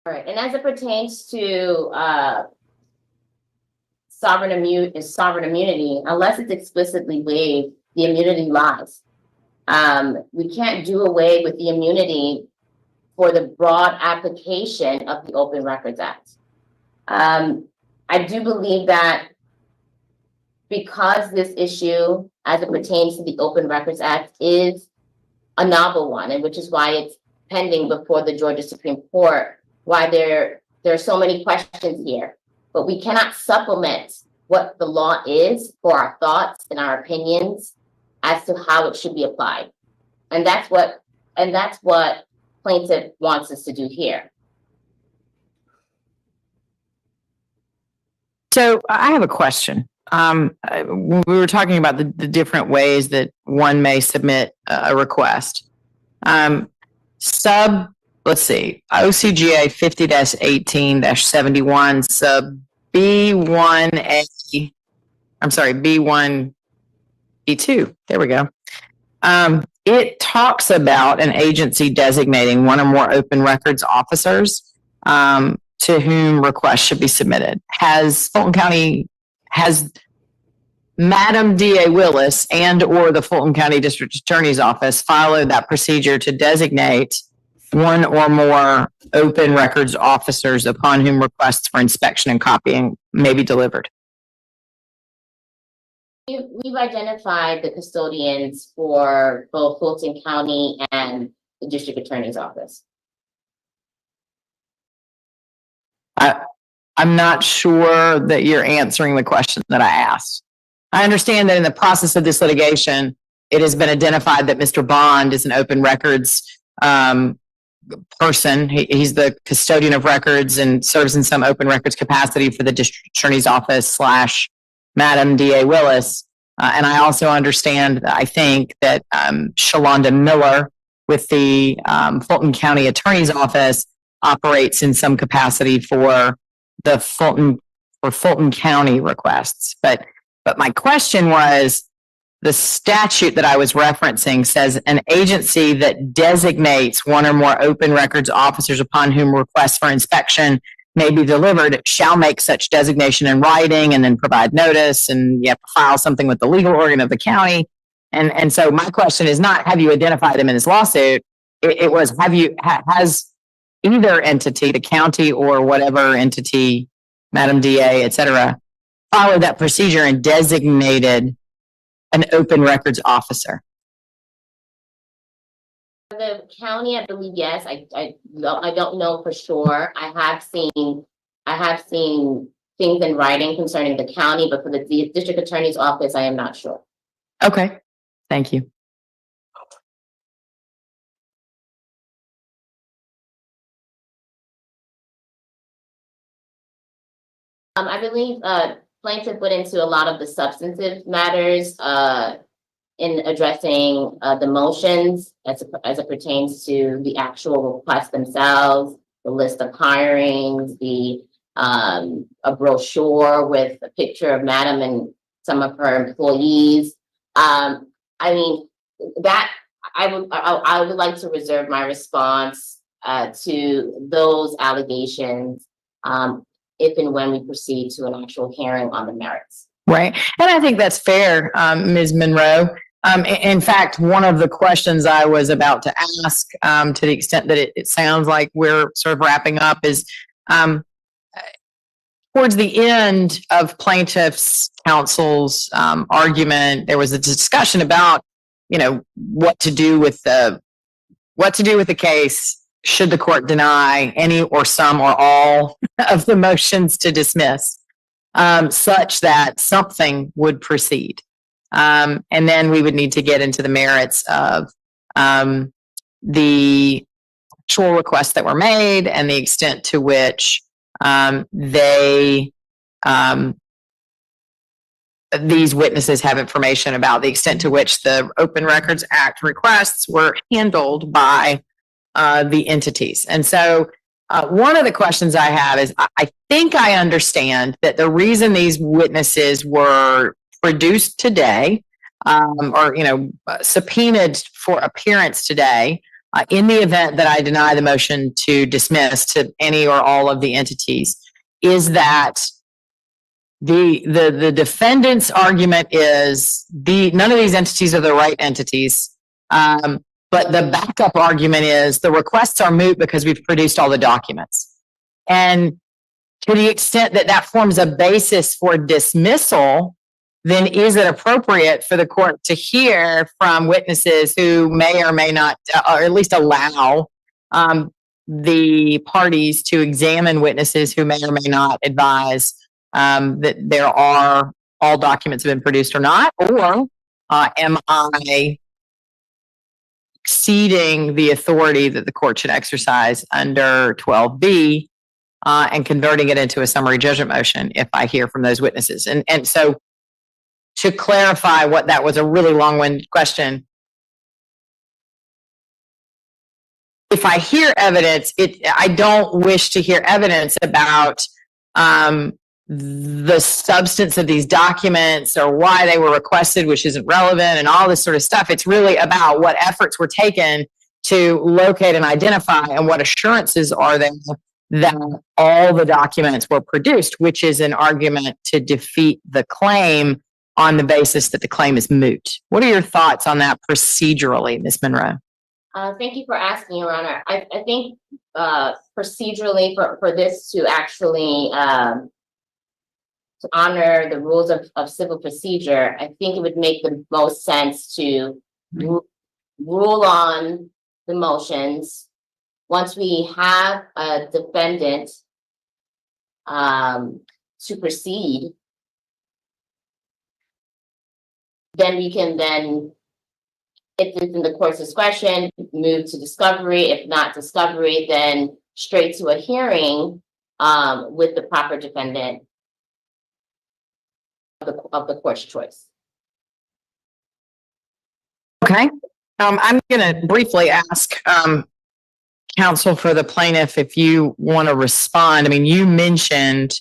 All right, and as it pertains to sovereign immunity, unless it's explicitly waived, the immunity lies. We can't do away with the immunity for the broad application of the Open Records Act. I do believe that because this issue, as it pertains to the Open Records Act, is a novel one, and which is why it's pending before the Georgia Supreme Court, why there are so many questions here. But we cannot supplement what the law is for our thoughts and our opinions as to how it should be applied. And that's what plaintiff wants us to do here. So I have a question. We were talking about the different ways that one may submit a request. Let's see, OCGA 50-18-71 sub B1A, I'm sorry, B1B2. There we go. It talks about an agency designating one or more open records officers to whom requests should be submitted. Has Madam DA Willis and or the Fulton County District Attorney's Office followed that procedure to designate one or more open records officers upon whom requests for inspection and copying may be delivered? We've identified the custodians for both Fulton County and the District Attorney's Office. I'm not sure that you're answering the question that I asked. I understand that in the process of this litigation, it has been identified that Mr. Bond is an open records person. He's the custodian of records and serves in some open records capacity for the District Attorney's Office / Madam DA Willis. And I also understand, I think, that Shalonda Miller with the Fulton County Attorney's Office operates in some capacity for the Fulton County requests. But my question was, the statute that I was referencing says an agency that designates one or more open records officers upon whom requests for inspection may be delivered shall make such designation in writing and then provide notice, and you have to file something with the legal organ of the county. And so my question is not, have you identified them in this lawsuit? It was, has either entity, the county or whatever entity, Madam DA, et cetera, followed that procedure and designated an open records officer? The county, I believe, yes. I don't know for sure. I have seen things in writing concerning the county, but for the District Attorney's Office, I am not sure. Okay, thank you. I believe plaintiff went into a lot of the substantive matters in addressing the motions as it pertains to the actual requests themselves, the list of hirings, a brochure with a picture of Madam and some of her employees. I mean, that I would like to reserve my response to those allegations if and when we proceed to an actual hearing on the merits. Right. And I think that's fair, Ms. Monroe. In fact, one of the questions I was about to ask, to the extent that it sounds like we're sort of wrapping up, is towards the end of plaintiff's counsel's argument, there was a discussion about, what to do with the case should the court deny any or some or all of the motions to dismiss, such that something would proceed. And then we would need to get into the merits of the actual requests that were made and the extent to which these witnesses have information about the extent to which the Open Records Act requests were handled by the entities. And so one of the questions I have is, I think I understand that the reason these witnesses were produced today, or subpoenaed for appearance today, in the event that I deny the motion to dismiss to any or all of the entities, is that the defendant's argument is none of these entities are the right entities. But the backup argument is the requests are moot because we've produced all the documents. And to the extent that that forms a basis for dismissal, then is it appropriate for the court to hear from witnesses who may or may not, or at least allow the parties to examine witnesses who may or may not advise that there are all documents have been produced or not? Or am I exceeding the authority that the court should exercise under 12B and converting it into a summary judgment motion if I hear from those witnesses? And so to clarify what that was a really long-winded question, if I hear evidence, I don't wish to hear evidence about the substance of these documents or why they were requested, which isn't relevant, and all this sort of stuff. It's really about what efforts were taken to locate and identify, and what assurances are there that all the documents were produced, which is an argument to defeat the claim on the basis that the claim is moot. What are your thoughts on that procedurally, Ms. Monroe? Thank you for asking, Your Honor. I think procedurally for this to actually to honor the rules of civil procedure, I think it would make the most sense to rule on the motions. Once we have a defendant to proceed, then we can if it's in the court's discretion, move to discovery. If not discovery, then straight to a hearing with the proper defendant of the court's choice. Okay. I'm going to briefly ask counsel for the plaintiff if you want to respond. I mean, you mentioned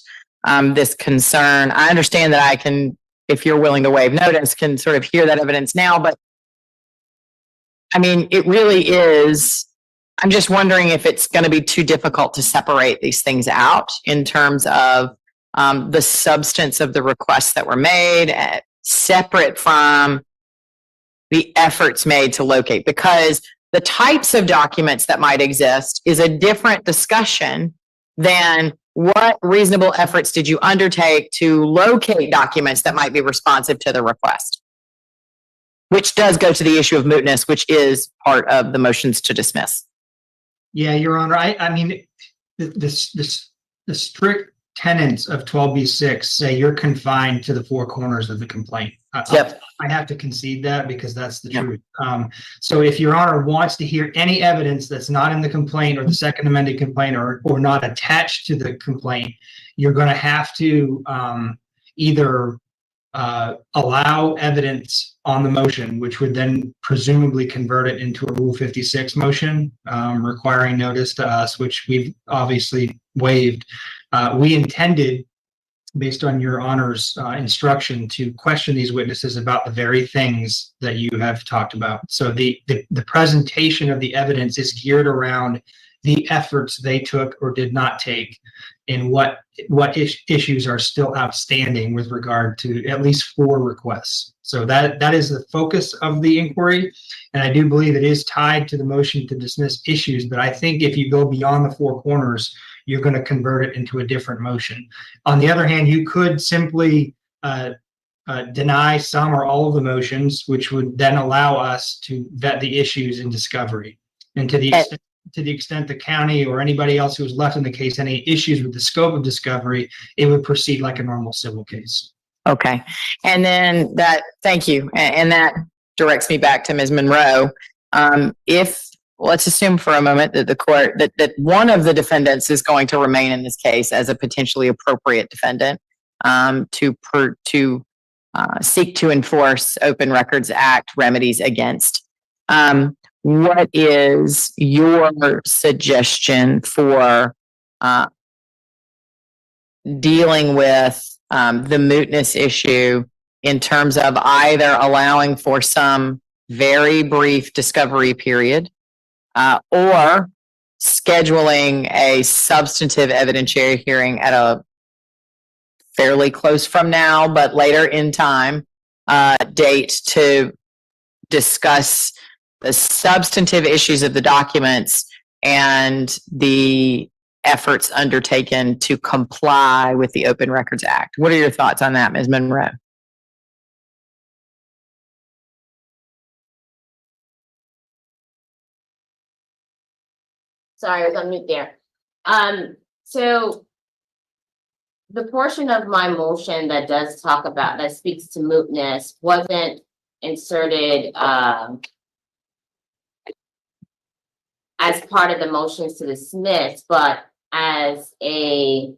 this concern. I understand that I can, if you're willing to waive notice, can sort of hear that evidence now, but I mean, it really is. I'm just wondering if it's going to be too difficult to separate these things out in terms of the substance of the requests that were made, separate from the efforts made to locate, because the types of documents that might exist is a different discussion than what reasonable efforts did you undertake to locate documents that might be responsive to the request, which does go to the issue of mootness, which is part of the motions to dismiss. Yeah, Your Honor. I mean, the strict tenets of 12B6 say you're confined to the four corners of the complaint. Yep. I have to concede that because that's the truth. So if Your Honor wants to hear any evidence that's not in the complaint or the second amended complaint or not attached to the complaint, you're going to have to either allow evidence on the motion, which would then presumably convert it into a Rule 56 motion, requiring notice to us, which we've obviously waived. We intended, based on your Honor's instruction, to question these witnesses about the very things that you have talked about. So the presentation of the evidence is geared around the efforts they took or did not take, and what issues are still outstanding with regard to at least 4 requests. So that is the focus of the inquiry, and I do believe it is tied to the motion to dismiss issues. But I think if you go beyond the 4 corners, you're going to convert it into a different motion. On the other hand, you could simply deny some or all of the motions, which would then allow us to vet the issues in discovery. And to the extent the county or anybody else who was left in the case, any issues with the scope of discovery, it would proceed like a normal civil case. Okay. And then thank you. And that directs me back to Ms. Monroe. Let's assume for a moment that the court, that one of the defendants is going to remain in this case as a potentially appropriate defendant to seek to enforce Open Records Act remedies against. What is your suggestion for dealing with the mootness issue in terms of either allowing for some very brief discovery period or scheduling a substantive evidentiary hearing at a fairly close from now, but later in time, date to discuss the substantive issues of the documents and the efforts undertaken to comply with the Open Records Act? What are your thoughts on that, Ms. Monroe? Sorry, I was on mute there. So the portion of my motion that does talk about, that speaks to mootness, wasn't inserted as part of the motions to dismiss, but as a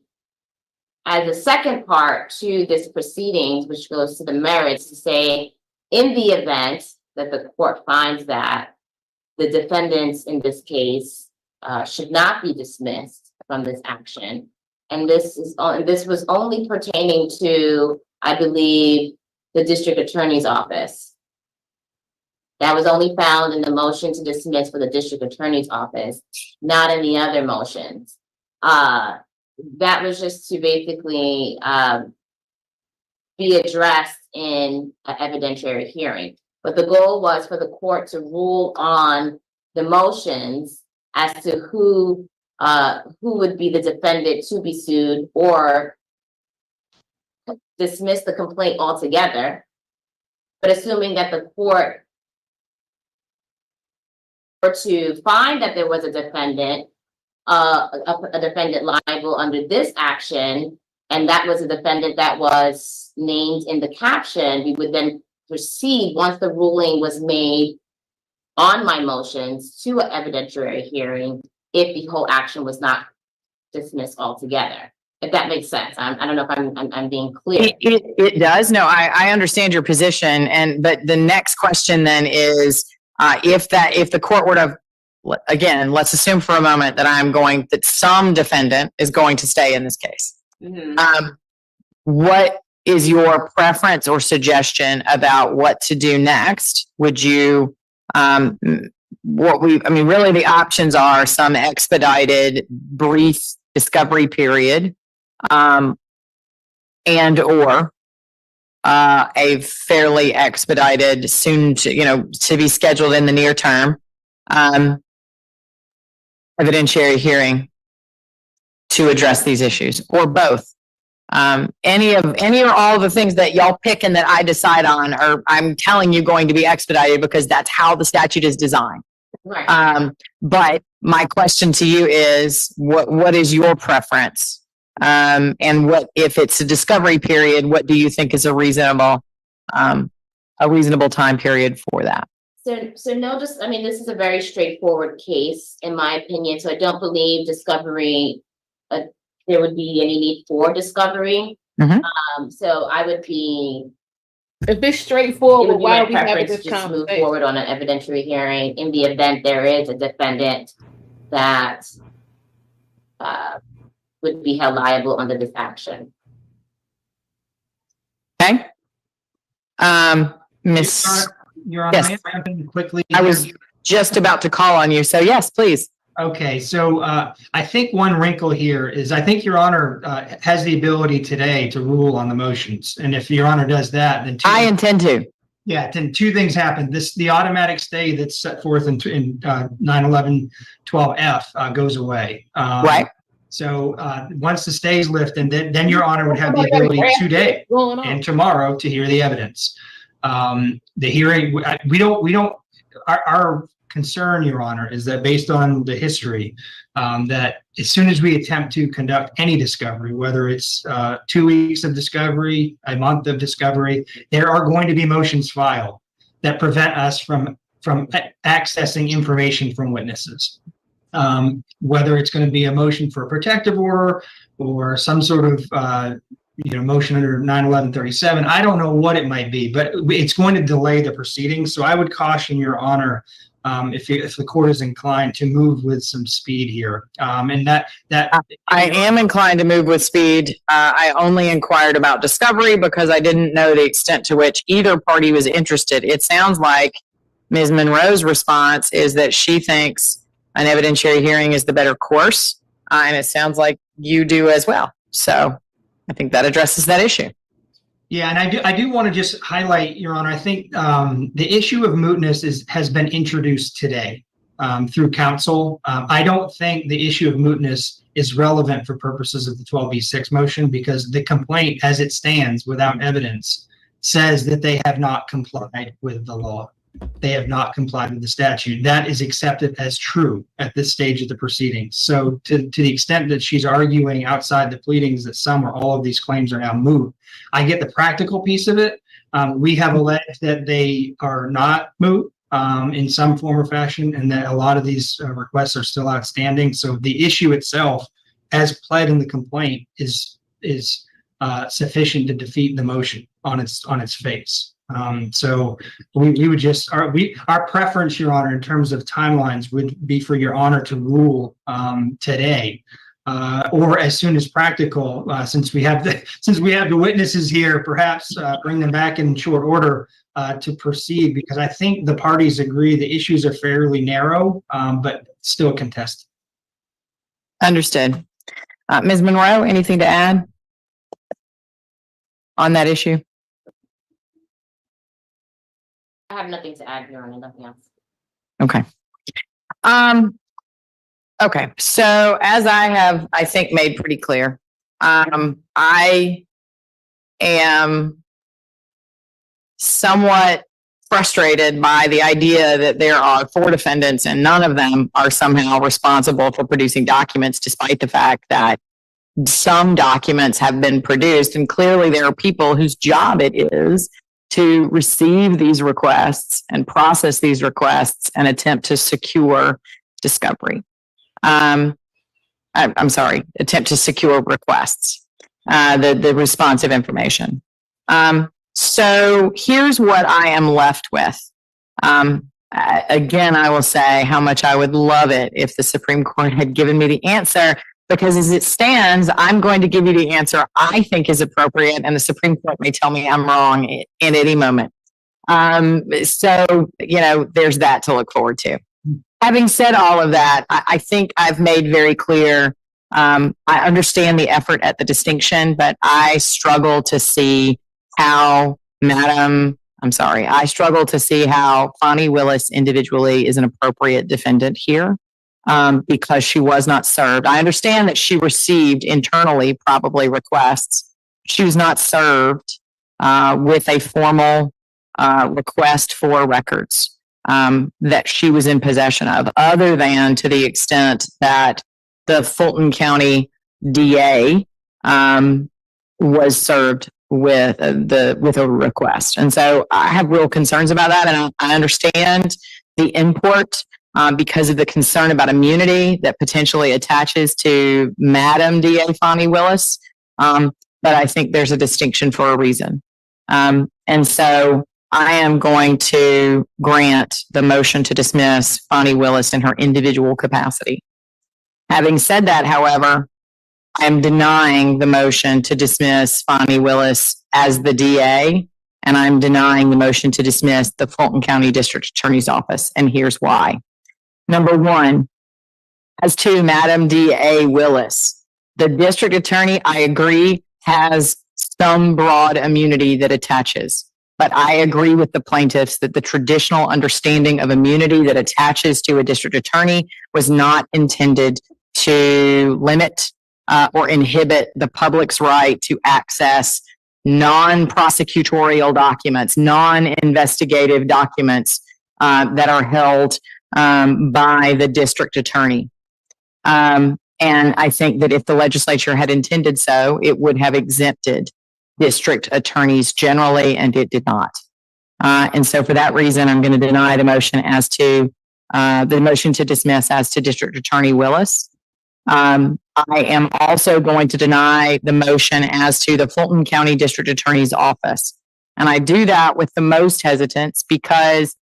second part to this proceedings, which goes to the merits, to say, in the event that the court finds that the defendants in this case should not be dismissed from this action, and this was only pertaining to, I believe, the district attorney's office. That was only found in the motion to dismiss for the district attorney's office, not in the other motions. That was just to basically be addressed in an evidentiary hearing. But the goal was for the court to rule on the motions as to who would be the defendant to be sued, or dismiss the complaint altogether. But assuming that the court were to find that there was a defendant liable under this action, and that was a defendant that was named in the caption, we would then proceed, once the ruling was made on my motions, to an evidentiary hearing if the whole action was not dismissed altogether. If that makes sense. I don't know if I'm being clear. It does. No, I understand your position. But the next question then is, if the court were to, again, let's assume for a moment that some defendant is going to stay in this case. Mm-hmm. What is your preference or suggestion about what to do next? Would you, really the options are some expedited brief discovery period, and or a fairly expedited, soon to be scheduled in the near term, evidentiary hearing to address these issues, or both. Any or all of the things that y'all pick and that I decide on, or I'm telling you going to be expedited because that's how the statute is designed. Right. But my question to you is, what is your preference? And what, if it's a discovery period, what do you think is a reasonable time period for that? So no, this is a very straightforward case, in my opinion. So I don't believe discovery, there would be any need for discovery. Mm-hmm. So I would be If it's It straightforward, would be why my are we having preference this to just move conversation? forward on an evidentiary hearing in the event there is a defendant that would be held liable under this action. Okay. Miss, Your Honor, Yes. may I jump in quickly? I was just about to call on you. So yes, please. Okay, so I think one wrinkle here is I think Your Honor has the ability today to rule on the motions. And if Your Honor does that, then I intend to. then two things happen. The automatic stay that's set forth in 911-12F goes away. Right. So once the stay is lifted, then Your Honor would have the ability today Going on. and tomorrow to hear the evidence. The hearing, our concern, Your Honor, is that based on the history, that as soon as we attempt to conduct any discovery, whether it's 2 weeks of discovery, a month of discovery, there are going to be motions filed that prevent us from accessing information from witnesses. Whether it's going to be a motion for a protective order or some sort of motion under 911-37, I don't know what it might be, but it's going to delay the proceedings. So I would caution Your Honor, if the court is inclined to move with some speed here, and that I am inclined to move with speed. I only inquired about discovery because I didn't know the extent to which either party was interested. It sounds like Ms. Monroe's response is that she thinks an evidentiary hearing is the better course, and it sounds like you do as well. So I think that addresses that issue. Yeah, and I do want to just highlight, Your Honor, I think the issue of mootness has been introduced today through counsel. I don't think the issue of mootness is relevant for purposes of the 12B6 motion because the complaint as it stands without evidence says that they have not complied with the law. They have not complied with the statute. That is accepted as true at this stage of the proceedings. So to the extent that she's arguing outside the pleadings that some or all of these claims are now moot, I get the practical piece of it. We have alleged that they are not moot in some form or fashion, and that a lot of these requests are still outstanding. So the issue itself, as pled in the complaint, is sufficient to defeat the motion on its face. So we would just our preference, Your Honor, in terms of timelines would be for Your Honor to rule today. Or as soon as practical, since we have the witnesses here, perhaps bring them back in short order to proceed, because I think the parties agree the issues are fairly narrow, but still contested. Understood. Ms. Monroe, anything to add on that issue? I have nothing to add, Your Honor, nothing else. Okay. Okay. So as I have, I think, made pretty clear, I am somewhat frustrated by the idea that there are 4 defendants and none of them are somehow responsible for producing documents, despite the fact that some documents have been produced. And clearly there are people whose job it is to receive these requests and process these requests and attempt to secure discovery. I'm sorry, attempt to secure requests, the responsive information. So here's what I am left with. Again, I will say how much I would love it if the Supreme Court had given me the answer, because as it stands, I'm going to give you the answer I think is appropriate, and the Supreme Court may tell me I'm wrong in any moment. So, there's that to look forward to. Having said all of that, I think I've made very clear, I understand the effort at the distinction, but I struggle to see how I struggle to see how Fani Willis individually is an appropriate defendant here, because she was not served. I understand that she received internally probably requests. She was not served with a formal request for records that she was in possession of, other than to the extent that the Fulton County DA was served with a request. And so I have real concerns about that, and I understand the import because of the concern about immunity that potentially attaches to Madam DA Fani Willis. But I think there's a distinction for a reason. And so I am going to grant the motion to dismiss Fani Willis in her individual capacity. Having said that, however, I am denying the motion to dismiss Fani Willis as the DA, and I'm denying the motion to dismiss the Fulton County District Attorney's Office, and here's why. Number one, as to Madam DA Willis, the district attorney, I agree, has some broad immunity that attaches. But I agree with the plaintiffs that the traditional understanding of immunity that attaches to a district attorney was not intended to limit or inhibit the public's right to access non-prosecutorial documents, non-investigative documents that are held by the district attorney. And I think that if the legislature had intended so, it would have exempted district attorneys generally, and it did not. And so for that reason, I'm going to deny the motion as to the motion to dismiss as to District Attorney Willis. I am also going to deny the motion as to the Fulton County District Attorney's Office. And I do that with the most hesitance because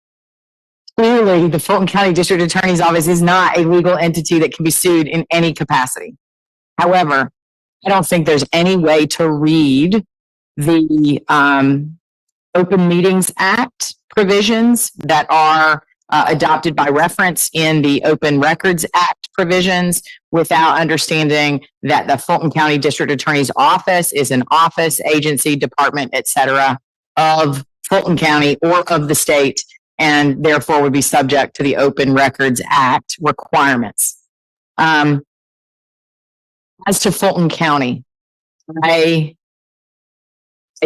clearly the Fulton County District Attorney's Office is not a legal entity that can be sued in any capacity. However, I don't think there's any way to read the Open Meetings Act provisions that are adopted by reference in the Open Records Act provisions without understanding that the Fulton County District Attorney's Office is an office, agency, department, etc. of Fulton County or of the state, and therefore would be subject to the Open Records Act requirements. As to Fulton County, I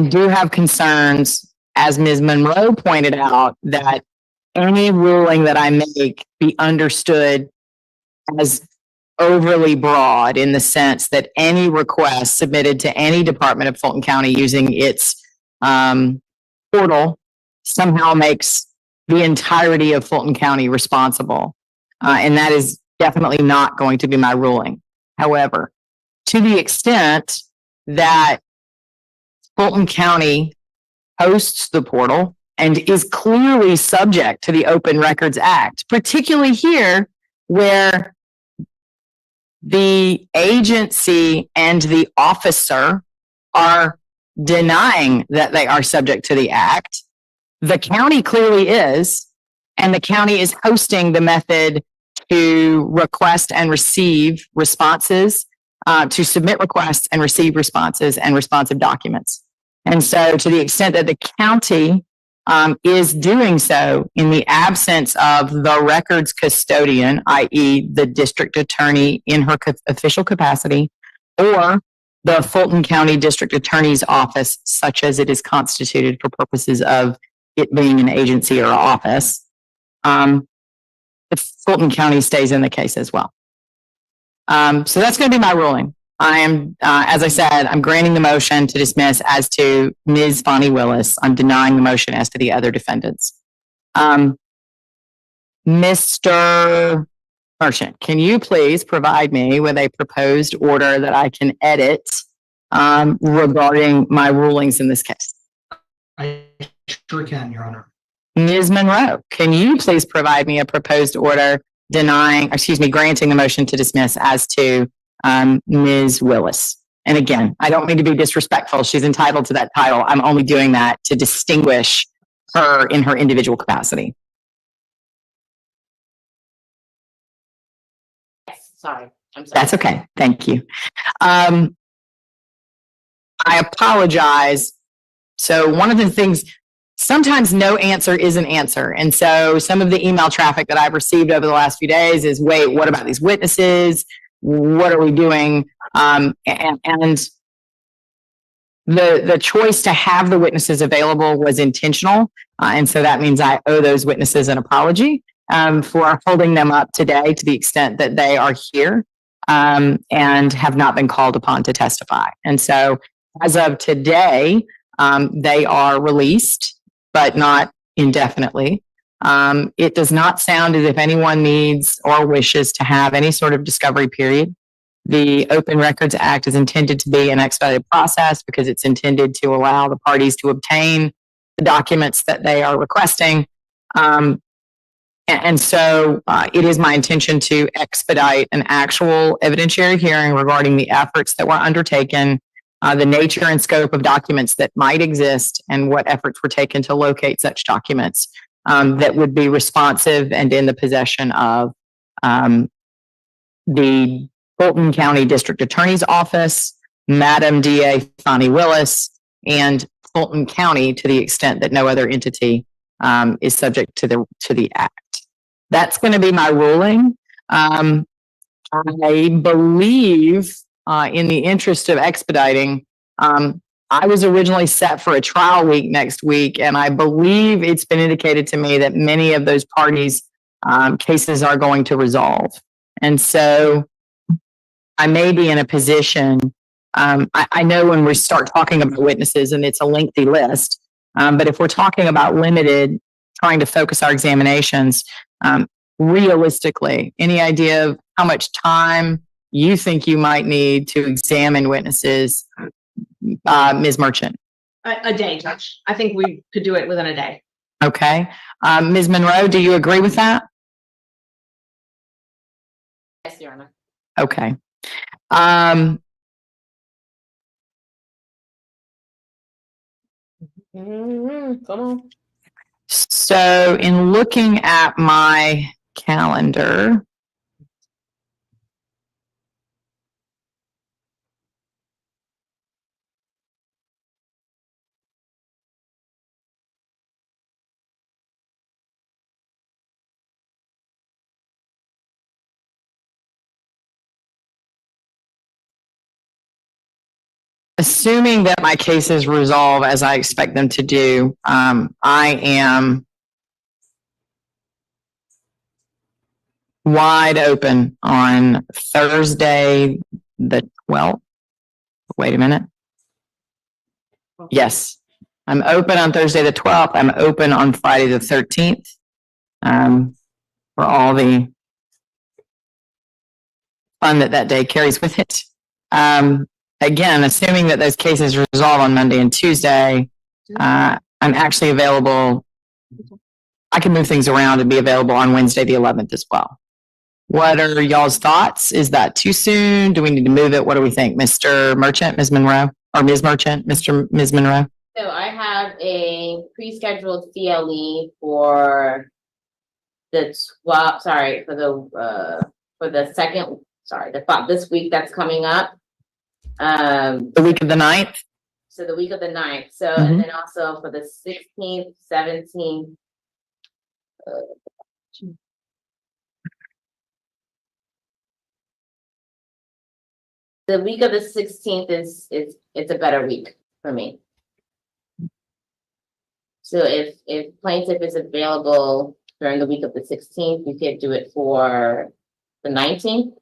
do have concerns, as Ms. Monroe pointed out, that any ruling that I make be understood as overly broad in the sense that any request submitted to any department of Fulton County using its portal somehow makes the entirety of Fulton County responsible. And that is definitely not going to be my ruling. However, to the extent that Fulton County hosts the portal and is clearly subject to the Open Records Act, particularly here where the agency and the officer are denying that they are subject to the act. The county clearly is, and the county is hosting the method to request and receive responses, to submit requests and receive responses and responsive documents. And so to the extent that the county is doing so in the absence of the records custodian, i.e. the district attorney in her official capacity, or the Fulton County District Attorney's Office, such as it is constituted for purposes of it being an agency or office, the Fulton County stays in the case as well. So that's going to be my ruling. I am, as I said, I'm granting the motion to dismiss as to Ms. Fani Willis. I'm denying the motion as to the other defendants. Mr. Merchant, can you please provide me with a proposed order that I can edit regarding my rulings in this case? I sure can, Your Honor. Ms. Monroe, can you please provide me a proposed order granting the motion to dismiss as to Ms. Willis? And again, I don't mean to be disrespectful. She's entitled to that title. I'm only doing that to distinguish her in her individual capacity. Sorry, I'm sorry. That's okay. Thank you. I apologize. So one of the things, sometimes no answer is an answer. And so some of the email traffic that I've received over the last few days is, wait, what about these witnesses? What are we doing? And the choice to have the witnesses available was intentional. And so that means I owe those witnesses an apology for holding them up today to the extent that they are here and have not been called upon to testify. And so as of today, they are released, but not indefinitely. It does not sound as if anyone needs or wishes to have any sort of discovery period. The Open Records Act is intended to be an expedited process because it's intended to allow the parties to obtain the documents that they are requesting. And so it is my intention to expedite an actual evidentiary hearing regarding the efforts that were undertaken, the nature and scope of documents that might exist, and what efforts were taken to locate such documents that would be responsive and in the possession of the Fulton County District Attorney's Office, Madam DA Fani Willis, and Fulton County, to the extent that no other entity is subject to the act. That's going to be my ruling. I believe, in the interest of expediting, I was originally set for a trial week next week, and I believe it's been indicated to me that many of those parties' cases are going to resolve. And so I may be in a position, I know when we start talking about witnesses, and it's a lengthy list, but if we're talking about limited, trying to focus our examinations, realistically, any idea of how much time you think you might need to examine witnesses, Ms. Merchant? A day, Judge. I think we could do it within a day. Okay. Ms. Monroe, do you agree with that? Yes, Your Honor. Okay. Come on. So in looking at my calendar, assuming that my cases resolve as I expect them to do, I am wide open on Thursday, the 12th. Wait a minute. Yes, I'm open on Thursday, the 12th. I'm open on Friday, the 13th, for all the fun that day carries with it. Again, assuming that those cases resolve on Monday and Tuesday, I'm actually available. I can move things around and be available on Wednesday, the 11th as well. What are y'all's thoughts? Is that too soon? Do we need to move it? What do we think? Mr. Merchant, Ms. Monroe, or Ms. Merchant, Ms. Monroe? So I have a pre-scheduled CLE for the 12th, sorry, for the second, sorry, this week that's coming up. The week of the 9th? So the week of the 9th. So, and then also for the 16th, 17th. The week of the 16th is it's a better week for me. So if plaintiff is available during the week of the 16th, we could do it for the 19th.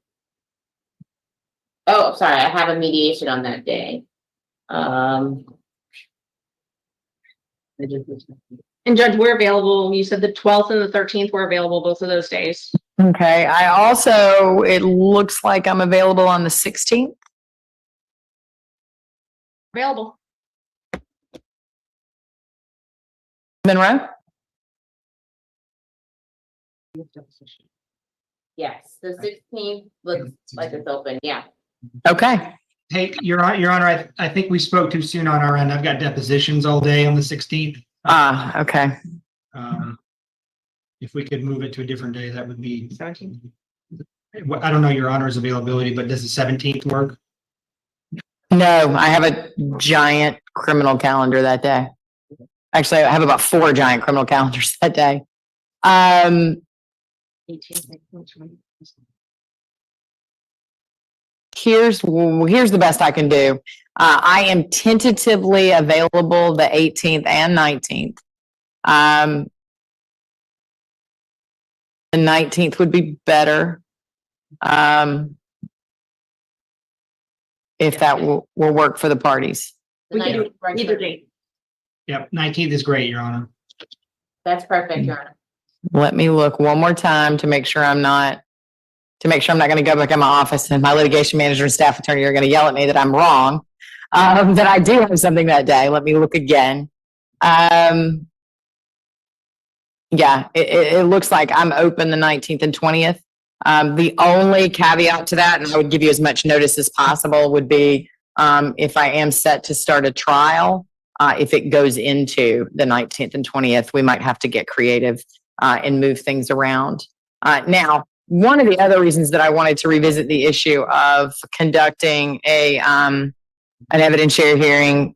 Oh, sorry, I have a mediation on that day. And Judge, we're available. You said the 12th and the 13th were available both of those days. Okay. I also, it looks like I'm available on the 16th. Available. Monroe? Yes, the 16th looks like it's open, yeah. Okay. Hey, Your Honor, I think we spoke too soon on our end. I've got depositions all day on the 16th. Okay. If we could move it to a different day, that would be. 17th. I don't know Your Honor's availability, but does the 17th work? No, I have a giant criminal calendar that day. Actually, I have about 4 giant criminal calendars that day. 18th. Here's the best I can do. I am tentatively available the 18th and 19th. The 19th would be better. If that will work for the parties. The We can 19th do works either for me. date. Yep, 19th is great, Your Honor. That's perfect, Your Honor. Let me look one more time to make sure I'm not going to go back in my office and my litigation manager and staff attorney are going to yell at me that I'm wrong, that I do have something that day. Let me look again. Yeah, it looks like I'm open the 19th and 20th. The only caveat to that, and I would give you as much notice as possible, would be if I am set to start a trial, if it goes into the 19th and 20th, we might have to get creative and move things around. Now, one of the other reasons that I wanted to revisit the issue of conducting an evidentiary hearing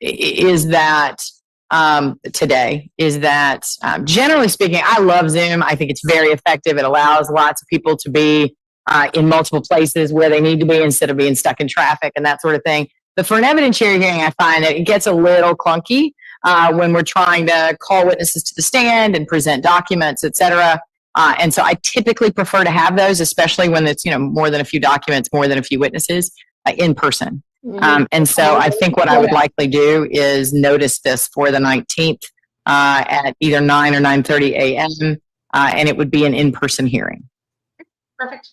is that today is that generally speaking, I love Zoom. I think it's very effective. It allows lots of people to be in multiple places where they need to be instead of being stuck in traffic and that sort of thing. But for an evidentiary hearing, I find that it gets a little clunky when we're trying to call witnesses to the stand and present documents, et cetera. And so I typically prefer to have those, especially when it's, more than a few documents, more than a few witnesses in person. And so I think what I would likely do is notice this for the 19th at either 9 or 9:30 a.m. And it would be an in-person hearing. Perfect.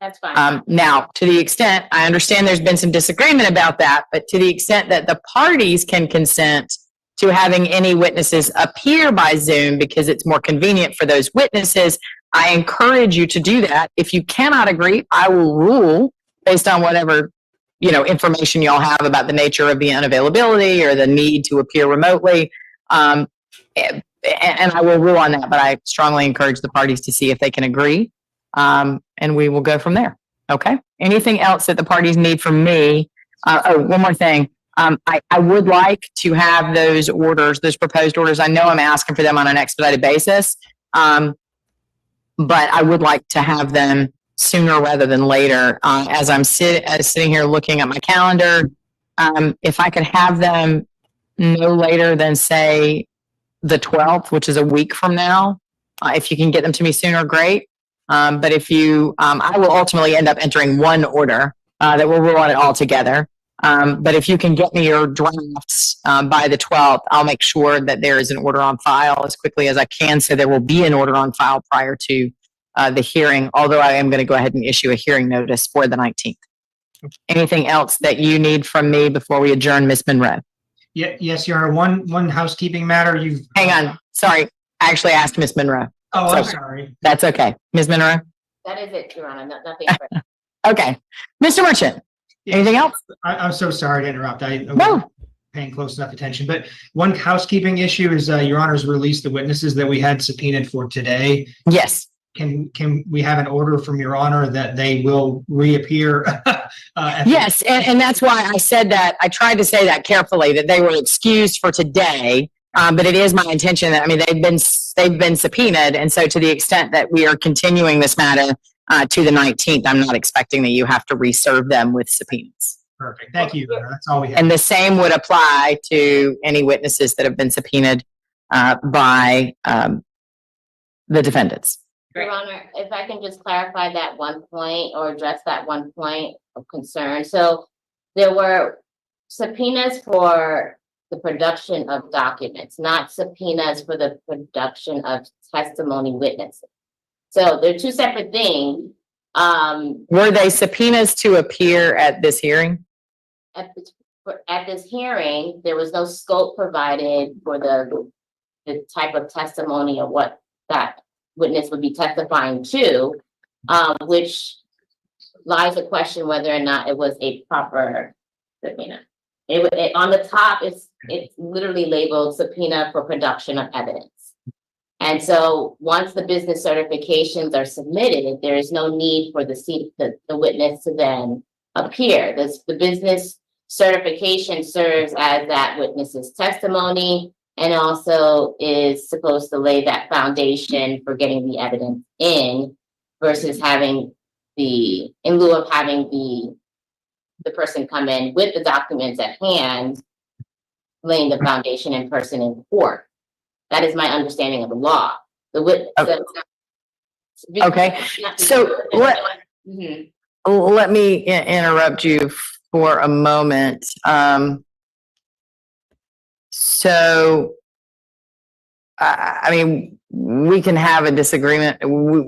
That's fine. Now, to the extent, I understand there's been some disagreement about that, but to the extent that the parties can consent to having any witnesses appear by Zoom because it's more convenient for those witnesses, I encourage you to do that. If you cannot agree, I will rule based on whatever information y'all have about the nature of the unavailability or the need to appear remotely. And I will rule on that, but I strongly encourage the parties to see if they can agree. And we will go from there. Okay. Anything else that the parties need from me? One more thing. I would like to have those orders, those proposed orders. I know I'm asking for them on an expedited basis. But I would like to have them sooner rather than later. As I'm sitting here looking at my calendar, if I could have them no later than say the 12th, which is a week from now, if you can get them to me sooner, great. But if you, I will ultimately end up entering one order that will rule on it all together. But if you can get me your drafts by the 12th, I'll make sure that there is an order on file as quickly as I can, so there will be an order on file prior to the hearing, although I am going to go ahead and issue a hearing notice for the 19th. Anything else that you need from me before we adjourn, Ms. Monroe? Yeah, yes, Your Honor. One housekeeping matter. Hang on. Sorry. I actually asked Ms. Monroe. Oh, I'm So- sorry. That's okay. Ms. Monroe? That is it, Your Honor. Nothing. Okay. Mr. Merchant, anything else? I'm so sorry to interrupt. I No. wasn't paying close enough attention, but one housekeeping issue is Your Honor's released the witnesses that we had subpoenaed for today. Yes. Can we have an order from Your Honor that they will reappear? Yes, and that's why I said that. I tried to say that carefully, that they were excused for today. But it is my intention that, they've been subpoenaed. And so to the extent that we are continuing this matter to the 19th, I'm not expecting that you have to reserve them with subpoenas. Perfect. Thank you, Your Honor. That's all we have. And the same would apply to any witnesses that have been subpoenaed by the defendants. Your Honor, if I can just clarify that one point or address that one point of concern. So there were subpoenas for the production of documents, not subpoenas for the production of testimony witnesses. So they're two separate things. Were they subpoenas to appear at this hearing? At this hearing, there was no scope provided for the type of testimony of what that witness would be testifying to, which lies a question whether or not it was a proper subpoena. On the top, it's literally labeled subpoena for production of evidence. And so once the business certifications are submitted, there is no need for the witness to then appear. The business certification serves as that witness's testimony and also is supposed to lay that foundation for getting the evidence in versus in lieu of having the person come in with the documents at hand, laying the foundation in person in court. That is my understanding of the law. Okay. So let me interrupt you for a moment. We can have a disagreement.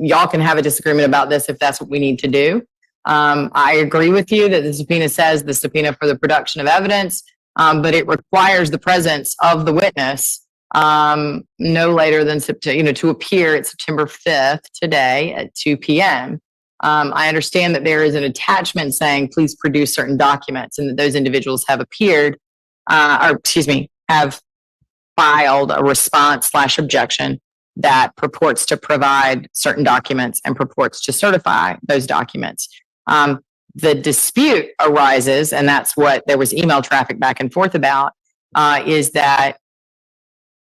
Y'all can have a disagreement about this if that's what we need to do. I agree with you that the subpoena says the subpoena for the production of evidence. but it requires the presence of the witness no later than September, to appear at September 5th today at 2 p.m. I understand that there is an attachment saying, please produce certain documents, and that those individuals have appeared, have filed a response/objection that purports to provide certain documents and purports to certify those documents. The dispute arises, and that's what there was email traffic back and forth about, is that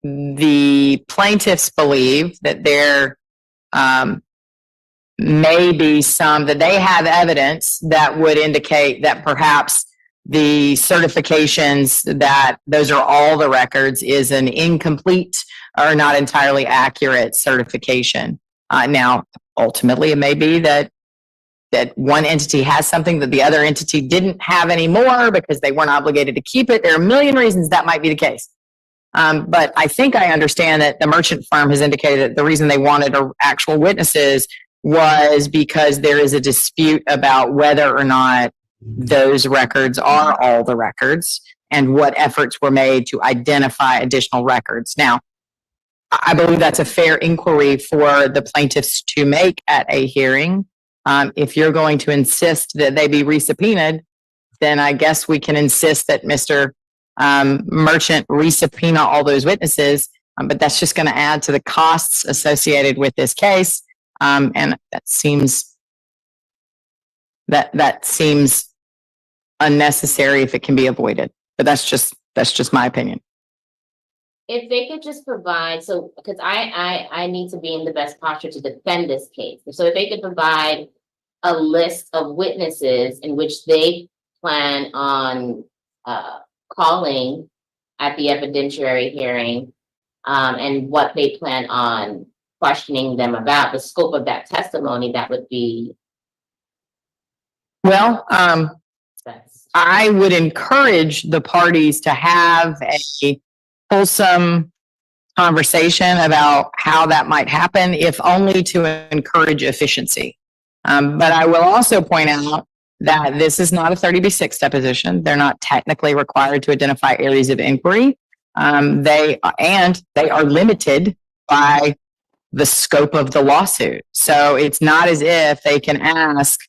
the plaintiffs believe that there may be that they have evidence that would indicate that perhaps the certifications that those are all the records is an incomplete or not entirely accurate certification. Now, ultimately, it may be that one entity has something that the other entity didn't have anymore because they weren't obligated to keep it. There are a million reasons that might be the case. But I think I understand that the merchant firm has indicated that the reason they wanted actual witnesses was because there is a dispute about whether or not those records are all the records and what efforts were made to identify additional records. Now, I believe that's a fair inquiry for the plaintiffs to make at a hearing. If you're going to insist that they be resubpoenaed, then I guess we can insist that Mr. Merchant resubpoena all those witnesses, but that's just going to add to the costs associated with this case. And that seems unnecessary if it can be avoided. But that's just my opinion. If they could just provide, so, because I need to be in the best posture to defend this case. So if they could provide a list of witnesses in which they plan on calling at the evidentiary hearing, and what they plan on questioning them about, the scope of that testimony, that would be. Well, Best. I would encourage the parties to have a wholesome conversation about how that might happen, if only to encourage efficiency. But I will also point out that this is not a 30B6 deposition. They're not technically required to identify areas of inquiry. They are limited by the scope of the lawsuit. So it's not as if they can ask,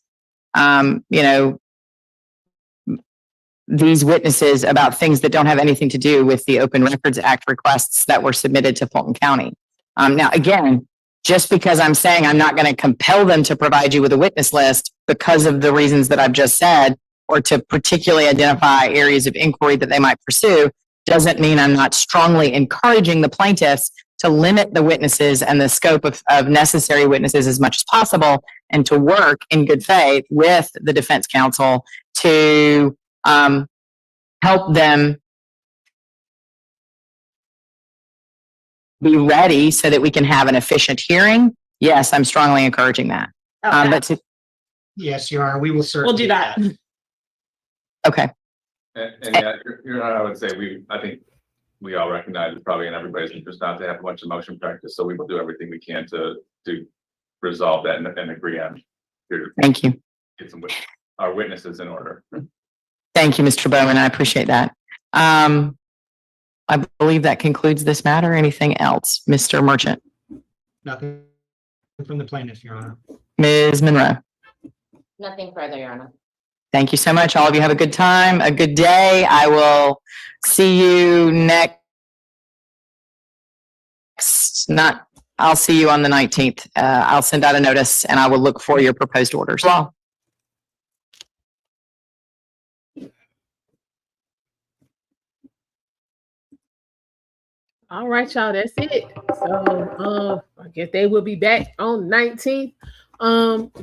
these witnesses about things that don't have anything to do with the Open Records Act requests that were submitted to Fulton County. Now, again, just because I'm saying I'm not going to compel them to provide you with a witness list because of the reasons that I've just said, or to particularly identify areas of inquiry that they might pursue, doesn't mean I'm not strongly encouraging the plaintiffs to limit the witnesses and the scope of necessary witnesses as much as possible, and to work in good faith with the defense counsel to help them be ready so that we can have an efficient hearing. Yes, I'm strongly encouraging that. Yes, Your Honor, we will certainly. We'll do that. Okay. And yeah, Your Honor, I would say I think we all recognize it's probably in everybody's interest not to have a bunch of motion practice, so we will do everything we can to resolve that and agree on. Thank you. Get our witnesses in order. Thank you, Mr. Bowman. I appreciate that. I believe that concludes this matter. Anything else, Mr. Merchant? Nothing from the plaintiff, Your Honor. Ms. Monroe? Nothing further, Your Honor. Thank you so much. All of you have a good time, a good day. I will see you I'll see you on the 19th. I'll send out a notice and I will look for your proposed orders. Well, All right, y'all, that's it. So I guess they will be back on 19th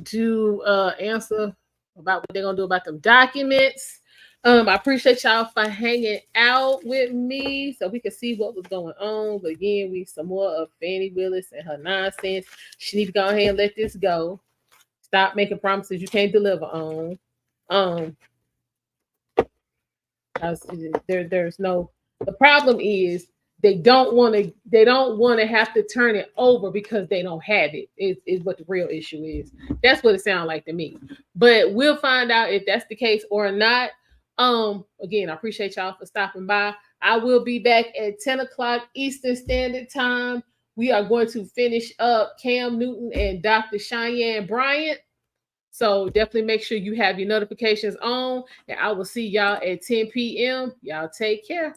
to answer about what they're gonna do about them documents. I appreciate y'all for hanging out with me so we could see what was going on. But again, we some more of Fani Willis and her nonsense. She need to go ahead and let this go. Stop making promises you can't deliver on. There's no. The problem is they don't want to have to turn it over because they don't have it. Is what the real issue is. That's what it sounds like to me. But we'll find out if that's the case or not. Again, I appreciate y'all for stopping by. I will be back at 10 o'clock Eastern Standard Time. We are going to finish up Cam Newton and Dr. Cheyenne Bryant. So definitely make sure you have your notifications on, and I will see y'all at 10 p.m. Y'all take care.